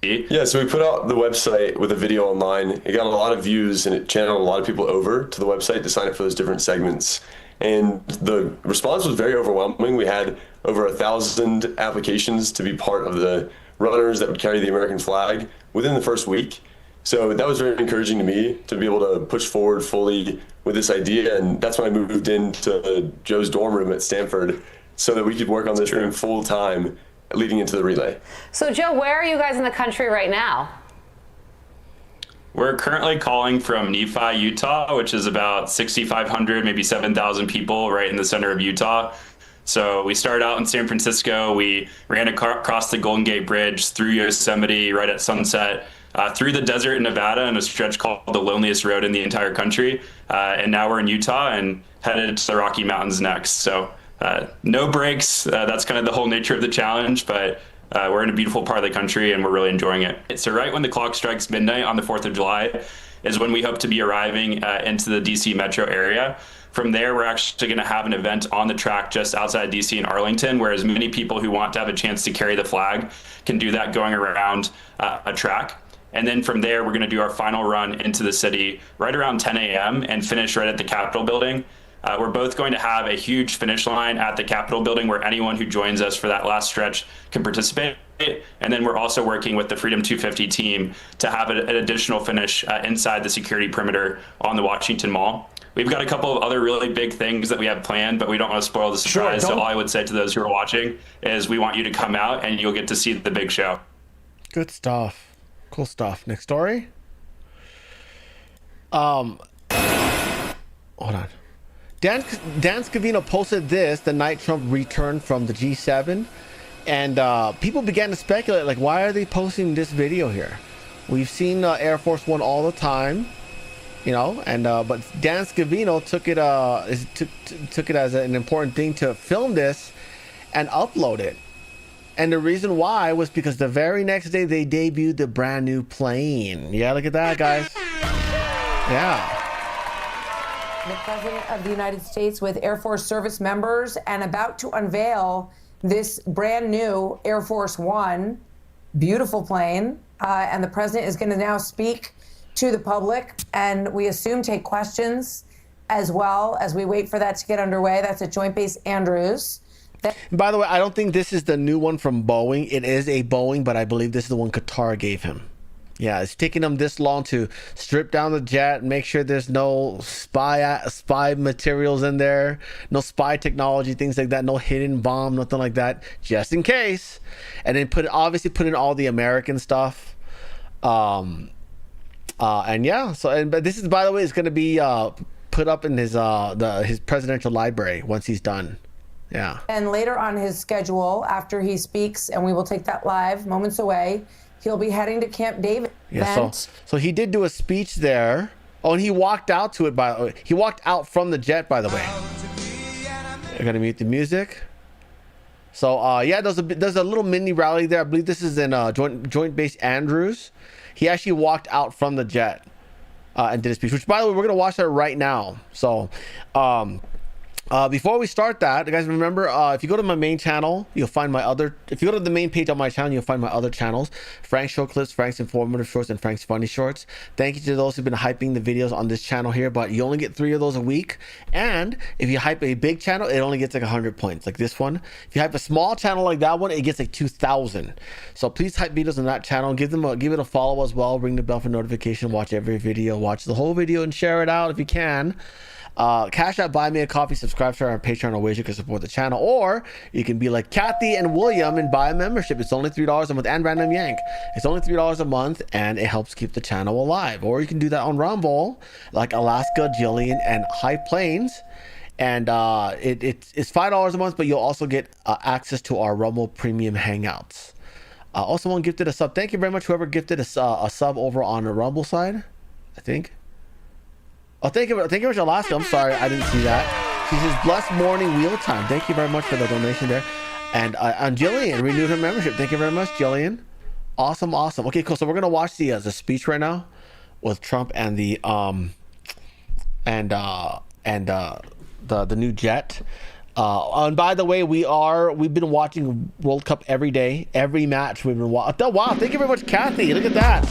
Yeah, so we put out the website with a video online. It got a lot of views and it channeled a lot of people over to the website to sign up for those different segments. And the response was very overwhelming. We had over 1,000 applications to be part of the runners that would carry the American flag within the first week. So that was very encouraging to me to be able to push forward fully with this idea. And that's when I moved into Joe's dorm room at Stanford so that we could work on this room full time leading into the relay. So Joe, where are you guys in the country right now? We're currently calling from Nephi, Utah, which is about 6,500, maybe 7,000 people right in the center of Utah. So we started out in San Francisco. We ran across the Golden Gate Bridge, through Yosemite, right at sunset, through the desert in Nevada and a stretch called the loneliest road in the entire country. And now we're in Utah and headed to the Rocky Mountains next. So no breaks. That's kind of the whole nature of the challenge, but we're in a beautiful part of the country and we're really enjoying it. So right when the clock strikes midnight on the 4th of July is when we hope to be arriving into the DC metro area. From there, we're actually going to have an event on the track just outside DC in Arlington, where as many people who want to have a chance to carry the flag can do that going around a track. And then from there, we're going to do our final run into the city right around 10 a.m. and finish right at the Capitol building. We're both going to have a huge finish line at the Capitol building where anyone who joins us for that last stretch can participate. And then we're also working with the Freedom 250 team to have an additional finish inside the security perimeter on the Washington Mall. We've got a couple of other really big things that we have planned, but we don't want to spoil the surprise. So all I would say to those who are watching is we want you to come out and you'll get to see the big show. Good stuff. Cool stuff. Next story. Hold on. Dan Scavino posted this the night Trump returned from the G7, and people began to speculate, like, why are they posting this video here? We've seen Air Force One all the time, you know, and but Dan Scavino took it as an important thing to film this and upload it. And the reason why was because the very next day they debuted the brand new plane. Yeah, look at that, guys. Yeah. The President of the United States with Air Force service members and about to unveil this brand new Air Force One, beautiful plane. And the President is going to now speak to the public and we assume take questions as well as we wait for that to get underway. That's at Joint Base Andrews. By the way, I don't think this is the new one from Boeing. It is a Boeing, but I believe this is the one Qatar gave him. Yeah, it's taking them this long to strip down the jet, make sure there's no spy materials in there, no spy technology, things like that, no hidden bomb, nothing like that, just in case. And then obviously put in all the American stuff. And yeah, but this is, by the way, is going to be put up in his presidential library once he's done. Yeah. And later on his schedule, after he speaks, and we will take that live moments away, he'll be heading to Camp David. Yeah, so he did do a speech there. Oh, and he walked out to it he walked out from the jet, by the way. I gotta mute the music. So yeah, there's a little mini rally there. I believe this is in Joint Base Andrews. He actually walked out from the jet and did a speech, which, by the way, we're gonna watch that right now. So before we start that, guys, remember, if you go to my main channel, you'll find my other, if you go to the main page on my channel, you'll find my other channels, Frank's Short Clips, Frank's Informative Shorts, and Frank's Funny Shorts. Thank you to those who've been hyping the videos on this channel here, but you only get 3 of those a week. And if you hype a big channel, it only gets like 100 points, like this one. If you hype a small channel like that one, it gets like 2,000. So please hype videos on that channel. Give it a follow as well. Ring the bell for notification. Watch every video. Watch the whole video and share it out if you can. Cash App, buy me a coffee, subscribe to our Patreon or ways you can support the channel, or you can be like Kathy and William and buy a membership. It's only $3 a month, and Random Yank. It's only $3 a month, and it helps keep the channel alive. Or you can do that on Rumble, like Alaska, Jillian, and High Plains. And it's $5 a month, but you'll also get access to our Rumble Premium Hangouts. Also, one gifted a sub. Thank you very much, whoever gifted a sub over on the Rumble side, I think. Oh, thank you very much, Alaska. I'm sorry, I didn't see that. She says, blessed morning wheel time. Thank you very much for the donation there. And Jillian renewed her membership. Thank you very much, Jillian. Awesome. Okay, cool. So we're gonna watch the speech right now with Trump and the new jet. And by the way, we've been watching World Cup every day, every match we've been watching. Oh, wow, thank you very much, Kathy. Look at that.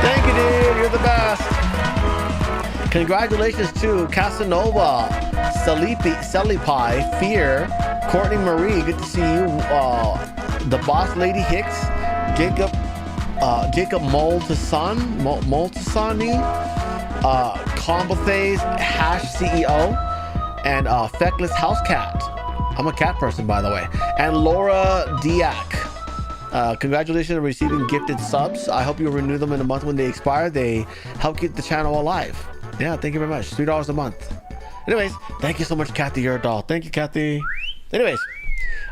Thank you, dude. You're the best. Congratulations to Casanova, Celipi, Fear, Courtney Marie. Good to see you. The Boss Lady Hicks, Jacob Moltasani, Combathays, Hash CEO, and Feckless House Cat. I'm a cat person, by the way. And Laura Diak. Congratulations on receiving gifted subs. I hope you'll renew them in a month when they expire. They help keep the channel alive. Yeah, thank you very much. $3 a month. Anyways, thank you so much, Kathy. You're a doll. Thank you, Kathy. Anyways,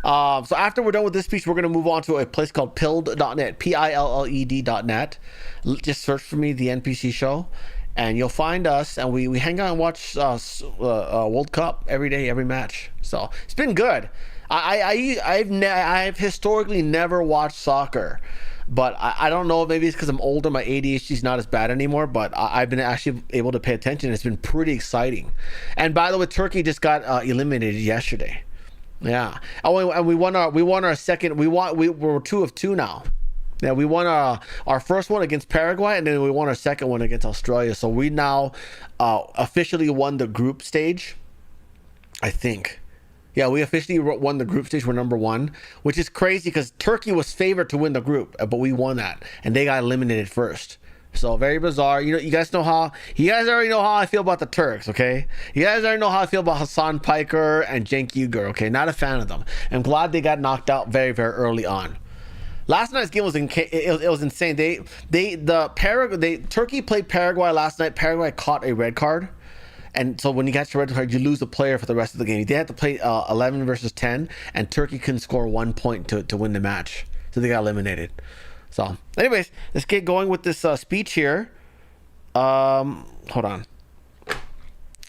so after we're done with this speech, we're going to move on to a place called pilled.net, PILLED.net. Just search for me, the NPC show, and you'll find us, and we hang out and watch World Cup every day, every match. So it's been good. I've historically never watched soccer, but I don't know, maybe it's because I'm older, my ADHD is not as bad anymore, but I've been actually able to pay attention. It's been pretty exciting. And by the way, Turkey just got eliminated yesterday. Yeah. Oh, and we won our second. We're 2 of 2 now. Yeah, we won our first one against Paraguay, and then we won our second one against Australia. So we now officially won the group stage, I think. Yeah, we officially won the group stage. We're number 1, which is crazy because Turkey was favored to win the group, but we won that, and they got eliminated first. So very bizarre. You guys already know how I feel about the Turks, okay? You guys already know how I feel about Hassan Piker and Cenk Uygur, okay? Not a fan of them. I'm glad they got knocked out very, very early on. Last night's game was insane. Turkey played Paraguay last night. Paraguay caught a red card. And so when you catch a red card, you lose a player for the rest of the game. They had to play 11 versus 10, and Turkey couldn't score 1 point to win the match. So they got eliminated. So, anyways, let's get going with this speech here. Hold on.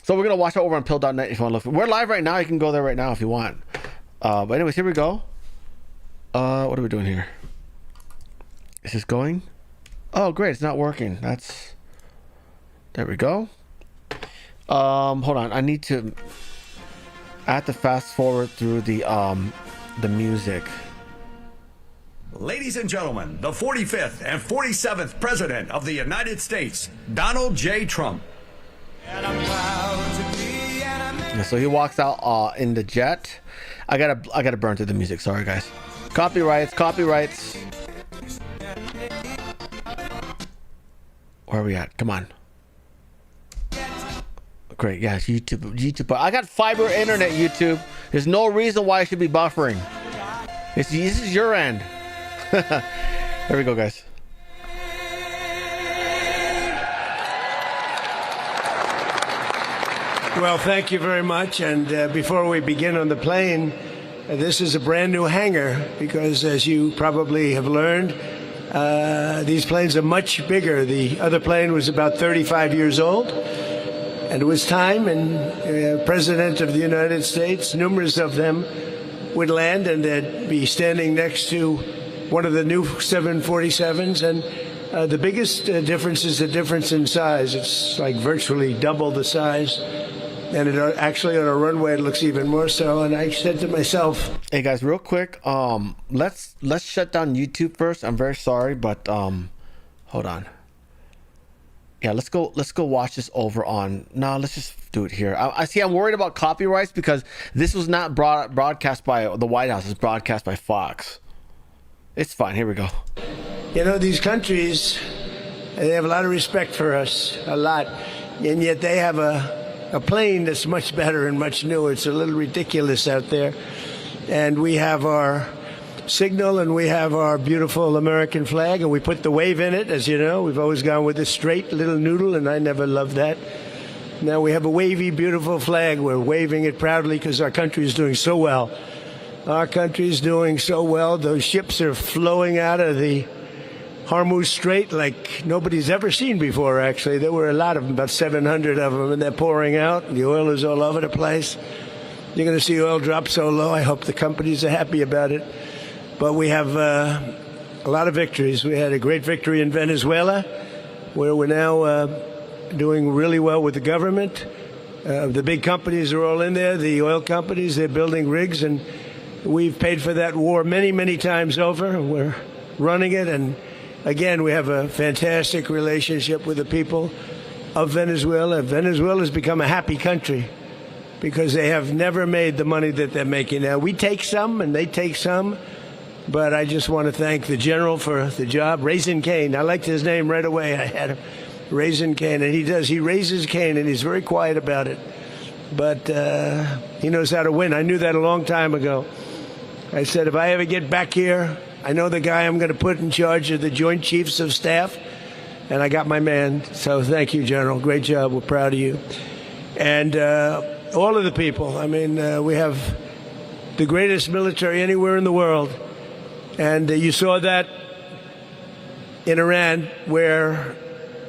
So we're going to watch it over on pill.net if you want to look. We're live right now. You can go there right now if you want. But anyways, here we go. What are we doing here? Is this going? Oh, great. It's not working. There we go. Hold on. I have to fast forward through the music. Ladies and gentlemen, the 45th and 47th President of the United States, Donald J. Trump. So he walks out in the jet. I gotta burn through the music. Sorry, guys. Copyrights. Where are we at? Come on. Great, yes, YouTube. I got fiber internet, YouTube. There's no reason why I should be buffering. This is your end. There we go, guys. Well, thank you very much. And before we begin on the plane, this is a brand new hangar because, as you probably have learned, these planes are much bigger. The other plane was about 35 years old. And it was time, and President of the United States, numerous of them, would land, and they'd be standing next to one of the new 747s. And the biggest difference is the difference in size. It's like virtually double the size. And actually on a runway, it looks even more so. And I said to myself, hey guys, real quick, let's shut down YouTube first. I'm very sorry, but hold on. Yeah, let's go watch this over on. No, let's just do it here. I see. I'm worried about copyrights because this was not broadcast by the White House. It's broadcast by Fox. It's fine. Here we go. You know, these countries, they have a lot of respect for us, a lot, and yet they have a plane that's much better and much newer. It's a little ridiculous out there, and we have our signal, and we have our beautiful American flag, and we put the wave in it. As you know, we've always gone with this straight little noodle, and I never loved that. Now we have a wavy, beautiful flag. We're waving it proudly because our country is doing so well. Our country is doing so well. Those ships are flowing out of the Hormuz Strait like nobody's ever seen before, actually. There were a lot of them, about 700 of them, and they're pouring out. The oil is all over the place. You're going to see oil drop so low. I hope the companies are happy about it. But we have a lot of victories. We had a great victory in Venezuela, where we're now doing really well with the government. The big companies are all in there, the oil companies. They're building rigs, and we've paid for that war many, many times over. We're running it, and again, we have a fantastic relationship with the people of Venezuela. Venezuela has become a happy country because they have never made the money that they're making now. We take some, and they take some. But I just want to thank the general for the job. Raisin Cane. I liked his name right away. I had him. Raisin Cane. And he raises cane, and he's very quiet about it. But he knows how to win. I knew that a long time ago. I said, if I ever get back here, I know the guy I'm going to put in charge of the Joint Chiefs of Staff, and I got my man. So thank you, General. Great job. We're proud of you. And all of the people. I mean, we have the greatest military anywhere in the world. And you saw that in Iran, where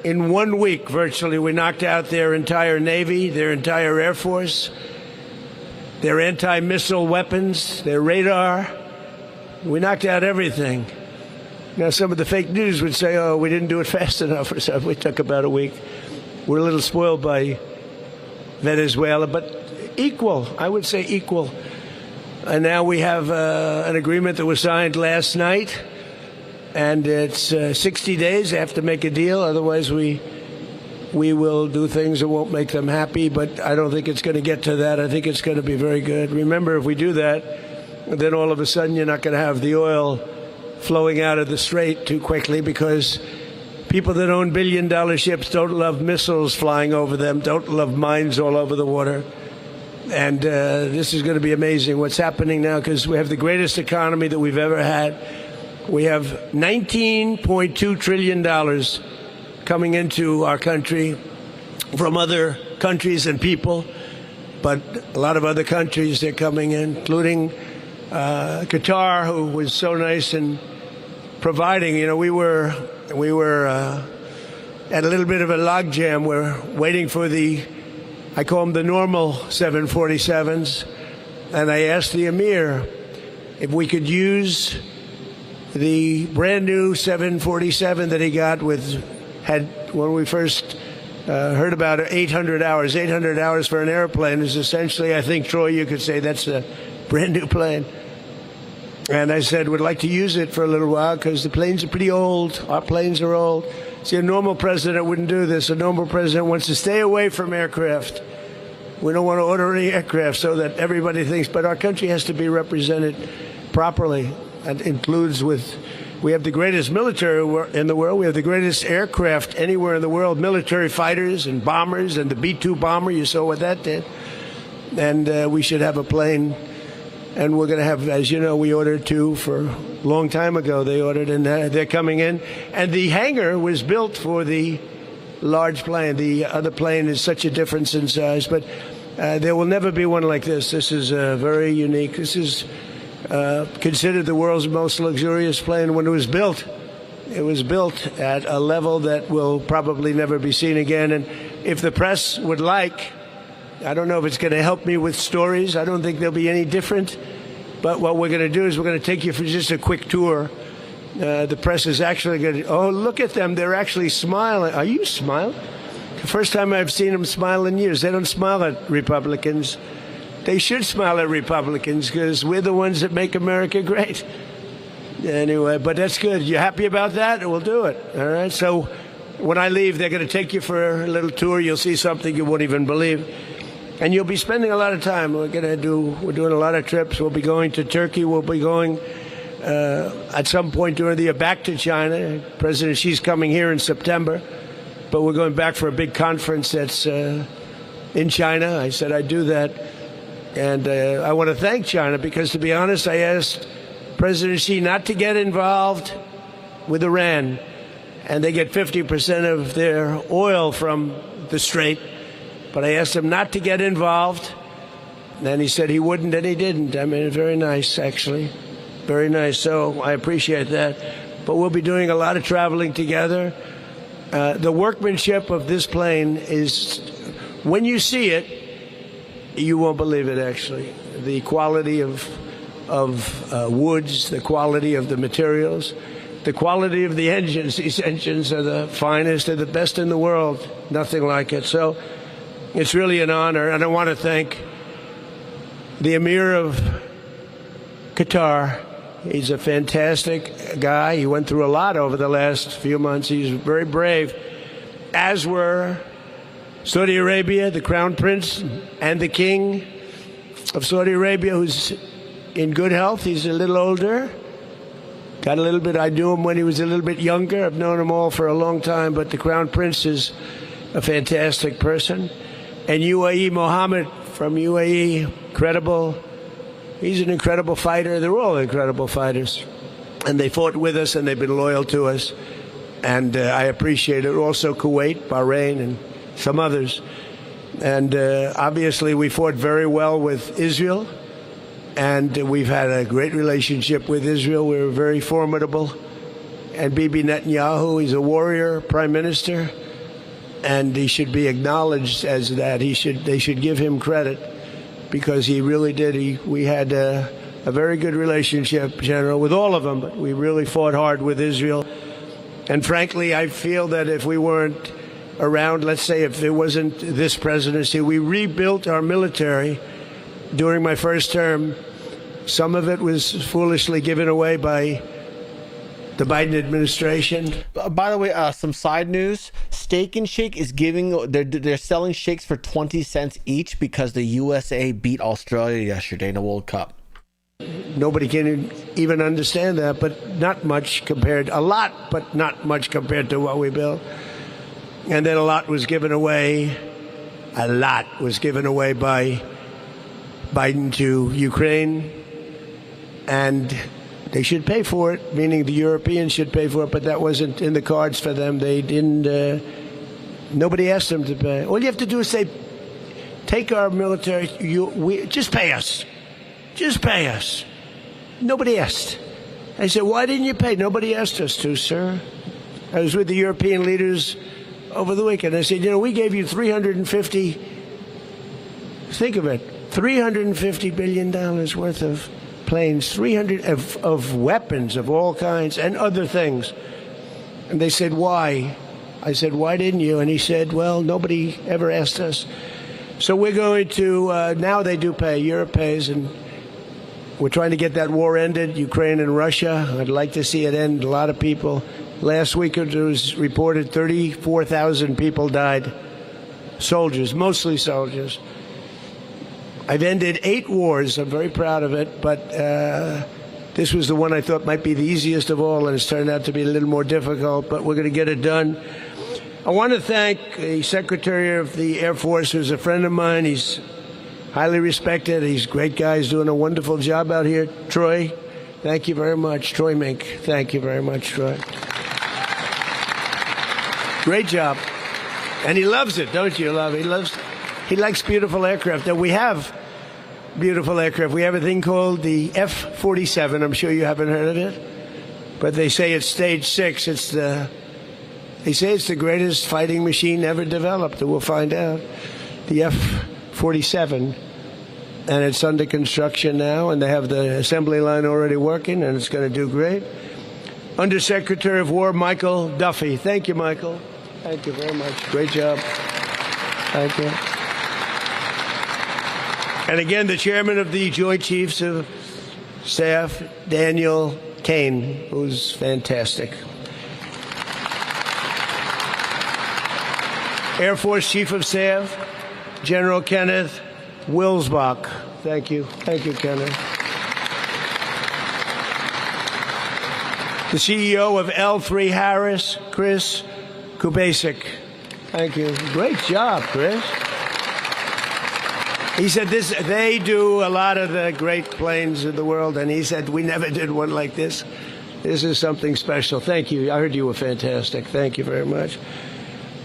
in 1 week, virtually, we knocked out their entire Navy, their entire Air Force, their anti-missile weapons, their radar. We knocked out everything. Now, some of the fake news would say, oh, we didn't do it fast enough or something. We took about a week. We're a little spoiled by Venezuela, but equal, I would say equal. And now we have an agreement that was signed last night, and it's 60 days. They have to make a deal. Otherwise, we will do things that won't make them happy, but I don't think it's going to get to that. I think it's going to be very good. Remember, if we do that, then all of a sudden you're not going to have the oil flowing out of the strait too quickly, because people that own billion-dollar ships don't love missiles flying over them, don't love mines all over the water. And this is going to be amazing what's happening now, because we have the greatest economy that we've ever had. We have $19.2 trillion coming into our country from other countries and people, but a lot of other countries, they're coming in, including Qatar, who was so nice in providing. You know, we were at a little bit of a logjam. We're waiting for I call them the normal 747s, and I asked the Emir if we could use the brand new 747 that he got when we first heard about it, 800 hours. 800 hours for an airplane is essentially, I think, Troy, you could say that's a brand new plane. And I said, we'd like to use it for a little while because the planes are pretty old. Our planes are old. See, a normal president wouldn't do this. A normal president wants to stay away from aircraft. We don't want to order any aircraft so that everybody thinks, but our country has to be represented properly. That includes we have the greatest military in the world. We have the greatest aircraft anywhere in the world, military fighters and bombers, and the B-2 bomber. You saw what that did. And we should have a plane. And we're going to have, as you know, we ordered 2 for a long time ago. They ordered, and they're coming in. And the hangar was built for the large plane. The other plane is such a difference in size. But there will never be one like this. This is very unique. This is considered the world's most luxurious plane. When it was built at a level that will probably never be seen again. And if the press would like, I don't know if it's going to help me with stories. I don't think they'll be any different. But what we're going to do is we're going to take you for just a quick tour. The press is actually going to, oh, look at them. They're actually smiling. Are you smiling? The first time I've seen them smile in years. They don't smile at Republicans. They should smile at Republicans because we're the ones that make America great. Anyway, but that's good. You happy about that? We'll do it. All right. So when I leave, they're going to take you for a little tour. You'll see something you won't even believe. And you'll be spending a lot of time. We're doing a lot of trips. We'll be going to Turkey. We'll be going at some point during the year back to China. President Xi's coming here in September, but we're going back for a big conference that's in China. I said I'd do that. And I want to thank China because, to be honest, I asked President Xi not to get involved with Iran. And they get 50% of their oil from the Strait. But I asked him not to get involved. And he said he wouldn't, and he didn't. I mean, very nice, actually. Very nice. So I appreciate that. But we'll be doing a lot of traveling together. The workmanship of this plane is, when you see it, you won't believe it, actually. The quality of woods, the quality of the materials, the quality of the engines. These engines are the finest, they're the best in the world. Nothing like it. So it's really an honor, and I want to thank the Emir of Qatar. He's a fantastic guy. He went through a lot over the last few months. He's very brave, as were Saudi Arabia, the Crown Prince, and the King of Saudi Arabia, who's in good health. He's a little older. Got a little bit, I knew him when he was a little bit younger. I've known him all for a long time, but the Crown Prince is a fantastic person. And UAE Mohammed from UAE, incredible. He's an incredible fighter. They're all incredible fighters. and they fought with us, and they've been loyal to us. And I appreciate it. Also Kuwait, Bahrain, and some others. And obviously we fought very well with Israel, and we've had a great relationship with Israel. We were very formidable. And Bibi Netanyahu, he's a warrior prime minister, and he should be acknowledged as that. They should give him credit, because he really did. We had a very good relationship, General, with all of them, but we really fought hard with Israel. And frankly, I feel that if we weren't around, let's say if there wasn't this presidency, we rebuilt our military during my first term. Some of it was foolishly given away by the Biden administration. By the way, some side news: Steak and Shake is they're selling shakes for 20 cents each because the USA beat Australia yesterday in the World Cup. Nobody can even understand that, but not much compared, a lot, but not much compared to what we built. And then a lot was given away by Biden to Ukraine, and they should pay for it, meaning the Europeans should pay for it, but that wasn't in the cards for them. They didn't, nobody asked them to pay. All you have to do is say, take our military, just pay us. Just pay us. Nobody asked. I said, why didn't you pay? Nobody asked us to, sir. I was with the European leaders over the weekend. I said, we gave you $350 billion worth of planes, 300 of weapons of all kinds and other things. And they said, why? I said, why didn't you? And he said, well, nobody ever asked us. So we're going to, now they do pay, Europe pays, and we're trying to get that war ended, Ukraine and Russia. I'd like to see it end. A lot of people. Last week it was reported 34,000 people died. Soldiers, mostly soldiers. I've ended 8 wars. I'm very proud of it, but this was the one I thought might be the easiest of all, and it's turned out to be a little more difficult, but we're going to get it done. I want to thank the Secretary of the Air Force, who's a friend of mine. He's highly respected. He's a great guy. He's doing a wonderful job out here. Troy, thank you very much. Troy Mink, thank you very much, Troy. Great job. And he loves it, don't you? He likes beautiful aircraft. And we have beautiful aircraft. We have a thing called the F-47. I'm sure you haven't heard of it. But they say it's stage 6. They say it's the greatest fighting machine ever developed. We'll find out. The F-47. And it's under construction now, and they have the assembly line already working, and it's going to do great. Undersecretary of War Michael Duffy. Thank you, Michael. Thank you very much. Great job. Thank you. And again, the chairman of the Joint Chiefs of Staff, Daniel Kane, who's fantastic. Air Force Chief of Staff, General Kenneth Wilsbach. Thank you. Thank you, Kenneth. The CEO of L3 Harris, Chris Kubasik. Thank you. Great job, Chris. He said they do a lot of the great planes in the world, and he said, we never did one like this. This is something special. Thank you. I heard you were fantastic. Thank you very much.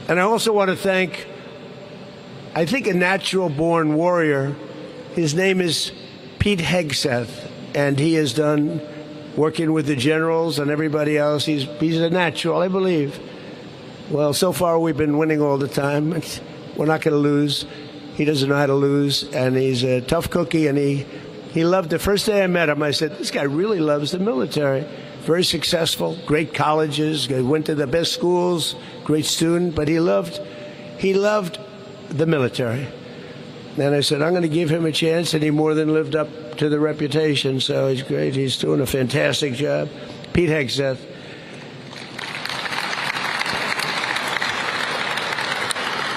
And I also want to thank, I think, a natural-born warrior. His name is Pete Hegseth, and he has done, working with the generals and everybody else, he's a natural, I believe. Well, so far we've been winning all the time. We're not going to lose. He doesn't know how to lose, and he's a tough cookie, and he loved the first day I met him, I said, this guy really loves the military. Very successful, great colleges, went to the best schools, great student, but he loved the military. And I said, I'm going to give him a chance, and he more than lived up to the reputation, so he's great. He's doing a fantastic job. Pete Hegseth.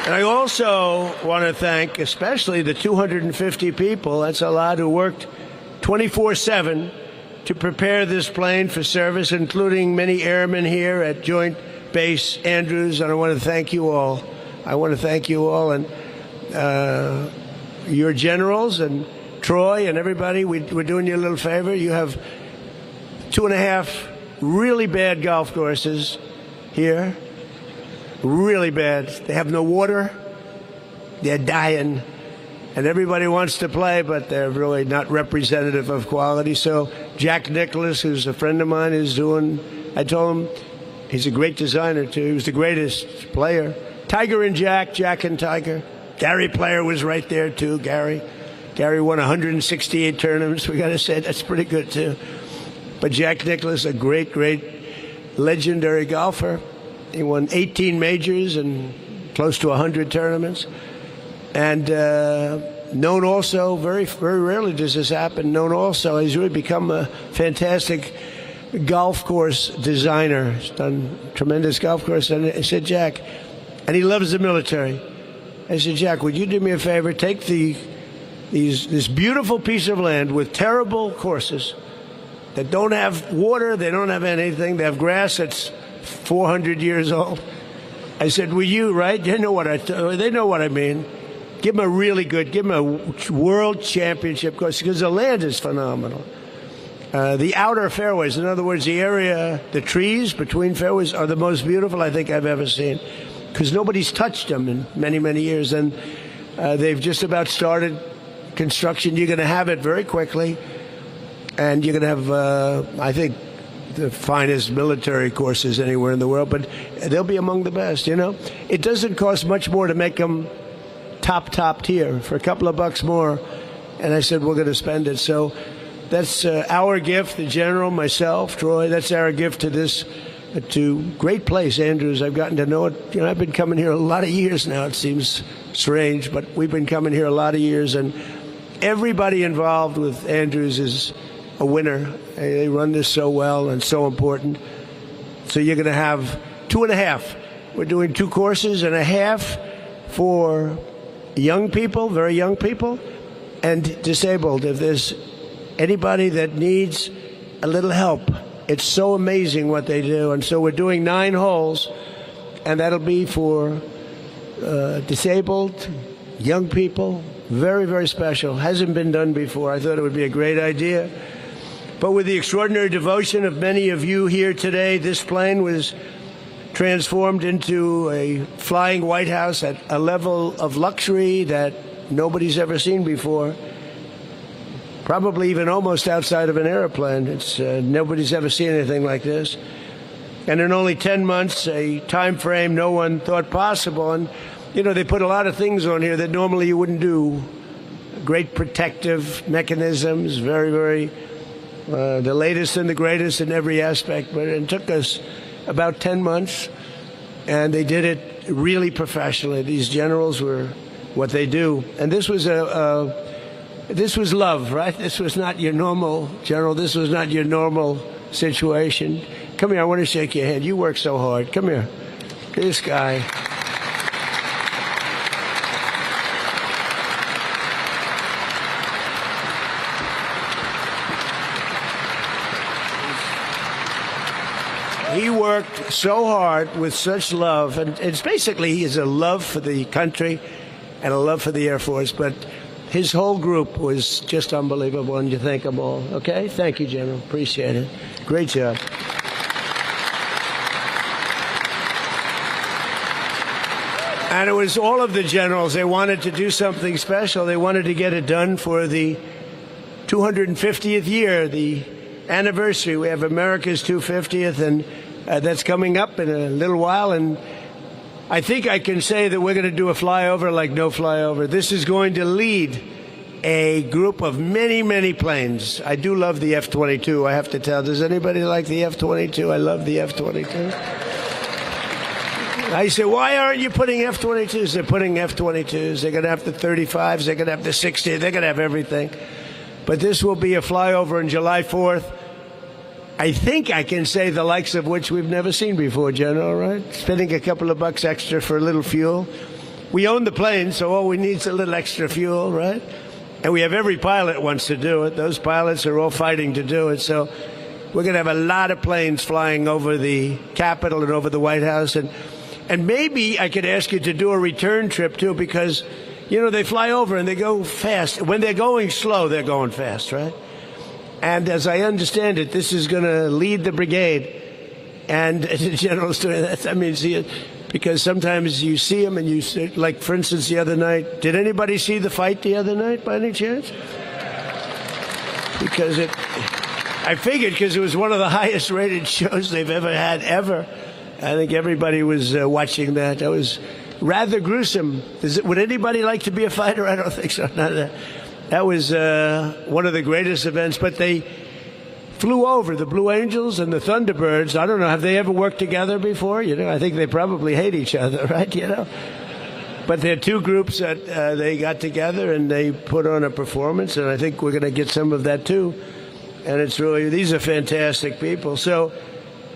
And I also want to thank especially the 250 people, that's a lot, who worked 24/7 to prepare this plane for service, including many airmen here at Joint Base Andrews, and I want to thank you all. I want to thank you all, and your generals and Troy and everybody, we're doing you a little favor. You have 2.5 really bad golf courses here. Really bad. They have no water. They're dying. And everybody wants to play, but they're really not representative of quality. So Jack Nicklaus, who's a friend of mine, is doing, I told him, he's a great designer, too. He was the greatest player. Tiger and Jack, Jack and Tiger. Gary Player was right there, too, Gary. Gary won 168 tournaments. We got to say that's pretty good, too. But Jack Nicklaus, a great, great, legendary golfer. He won 18 majors and close to 100 tournaments. And known also, very, very rarely does this happen, known also, he's really become a fantastic golf course designer. He's done tremendous golf course. And I said, Jack, and he loves the military. I said, Jack, would you do me a favor? Take this beautiful piece of land with terrible courses that don't have water, they don't have anything, they have grass that's 400 years old. I said, will you, right? They know what I mean. Give them a really good, give them a world championship course, because the land is phenomenal. The outer fairways, in other words, the area, the trees between fairways are the most beautiful I think I've ever seen, because nobody's touched them in many, many years. And they've just about started construction. You're going to have it very quickly. And you're going to have, I think, the finest military courses anywhere in the world, but they'll be among the best, you know. It doesn't cost much more to make them top tier for a couple of bucks more. And I said, we're going to spend it. So that's our gift, the general, myself, Troy, that's our gift to this, to great place, Andrews. I've gotten to know it. You know, I've been coming here a lot of years now. It seems strange, but we've been coming here a lot of years, and everybody involved with Andrews is a winner. They run this so well and so important. So you're going to have 2.5. We're doing 2 courses and a half for young people, very young people, and disabled. If there's anybody that needs a little help, it's so amazing what they do. And so we're doing 9 holes, and that'll be for disabled, young people. Very, very special. Hasn't been done before. I thought it would be a great idea. But with the extraordinary devotion of many of you here today, this plane was transformed into a flying White House at a level of luxury that nobody's ever seen before. Probably even almost outside of an airplane. It's nobody's ever seen anything like this. And in only 10 months, a time frame no one thought possible. And, you know, they put a lot of things on here that normally you wouldn't do. Great protective mechanisms, very, very the latest and the greatest in every aspect. But it took us about 10 months, and they did it really professionally. These generals were what they do. And this was this was love, right? This was not your normal general. This was not your normal situation. Come here, I want to shake your hand. You work so hard. Come here. This guy. He worked so hard with such love, and it's basically is a love for the country and a love for the Air Force, but his whole group was just unbelievable, and you thank them all. Okay? Thank you, General. Appreciate it. Great job. And it was all of the generals. They wanted to do something special. They wanted to get it done for the 250th year, the anniversary. We have America's 250th, and that's coming up in a little while. And I think I can say that we're going to do a flyover like no flyover. This is going to lead a group of many, many planes. I do love the F-22, I have to tell. Does anybody like the F-22? I love the F-22. I say, why aren't you putting F-22s? They're putting F-22s. They're going to have the 35s. They're going to have the 60s. They're going to have everything. But this will be a flyover on July 4th. I think I can say the likes of which we've never seen before, General, right? Spending a couple of bucks extra for a little fuel. We own the plane, so all we need is a little extra fuel, right? And we have every pilot wants to do it. Those pilots are all fighting to do it. So we're going to have a lot of planes flying over the Capitol and over the White House. And maybe I could ask you to do a return trip, too, because, you know, they fly over and they go fast. When they're going slow, they're going fast, right? And as I understand it, this is going to lead the brigade. And the general's doing that. I mean, see, because sometimes you see them and you see, like, for instance, the other night, did anybody see the fight the other night by any chance? Because I figured because it was one of the highest rated shows they've ever had, ever. I think everybody was watching that. That was rather gruesome. Would anybody like to be a fighter? I don't think so. That was one of the greatest events. But they flew over, the Blue Angels and the Thunderbirds. I don't know, have they ever worked together before? You know, I think they probably hate each other, right? You know, but they're two groups that they got together and they put on a performance, and I think we're going to get some of that too. And it's really, these are fantastic people. So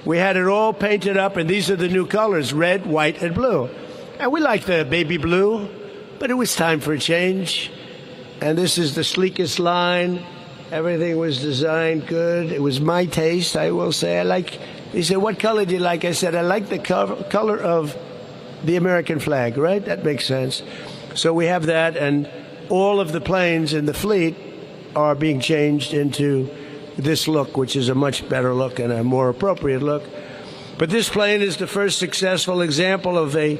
we had it all painted up, and these are the new colors, red, white, and blue. And we like the baby blue, but it was time for a change. And this is the sleekest line. Everything was designed good. It was my taste, I will say. He said, what color do you like? I said, I like the color of the American flag, right? That makes sense. So we have that, and all of the planes in the fleet are being changed into this look, which is a much better look and a more appropriate look. But this plane is the first successful example of a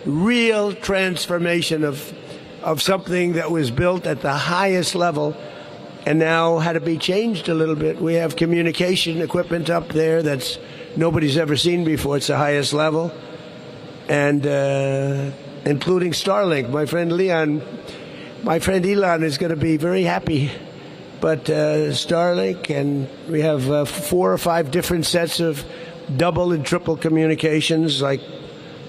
real transformation of something that was built at the highest level and now had to be changed a little bit. We have communication equipment up there that's nobody's ever seen before. It's the highest level, and including Starlink. My friend Elon is going to be very happy. But Starlink, and we have 4 or 5 different sets of double and triple communications like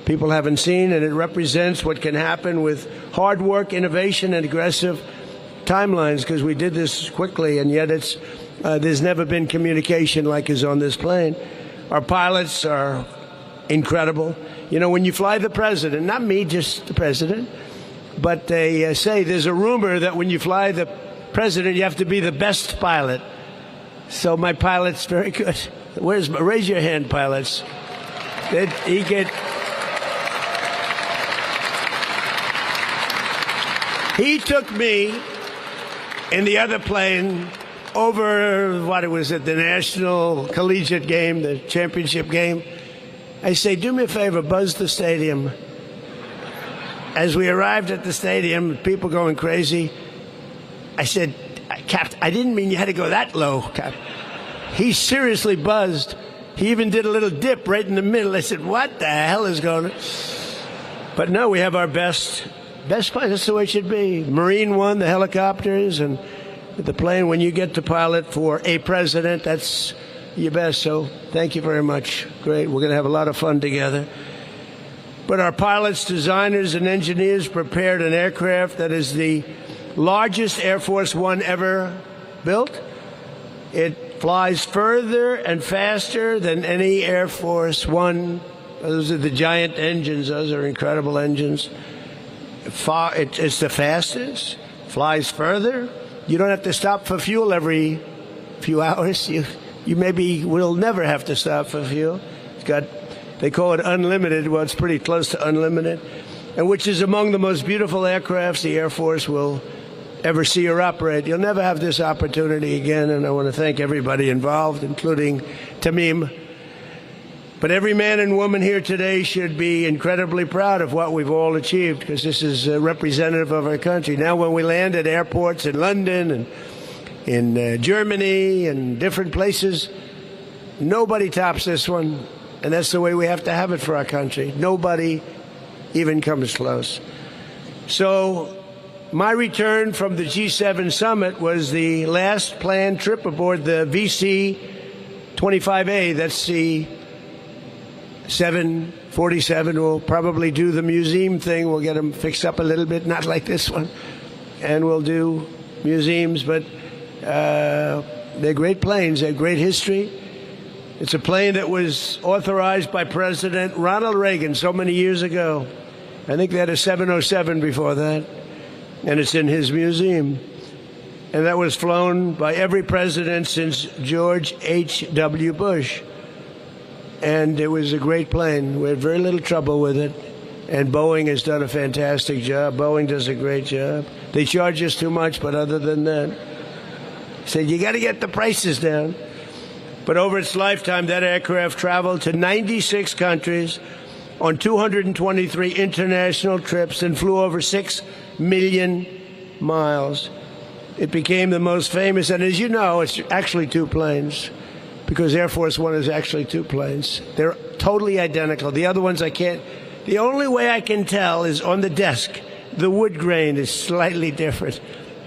people haven't seen, and it represents what can happen with hard work, innovation, and aggressive timelines, because we did this quickly, and yet there's never been communication like is on this plane. Our pilots are incredible. You know, when you fly the president, not me, just the president, but they say there's a rumor that when you fly the president, you have to be the best pilot. So my pilot's very good. Raise your hand, pilots. He took me in the other plane over, the National Collegiate game, the championship game. I say, do me a favor, buzz the stadium. As we arrived at the stadium, people going crazy, I said, Captain, I didn't mean you had to go that low, Captain. He seriously buzzed. He even did a little dip right in the middle. I said, what the hell is going on? But no, we have our best plane. That's the way it should be. Marine One, the helicopters, and the plane. When you get to pilot for a president, that's your best. So thank you very much. Great. We're going to have a lot of fun together. But our pilots, designers, and engineers prepared an aircraft that is the largest Air Force One ever built. It flies further and faster than any Air Force One. Those are the giant engines. Those are incredible engines. It's the fastest, flies further. You don't have to stop for fuel every few hours. You maybe will never have to stop for fuel. They call it unlimited. Well, it's pretty close to unlimited, and which is among the most beautiful aircrafts the Air Force will ever see or operate. You'll never have this opportunity again, and I want to thank everybody involved, including Tamim. But every man and woman here today should be incredibly proud of what we've all achieved, because this is representative of our country. Now, when we land at airports in London and in Germany and different places, nobody tops this one. And that's the way we have to have it for our country. Nobody even comes close. So my return from the G7 summit was the last planned trip aboard the VC-25A. That's the 747. We'll probably do the museum thing. We'll get them fixed up a little bit, not like this one. And we'll do museums, but they're great planes. They have great history. It's a plane that was authorized by President Ronald Reagan so many years ago. I think they had a 707 before that, and it's in his museum. And that was flown by every president since George H.W. Bush. And it was a great plane. We had very little trouble with it. And Boeing has done a fantastic job. Boeing does a great job. They charge us too much, but other than that, He said, you got to get the prices down. But over its lifetime, that aircraft traveled to 96 countries on 223 international trips and flew over 6 million miles. It became the most famous, and as you know, it's actually two planes, because Air Force One is actually two planes. They're totally identical. The other ones I can't. The only way I can tell is on the desk. The wood grain is slightly different.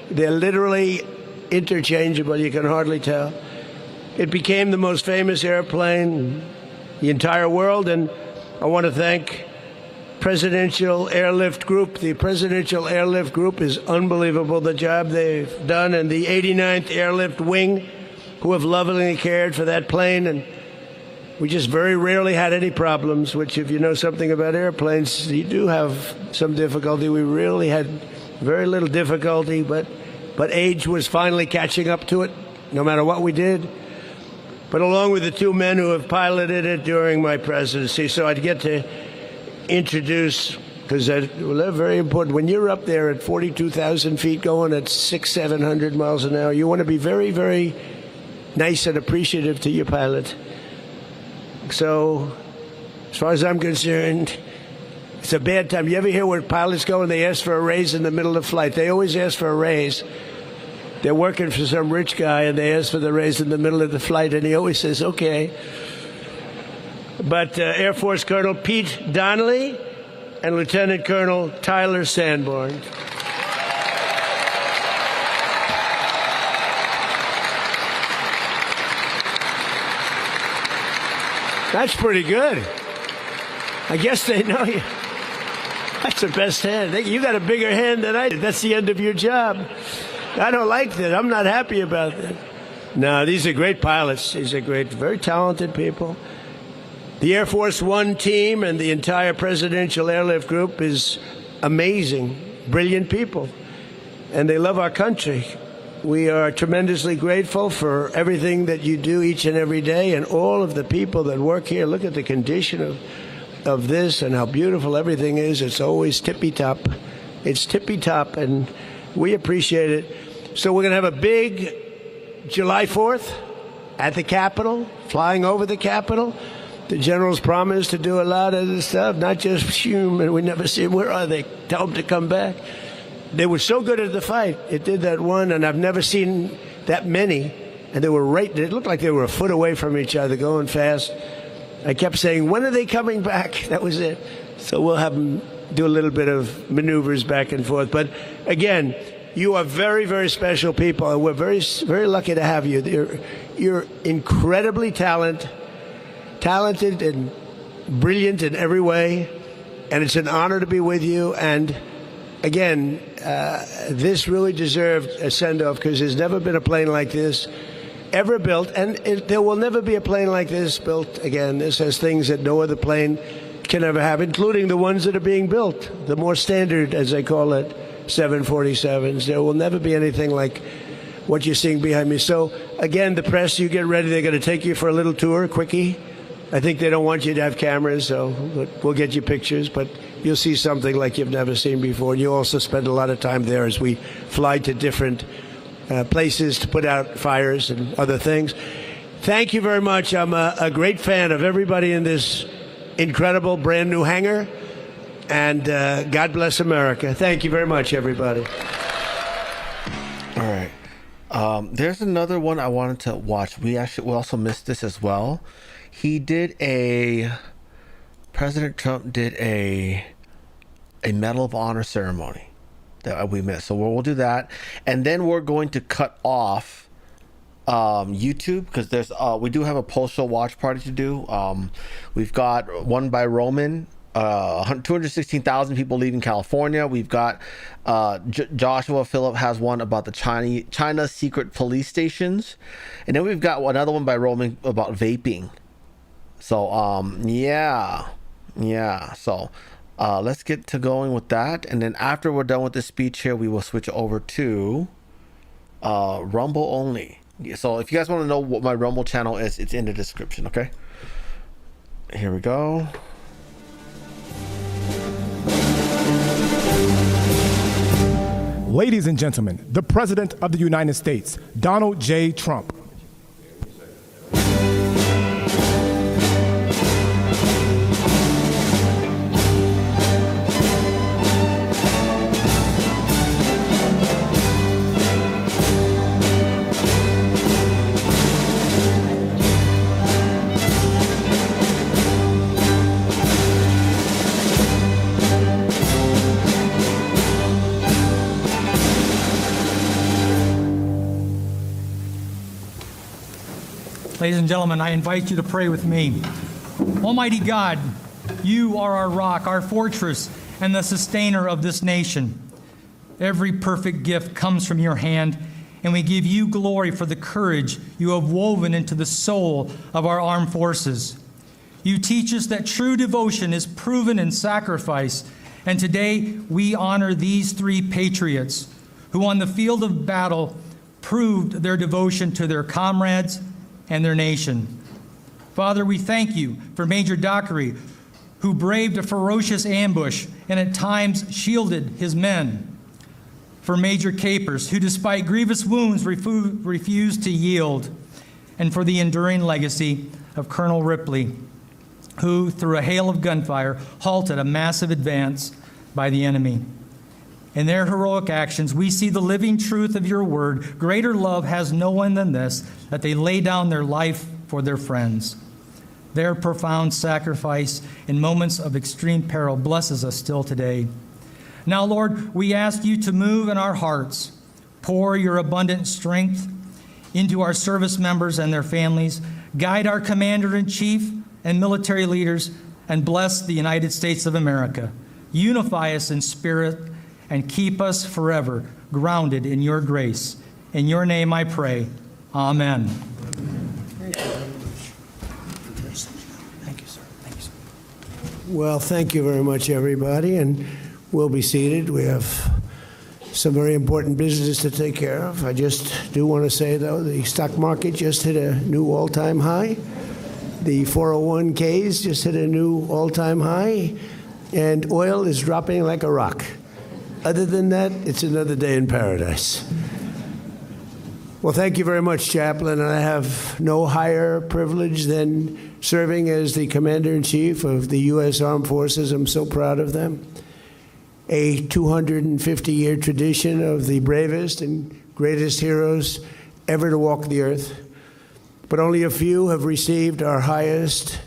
They're literally interchangeable. You can hardly tell. It became the most famous airplane in the entire world, and I want to thank Presidential Airlift Group. The Presidential Airlift Group is unbelievable, the job they've done, and the 89th Airlift Wing, who have lovingly cared for that plane, and we just very rarely had any problems, which if you know something about airplanes, you do have some difficulty. We really had very little difficulty, but age was finally catching up to it, no matter what we did. But along with the two men who have piloted it during my presidency, so I'd get to introduce, because they're very important. When you're up there at 42,000 feet going at 600-700 miles an hour, you want to be very, very nice and appreciative to your pilot. So, as far as I'm concerned, it's a bad time. You ever hear where pilots go and they ask for a raise in the middle of flight? They always ask for a raise. They're working for some rich guy and they ask for the raise in the middle of the flight, and he always says, okay. But Air Force Colonel Pete Donnelly and Lieutenant Colonel Tyler Sanborn. That's pretty good. I guess they know you. That's the best hand. You got a bigger hand than I did. That's the end of your job. I don't like that. I'm not happy about that. No, these are great pilots. These are great, very talented people. The Air Force One team and the entire Presidential Airlift Group is amazing, brilliant people, and they love our country. We are tremendously grateful for everything that you do each and every day, and all of the people that work here. Look at the condition of this and how beautiful everything is. It's always tippy-top. It's tippy-top, and we appreciate it. So we're going to have a big July 4th at the Capitol, flying over the Capitol. The generals promised to do a lot of this stuff, not just human. We never see them. Where are they? Tell them to come back. They were so good at the fight. It did that one, and I've never seen that many. And they were right. It looked like they were a foot away from each other, going fast. I kept saying, when are they coming back? That was it. So we'll have them do a little bit of maneuvers back and forth. But again, you are very, very special people, and we're very, very lucky to have you. You're incredibly talented and brilliant in every way, and it's an honor to be with you. And again, this really deserved a send-off, because there's never been a plane like this ever built, and there will never be a plane like this built again. This has things that no other plane can ever have, including the ones that are being built, the more standard, as they call it, 747s. There will never be anything like what you're seeing behind me. So again, the press, you get ready. They're going to take you for a little tour, quickie. I think they don't want you to have cameras, so we'll get you pictures, but you'll see something like you've never seen before. You also spend a lot of time there as we fly to different places to put out fires and other things. Thank you very much. I'm a great fan of everybody in this incredible brand new hangar, and God bless America. Thank you very much, everybody. All right. There's another one I wanted to watch. We also missed this as well. President Trump did a Medal of Honor ceremony that we missed. So we'll do that. And then we're going to cut off YouTube, because we do have a postal watch party to do. We've got one by Roman, 216,000 people leaving California. We've got Joshua Phillip has one about the China secret police stations. And then we've got another one by Roman about vaping. So, So, let's get to going with that. And then after we're done with this speech here, we will switch over to Rumble only. So if you guys want to know what my Rumble channel is, it's in the description, okay? Here we go. Ladies and gentlemen, the President of the United States, Donald J. Trump. Ladies and gentlemen, I invite you to pray with me. Almighty God, you are our rock, our fortress, and the sustainer of this nation. Every perfect gift comes from your hand, and we give you glory for the courage you have woven into the soul of our armed forces. You teach us that true devotion is proven in sacrifice, and today we honor these three patriots who on the field of battle proved their devotion to their comrades and their nation. Father, we thank you for Major Dockery, who braved a ferocious ambush and at times shielded his men. For Major Capers, who despite grievous wounds refused to yield. And for the enduring legacy of Colonel Ripley, who through a hail of gunfire halted a massive advance by the enemy. In their heroic actions, we see the living truth of your word. Greater love has no one than this, that they lay down their life for their friends. Their profound sacrifice in moments of extreme peril blesses us still today. Now, Lord, we ask you to move in our hearts. Pour your abundant strength into our service members and their families. Guide our commander-in-chief and military leaders, and bless the United States of America. Unify us in spirit and keep us forever grounded in your grace. In your name I pray. Amen. Thank you, sir. Thank you, sir. Well, thank you very much, everybody, and we'll be seated. We have some very important business to take care of. I just do want to say, though, the stock market just hit a new all-time high. The 401ks just hit a new all-time high, and oil is dropping like a rock. Other than that, it's another day in paradise. Well, thank you very much, Chaplain. I have no higher privilege than serving as the Commander-in-Chief of the U.S. Armed Forces. I'm so proud of them. A 250-year tradition of the bravest and greatest heroes ever to walk the earth. But only a few have received our highest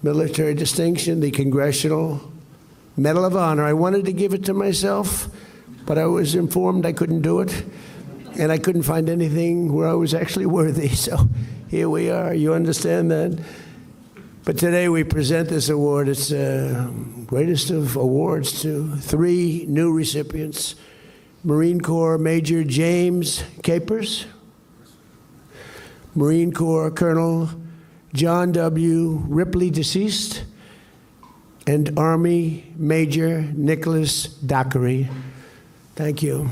military distinction, the Congressional Medal of Honor. I wanted to give it to myself, but I was informed I couldn't do it, and I couldn't find anything where I was actually worthy. So here we are. You understand that? But today we present this award. It's the greatest of awards to three new recipients. Marine Corps Major James Capers, Marine Corps Colonel John W. Ripley, deceased, and Army Major Nicholas Dockery. Thank you.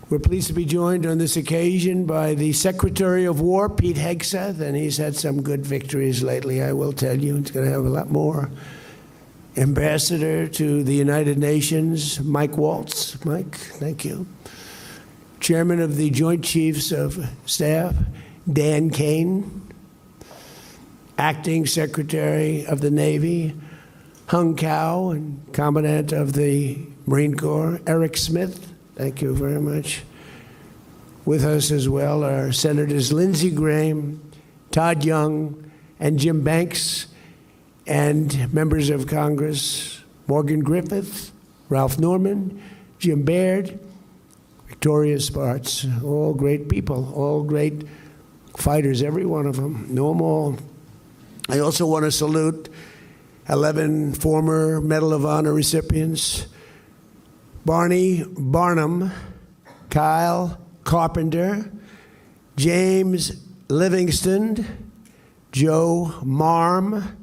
We're pleased to be joined on this occasion by the Secretary of War, Pete Hegseth, and he's had some good victories lately, I will tell you. He's going to have a lot more. Ambassador to the United Nations, Mike Waltz. Mike, thank you. Chairman of the Joint Chiefs of Staff, Dan Kane. Acting Secretary of the Navy, Hung Cao, and Commandant of the Marine Corps, Eric Smith. Thank you very much. With us as well are Senators Lindsey Graham, Todd Young, and Jim Banks, and members of Congress, Morgan Griffith, Ralph Norman, Jim Baird, Victoria Spartz, all great people, all great fighters, every one of them. Know them all. I also want to salute 11 former Medal of Honor recipients: Barney Barnum, Kyle Carpenter, James Livingston, Joe Marm,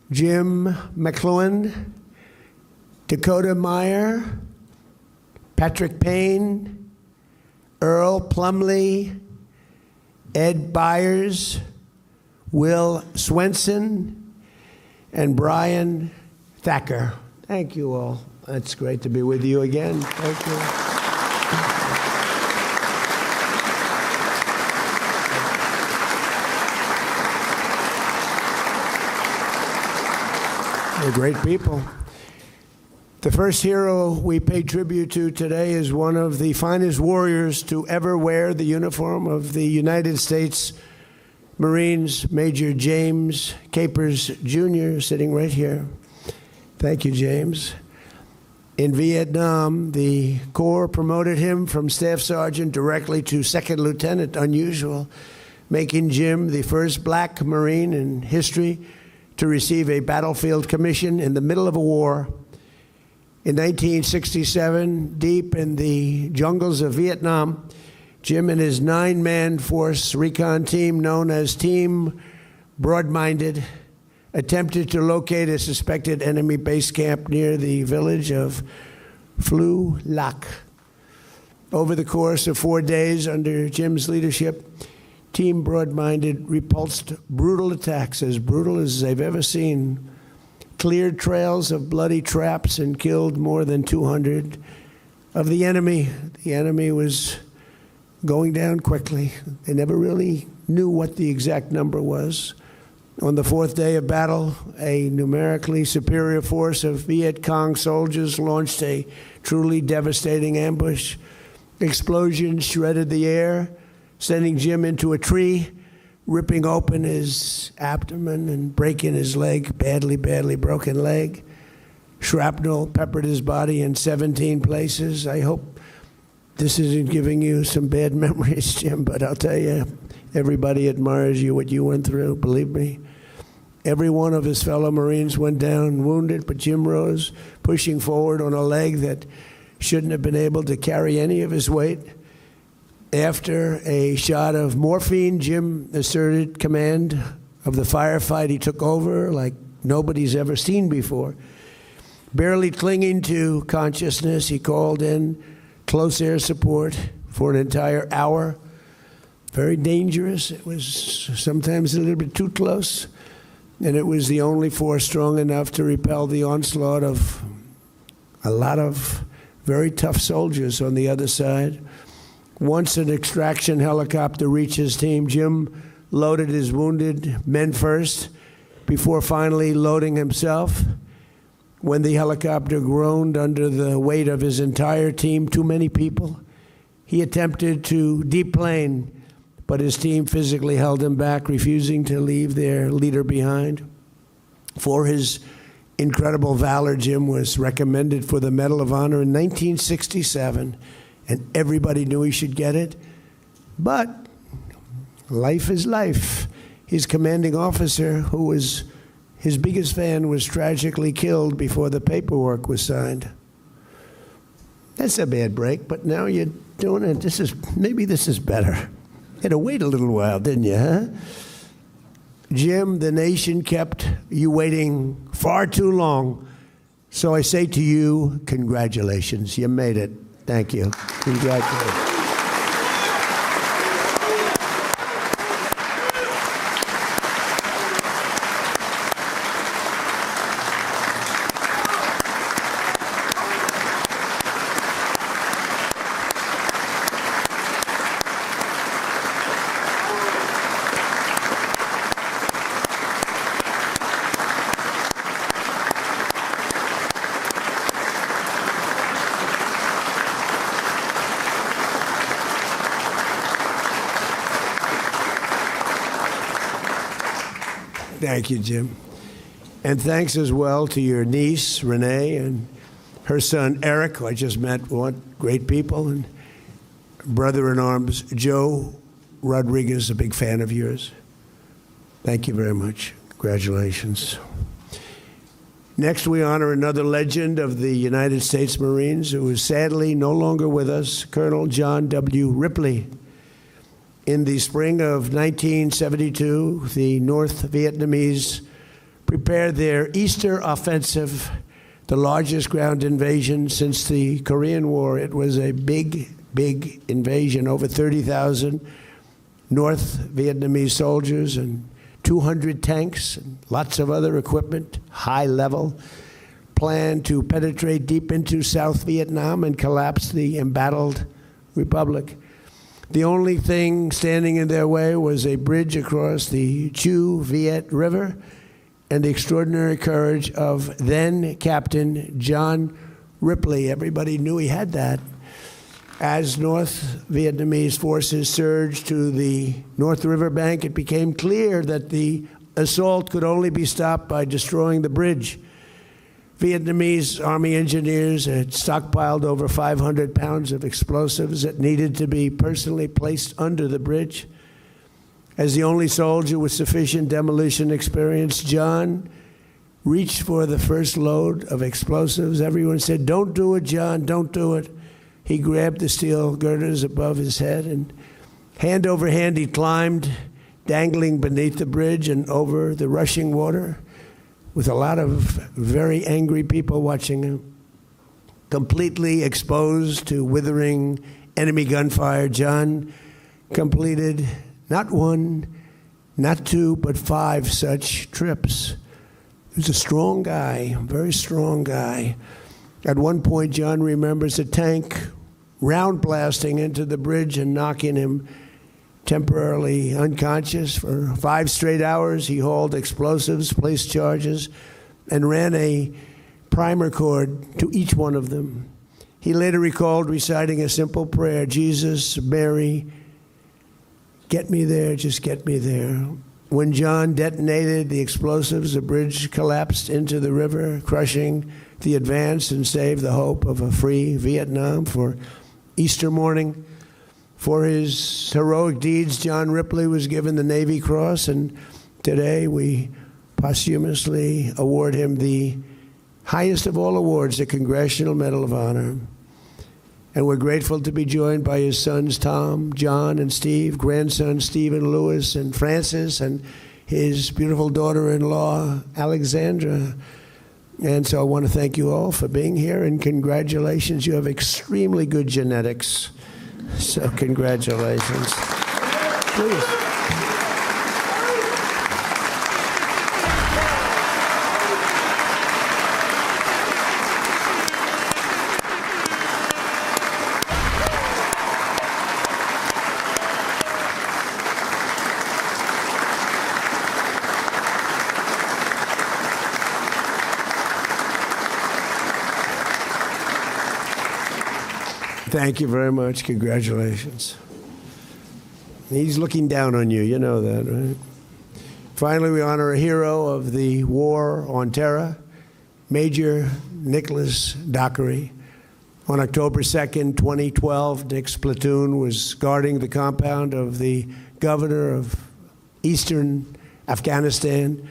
Jim McLuhan, Dakota Meyer, Patrick Payne, Earl Plumley, Ed Byers, Will Swenson, and Brian Thacker. Thank you all. It's great to be with you again. Thank you. They're great people. The first hero we pay tribute to today is one of the finest warriors to ever wear the uniform of the United States Marines, Major James Capers Jr., sitting right here. Thank you, James. In Vietnam, the Corps promoted him from Staff Sergeant directly to Second Lieutenant, unusual, making Jim the first black Marine in history to receive a battlefield commission in the middle of a war. In 1967, deep in the jungles of Vietnam, Jim and his 9-man force recon team, known as Team Broad-Minded, attempted to locate a suspected enemy base camp near the village of Phu Lac. Over the course of 4 days under Jim's leadership, Team Broad-Minded repulsed brutal attacks, as brutal as they've ever seen, cleared trails of bloody traps, and killed more than 200 of the enemy. The enemy was going down quickly. They never really knew what the exact number was. On the 4th day of battle, a numerically superior force of Viet Cong soldiers launched a truly devastating ambush. Explosions shredded the air, sending Jim into a tree, ripping open his abdomen and breaking his leg, badly broken leg. Shrapnel peppered his body in 17 places. I hope this isn't giving you some bad memories, Jim, but I'll tell you, everybody admires you, what you went through, believe me. Every one of his fellow Marines went down wounded, but Jim rose, pushing forward on a leg that shouldn't have been able to carry any of his weight. After a shot of morphine, Jim asserted command of the firefight. He took over like nobody's ever seen before. Barely clinging to consciousness, he called in close air support for an entire hour. Very dangerous. It was sometimes a little bit too close. And it was the only force strong enough to repel the onslaught of a lot of very tough soldiers on the other side. Once an extraction helicopter reached his team, Jim loaded his wounded men first before finally loading himself. When the helicopter groaned under the weight of his entire team, too many people, he attempted to deplane, but his team physically held him back, refusing to leave their leader behind. For his incredible valor, Jim was recommended for the Medal of Honor in 1967, and everybody knew he should get it. But life is life. His commanding officer, who was his biggest fan, was tragically killed before the paperwork was signed. That's a bad break, but now you're doing it. Maybe this is better. You had to wait a little while, didn't you, huh? Jim, the nation kept you waiting far too long. So I say to you, congratulations. You made it. Thank you. Congratulations. Thank you, Jim. And thanks as well to your niece, Renee, and her son, Eric, who I just met. What great people. And brother-in-arms, Joe Rodriguez, a big fan of yours. Thank you very much. Congratulations. Next, we honor another legend of the United States Marines who is sadly no longer with us, Colonel John W. Ripley. In the spring of 1972, the North Vietnamese prepared their Easter offensive, the largest ground invasion since the Korean War. It was a big invasion, over 30,000 North Vietnamese soldiers and 200 tanks and lots of other equipment, high level, plan to penetrate deep into South Vietnam and collapse the embattled republic. The only thing standing in their way was a bridge across the Chu Viet River and the extraordinary courage of then Captain John Ripley. Everybody knew he had that. As North Vietnamese forces surged to the North River bank, it became clear that the assault could only be stopped by destroying the bridge. Vietnamese Army engineers had stockpiled over 500 pounds of explosives that needed to be personally placed under the bridge. As the only soldier with sufficient demolition experience, John reached for the first load of explosives. Everyone said, "Don't do it, John, don't do it." He grabbed the steel girders above his head, and hand over hand he climbed, dangling beneath the bridge and over the rushing water, with a lot of very angry people watching him. Completely exposed to withering enemy gunfire, John completed not one, not two, but 5 such trips. He was a strong guy, a very strong guy. At one point, John remembers a tank round blasting into the bridge and knocking him temporarily unconscious. For 5 straight hours, he hauled explosives, placed charges, and ran a primer cord to each one of them. He later recalled reciting a simple prayer, "Jesus, Mary, get me there, just get me there." When John detonated the explosives, the bridge collapsed into the river, crushing the advance and saved the hope of a free Vietnam. For Easter morning, for his heroic deeds, John Ripley was given the Navy Cross, and today we posthumously award him the highest of all awards, the Congressional Medal of Honor. And we're grateful to be joined by his sons, Tom, John, and Steve, grandson Stephen, Lewis, and Francis, and his beautiful daughter-in-law, Alexandra. And so I want to thank you all for being here, and congratulations. You have extremely good genetics. So congratulations. Please. Thank you very much. Congratulations. He's looking down on you. You know that, right? Finally, we honor a hero of the war on terror, Major Nicholas Dockery. On October 2nd, 2012, Nick's platoon was guarding the compound of the governor of eastern Afghanistan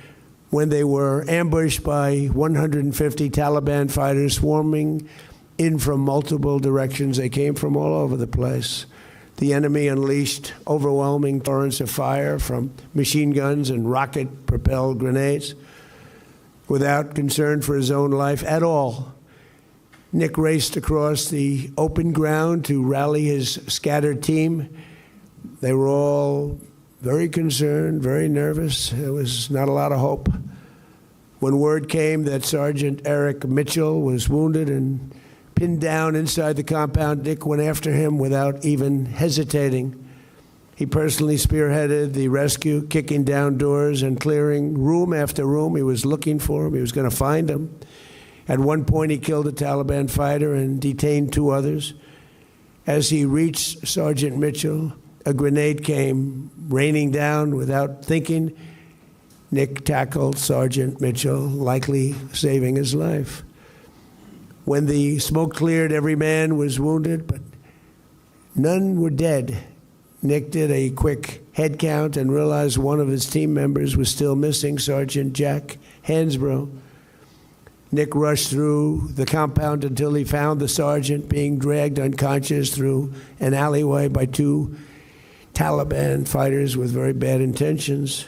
when they were ambushed by 150 Taliban fighters swarming in from multiple directions. They came from all over the place. The enemy unleashed overwhelming torrents of fire from machine guns and rocket-propelled grenades without concern for his own life at all. Nick raced across the open ground to rally his scattered team. They were all very concerned, very nervous. There was not a lot of hope. When word came that Sergeant Eric Mitchell was wounded and pinned down inside the compound, Nick went after him without even hesitating. He personally spearheaded the rescue, kicking down doors and clearing room after room. He was looking for him. He was going to find him. At one point, he killed a Taliban fighter and detained 2 others. As he reached Sergeant Mitchell, a grenade came raining down. Without thinking, Nick tackled Sergeant Mitchell, likely saving his life. When the smoke cleared, every man was wounded, but none were dead. Nick did a quick head count and realized one of his team members was still missing, Sergeant Jack Hansbrough. Nick rushed through the compound until he found the sergeant being dragged unconscious through an alleyway by 2 Taliban fighters with very bad intentions.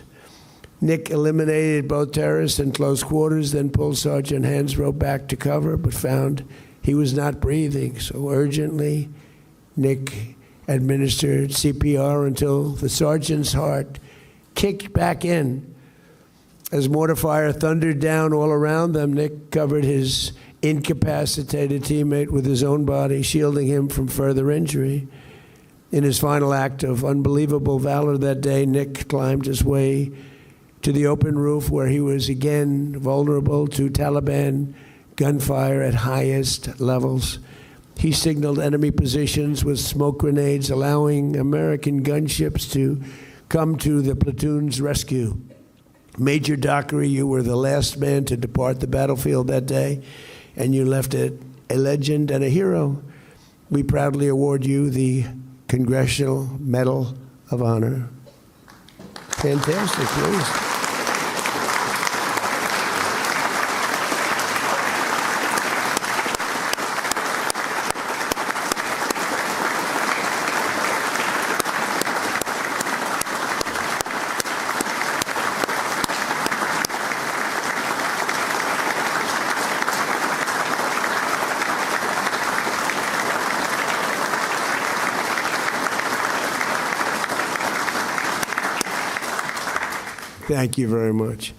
Nick eliminated both terrorists in close quarters, then pulled Sergeant Hansbrough back to cover, but found he was not breathing. So urgently, Nick administered CPR until the sergeant's heart kicked back in. As mortar fire thundered down all around them, Nick covered his incapacitated teammate with his own body, shielding him from further injury. In his final act of unbelievable valor that day, Nick climbed his way to the open roof where he was again vulnerable to Taliban gunfire at highest levels. He signaled enemy positions with smoke grenades, allowing American gunships to come to the platoon's rescue. Major Dockery, you were the last man to depart the battlefield that day, and you left it a legend and a hero. We proudly award you the Congressional Medal of Honor. Fantastic, please. Thank you very much.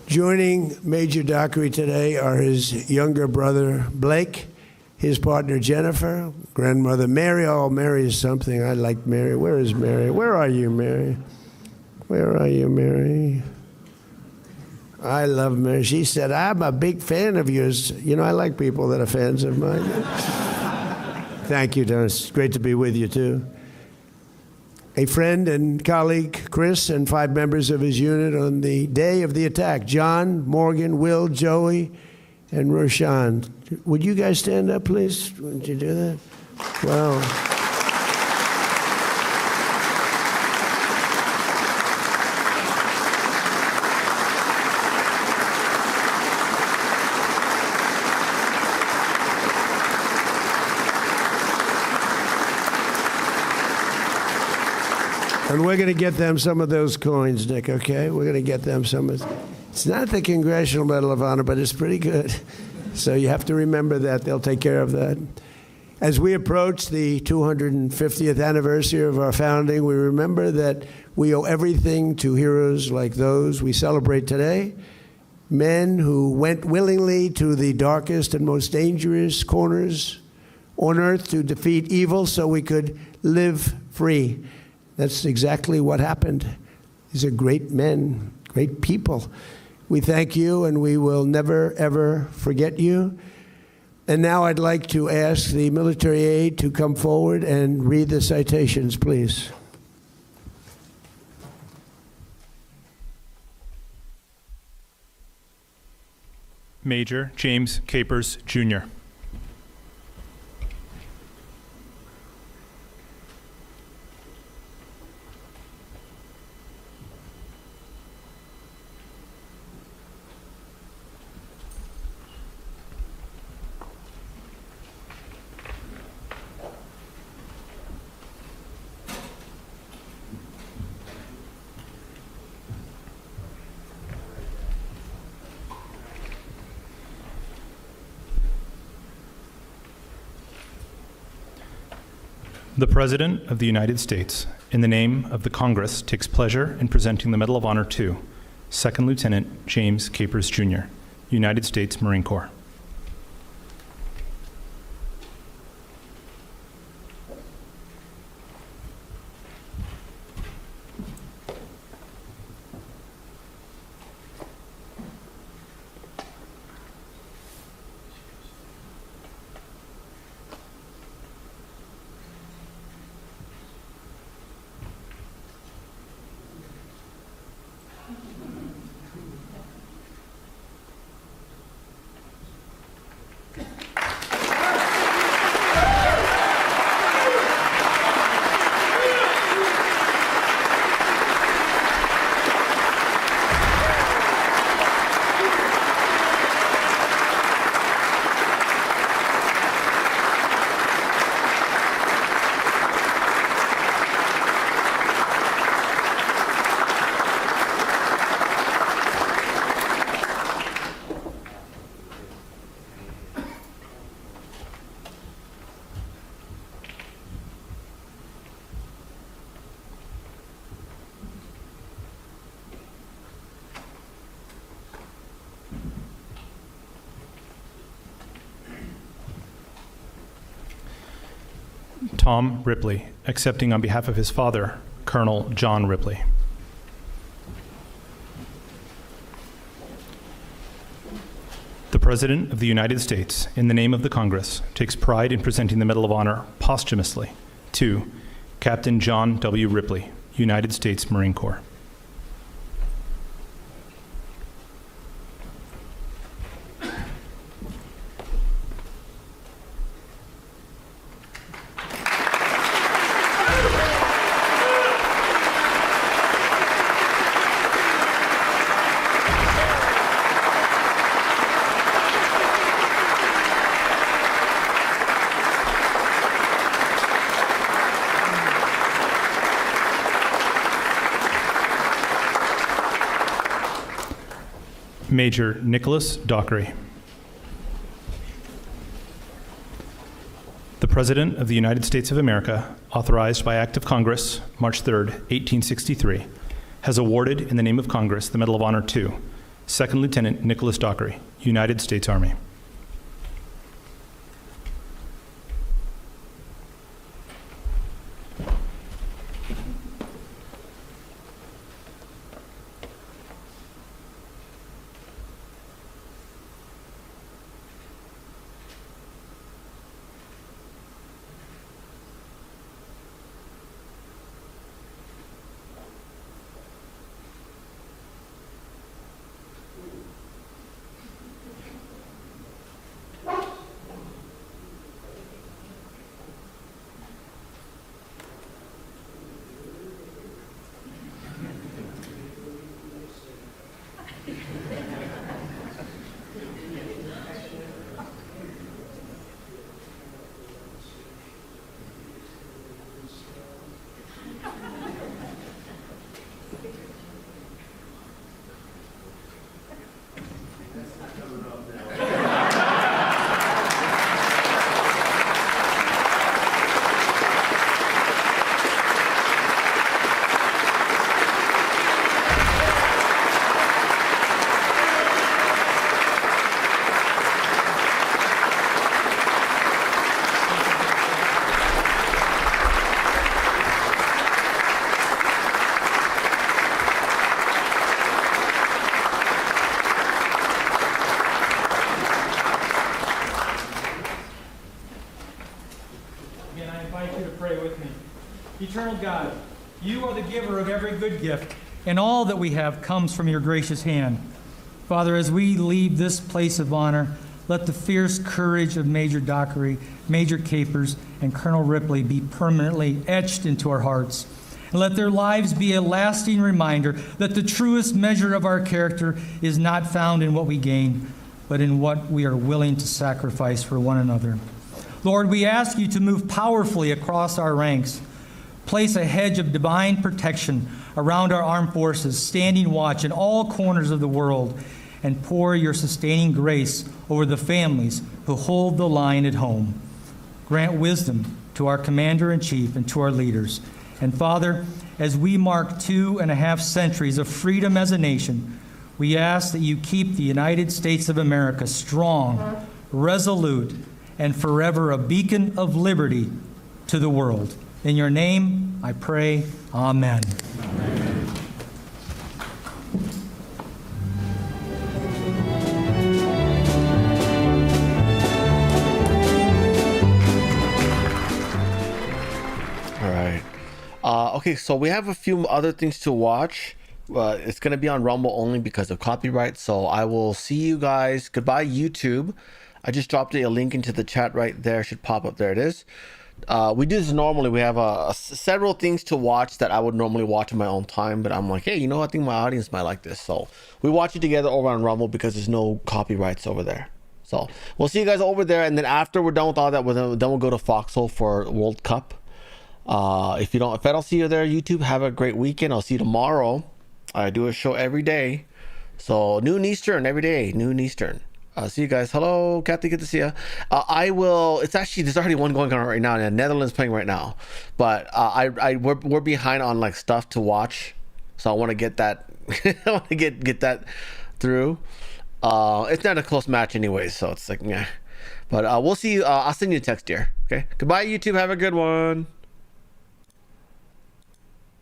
Joining Major Dockery today are his younger brother, Blake, his partner, Jennifer, grandmother, Mary. Oh, Mary is something. I like Mary. Where is Mary? Where are you, Mary? Where are you, Mary? I love Mary. She said, I'm a big fan of yours. You know, I like people that are fans of mine. Thank you, Dennis. It's great to be with you, too. A friend and colleague, Chris, and 5 members of his unit on the day of the attack, John, Morgan, Will, Joey, and Roshan. Would you guys stand up, please? Would you do that? Wow. And we're going to get them some of those coins, Nick, okay? We're going to get them some of... It's not the Congressional Medal of Honor, but it's pretty good. So you have to remember that. They'll take care of that. As we approach the 250th anniversary of our founding, we remember that we owe everything to heroes like those we celebrate today, men who went willingly to the darkest and most dangerous corners on earth to defeat evil so we could live free. That's exactly what happened. These are great men, great people. We thank you, and we will never, ever forget you. And now I'd like to ask the military aide to come forward and read the citations, please. Major James Capers, Jr. The President of the United States, in the name of the Congress, takes pleasure in presenting the Medal of Honor to Second Lieutenant James Capers, Jr., United States Marine Corps. Tom Ripley, accepting on behalf of his father, Colonel John Ripley. The President of the United States, in the name of the Congress, takes pride in presenting the Medal of Honor posthumously to Captain John W. Ripley, United States Marine Corps. Major Nicholas Dockery. The President of the United States of America, authorized by Act of Congress, March 3, 1863, has awarded in the name of Congress the Medal of Honor to Second Lieutenant Nicholas Dockery, United States Army. Eternal God, you are the giver of every good gift, and all that we have comes from your gracious hand. Father, as we leave this place of honor, let the fierce courage of Major Dockery, Major Capers, and Colonel Ripley be permanently etched into our hearts. And let their lives be a lasting reminder that the truest measure of our character is not found in what we gain, but in what we are willing to sacrifice for one another. Lord, we ask you to move powerfully across our ranks. Place a hedge of divine protection around our armed forces, standing watch in all corners of the world, and pour your sustaining grace over the families who hold the line at home. Grant wisdom to our Commander-in-Chief and to our leaders. And Father, as we mark 2.5 centuries of freedom as a nation, we ask that you keep the United States of America strong, resolute, and forever a beacon of liberty to the world. In your name, I pray, amen. Amen. All right. Okay, so we have a few other things to watch. It's going to be on Rumble only because of copyright, so I will see you guys. Goodbye, YouTube. I just dropped a link into the chat right there. Should pop up. There it is. We do this normally. We have several things to watch that I would normally watch in my own time, but I'm like, hey, you know, I think my audience might like this, so we watch it together over on Rumble because there's no copyrights over there. So we'll see you guys over there, and then after we're done with all that, then we'll go to Foxhole for World Cup. If I don't see you there, YouTube, have a great weekend. I'll see you tomorrow. I do a show every day, so noon Eastern every day, noon Eastern. See you guys. Hello, Kathy. Good to see you. It's actually, there's already one going on right now. And Netherlands playing right now, but we're behind on like stuff to watch, so I want to get that. I want to get that through. It's not a close match anyway, so it's like, yeah. But we'll see you. I'll send you a text here. Okay. Goodbye, YouTube. Have a good one.